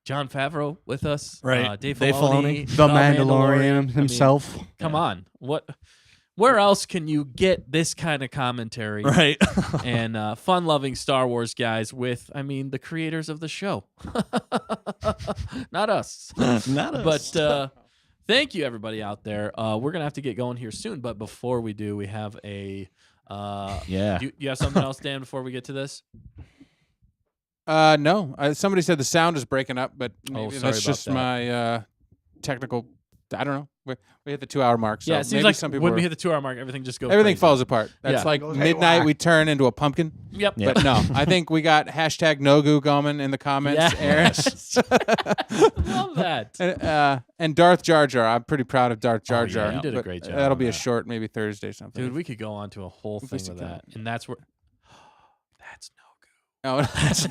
John Favreau with us, Right. Dave Dave Filoni, Filoni. The Mandalorian Mandalorian I mean, himself. come on, where else can you get this kind of commentary Right. and fun-loving Star Wars guys with, I mean, the creators of the show, not us. Not us. But thank you, everybody out there. We're gonna have to get going here soon, but before we do, we have a. yeah. Do you have something else, Dan? Before we get to this, No. Somebody said the sound is breaking up, but Oh, maybe sorry that's about just that. my technical. I don't know. We hit the 2-hour mark. So yeah, it seems maybe like some people when were- we hit the 2-hour mark, everything just goes. everything crazy. falls apart. That's Yeah. like Goes midnight. haywire. We turn into a pumpkin. Yep. Yeah. But no, I think we got hashtag Nogu going in the comments, Aaron. Love that. And Darth Jar Jar. I'm pretty proud of Darth Jar yeah, Jar. you did a but great job That'll on be a that. short, maybe Thursday something. Dude, we could go on to a whole If thing we still with can. that, and that's where. That's no Oh, that's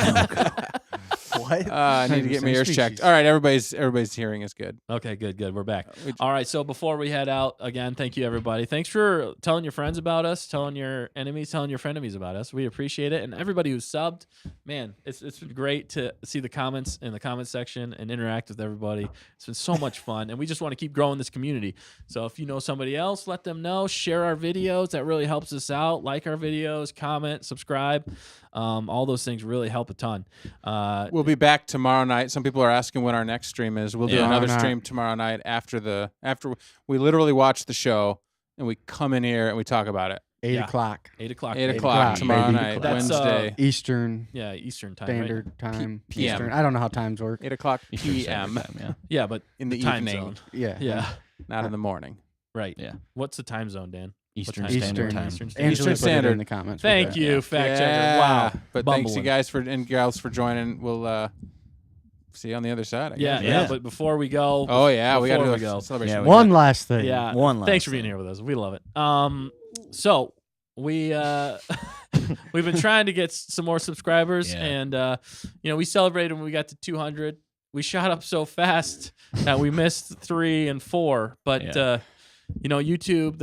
What? I need to get my ears checked. All right, everybody's hearing is good. Okay, good. We're back. we- All right, so before we head out, again, thank you, everybody. Thanks for telling your friends about us, telling your enemies, telling your frenemies about us. We appreciate it. And everybody who subbed, man, it's been great to see the comments in the comment section and interact with everybody. It's been so much fun, and we just want to keep growing this community. So if you know somebody else, let them know. Share our videos. That really helps us out. Like our videos, comment, subscribe. All those things really help a ton. We'll be back tomorrow night. Some people are asking when our next stream is. We'll do Yeah. another Tomorrow night. stream tomorrow night after we literally watch the show and we come in here and we talk about it. 8 Yeah. o'clock 8 o'clock. 8 8 o'clock o'clock, tomorrow baby. night, That's, Wednesday. Eastern Yeah, Eastern time. right? Standard Time. PM. Eastern. I don't know how times work. 8 o'clock Eastern p.m. Standard Time, yeah. Yeah, but in the time evening, zone. Yeah. Yeah. not in the morning. Right. Yeah. What's the time zone, Dan? Eastern time? Standard Eastern. Time. Eastern Standard. Angela Eastern put it Standard. in the comments. Thank you, fact checker. Wow. But thanks you Bumbling. guys and gals for joining. We'll see you on the other side. I Yeah, guess. yeah, Yeah. But before we go, Oh yeah, we got to Before do we a go. celebration. Yeah, we One last thing. yeah. One last Thanks for being thing. here with us. We love it. So we we've been trying to get some more subscribers, Yeah. and we celebrated when we got to 200. We shot up so fast that we missed 3 and 4, but. Yeah. YouTube,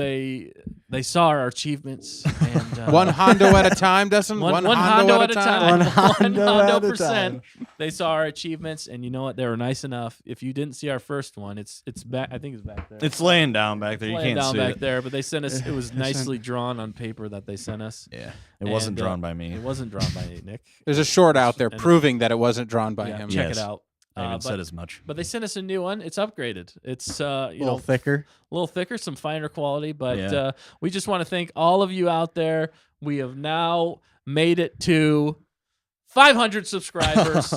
they saw our achievements. And, One Hondo at a time, Dustin. One Hondo at a time. One Hondo at a percent. They saw our achievements, and you know what? They were nice enough. If you didn't see our first one, it's back. I think it's back there. It's laying down back there. You laying can't down see back it. there. But they sent us. It was It's nicely drawn on paper that they sent us. Yeah. It wasn't And, drawn by me. It wasn't drawn by Nick. There's a short out there And- proving that it wasn't drawn by Yeah, him. check Yes. it out. I even But- said as much. But they sent us a new one. It's upgraded. It's A little thicker. a little thicker, some finer quality. But Yeah. we just want to thank all of you out there. We have now made it to 500 subscribers.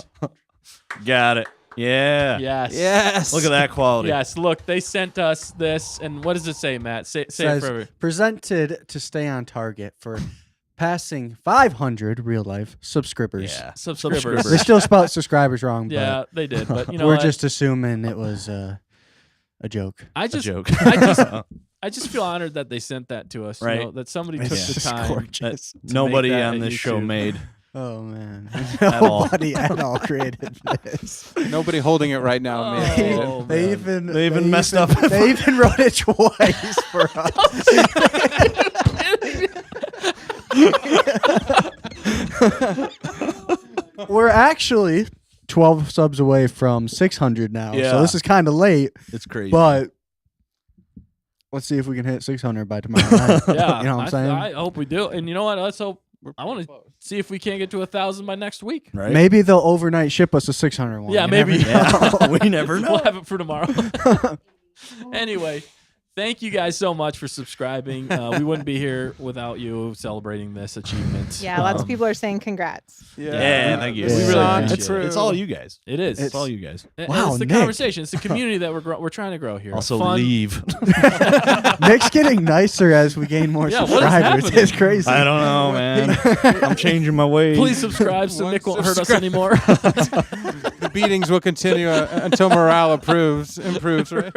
Got it. Yeah. Yes. Yes. Look at that quality. Yes. Look, they sent us this, and what does it say, Matt? Say it Says, for every- presented to stay on target for passing 500 real life subscribers. Yeah. subscribers. They still spelled subscribers wrong. Yeah, they did. But you know, we're what? just assuming it was a joke. I A just joke. I just feel honored that they sent that to us. Right. You know, that somebody It's took the just time. gorgeous. Nobody that on at this show YouTube. made. Oh man, At all. nobody at all created this. Nobody holding it right now. Oh, made it. man. They even messed up. They even wrote it twice for us. We're actually 12 subs away from 600 now, Yeah. so this is kind of late. It's crazy. But let's see if we can hit 600 by tomorrow night. Yeah, You know what I'm saying? I hope we do. And you know what? Let's hope. I want to see if we can't get to 1,000 by next week. right? Maybe they'll overnight ship us a 600 one. Yeah, You maybe. never know. Yeah. We never know. We'll have it for tomorrow. Anyway, thank you guys so much for subscribing. We wouldn't be here without you celebrating this achievement. Yeah, lots of people are saying congrats. Yeah, thank you. We really appreciate It's it. all you guys. It is. It's all you guys. And Wow, it's the Nick. conversation. It's the community that we're trying to grow here. Also, Fun. leave. Nick's getting nicer as we gain more Yeah, what is subscribers. happening? It's crazy. I don't know, man. I'm changing my ways. Please subscribe so Nick won't hurt us Subscribe. anymore. The beatings will continue until morale improves, right?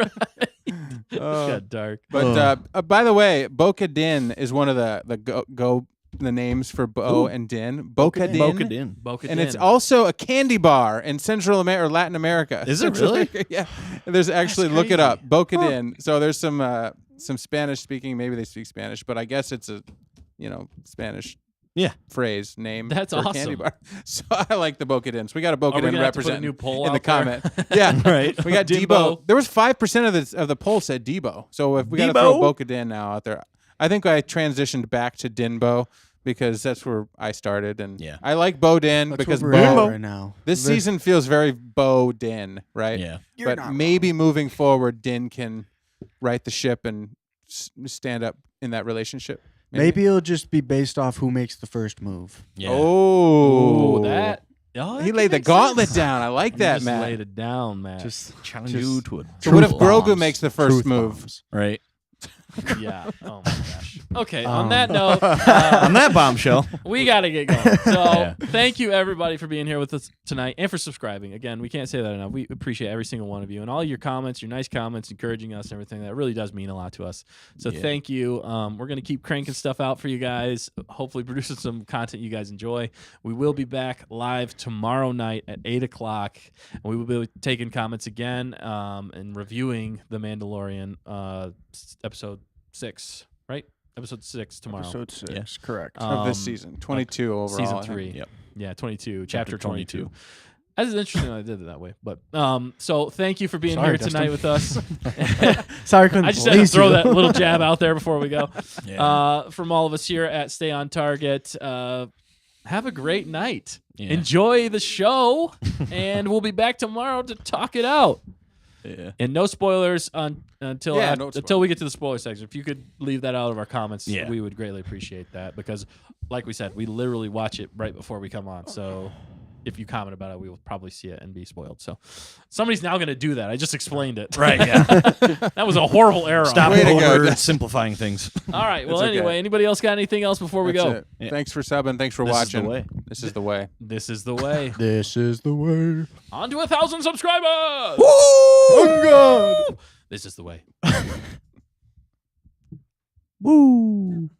Got dark. But by the way, Bo-Katan is one of the names for Bo and Din. Bo-Katan. Bo-Katan. Bo-Katan. And it's also a candy bar in Central America or Latin America. Is it Central really? America, yeah. And there's actually look it up. Bo-Katan. So there's some Spanish speaking. Maybe they speak Spanish, but I guess it's a Spanish phrase name. That's for a candy awesome. bar. So I like the Bo-Katan. So we got a Are we Bo-Katan gonna have to put a represent new poll in the out there? comment. Yeah, Right. We got Dimbo. Debo. There was 5% of the poll said Debo. So if we got to throw Debo? Bo-Katan now out there, I think I transitioned back to Dinbo because that's where I started, and Yeah. I like Bo Din That's because what we're at Bo. right now. This season feels very Bo Din, right? Yeah. But maybe moving forward, Din can right the ship and stand up in that relationship. Maybe it'll just be based off who makes the first move. Yeah. Ooh, Oh, that. Oh, that he can laid the make gauntlet sense. down. I like You that, just Matt. laid it down, Matt. Just Challenge just you to it. So what if truth Grogu bombs. makes the first Truth move? bombs. Right. Yeah. Oh my gosh. Okay. On Um, that note, On that bombshell. we got to get going. So Yeah. thank you everybody for being here with us tonight and for subscribing. Again, we can't say that enough. We appreciate every single one of you and all your comments, your nice comments, encouraging us and everything. That really does mean a lot to us. So Yeah. thank you. We're going to keep cranking stuff out for you guys, hopefully producing some content you guys enjoy. We will be back live tomorrow night at 8 o'clock. And we will be taking comments again and reviewing The Mandalorian episode 6, right? Episode 6 tomorrow. Episode 6, Yeah. correct. Of this Um, season, 22 overall. Season I think. 3. Yep. Yeah, 22. Chapter 22. 22. That is interesting that I did it that way. But so thank you for being Sorry, here Dustin. tonight with us. Sorry, I couldn't I just had to please throw you. that little jab out there before we go. Yeah. From all of us here at Stay on Target, have a great night. Yeah. Enjoy the show, and we'll be back tomorrow to talk it out. Yeah. And no spoilers until Yeah, after, no until we get to the spoiler section. If you could leave that out of our comments, Yeah. we would greatly appreciate that because, like we said, we literally watch it right before we come on. So if you comment about it, we will probably see it and be spoiled. So somebody's now going to do that. I just explained it. Right. Yeah. That was a horrible error. Stop Way to go, over Dustin. simplifying things. All right. Well, It's okay. anyway, anybody else got anything else before we That's go? it. Yeah. Thanks for subbing. Thanks for This is watching. the way. This is the way. This is the way. This is the way. On to 1,000 subscribers. Oh, God. This is the way. Woo.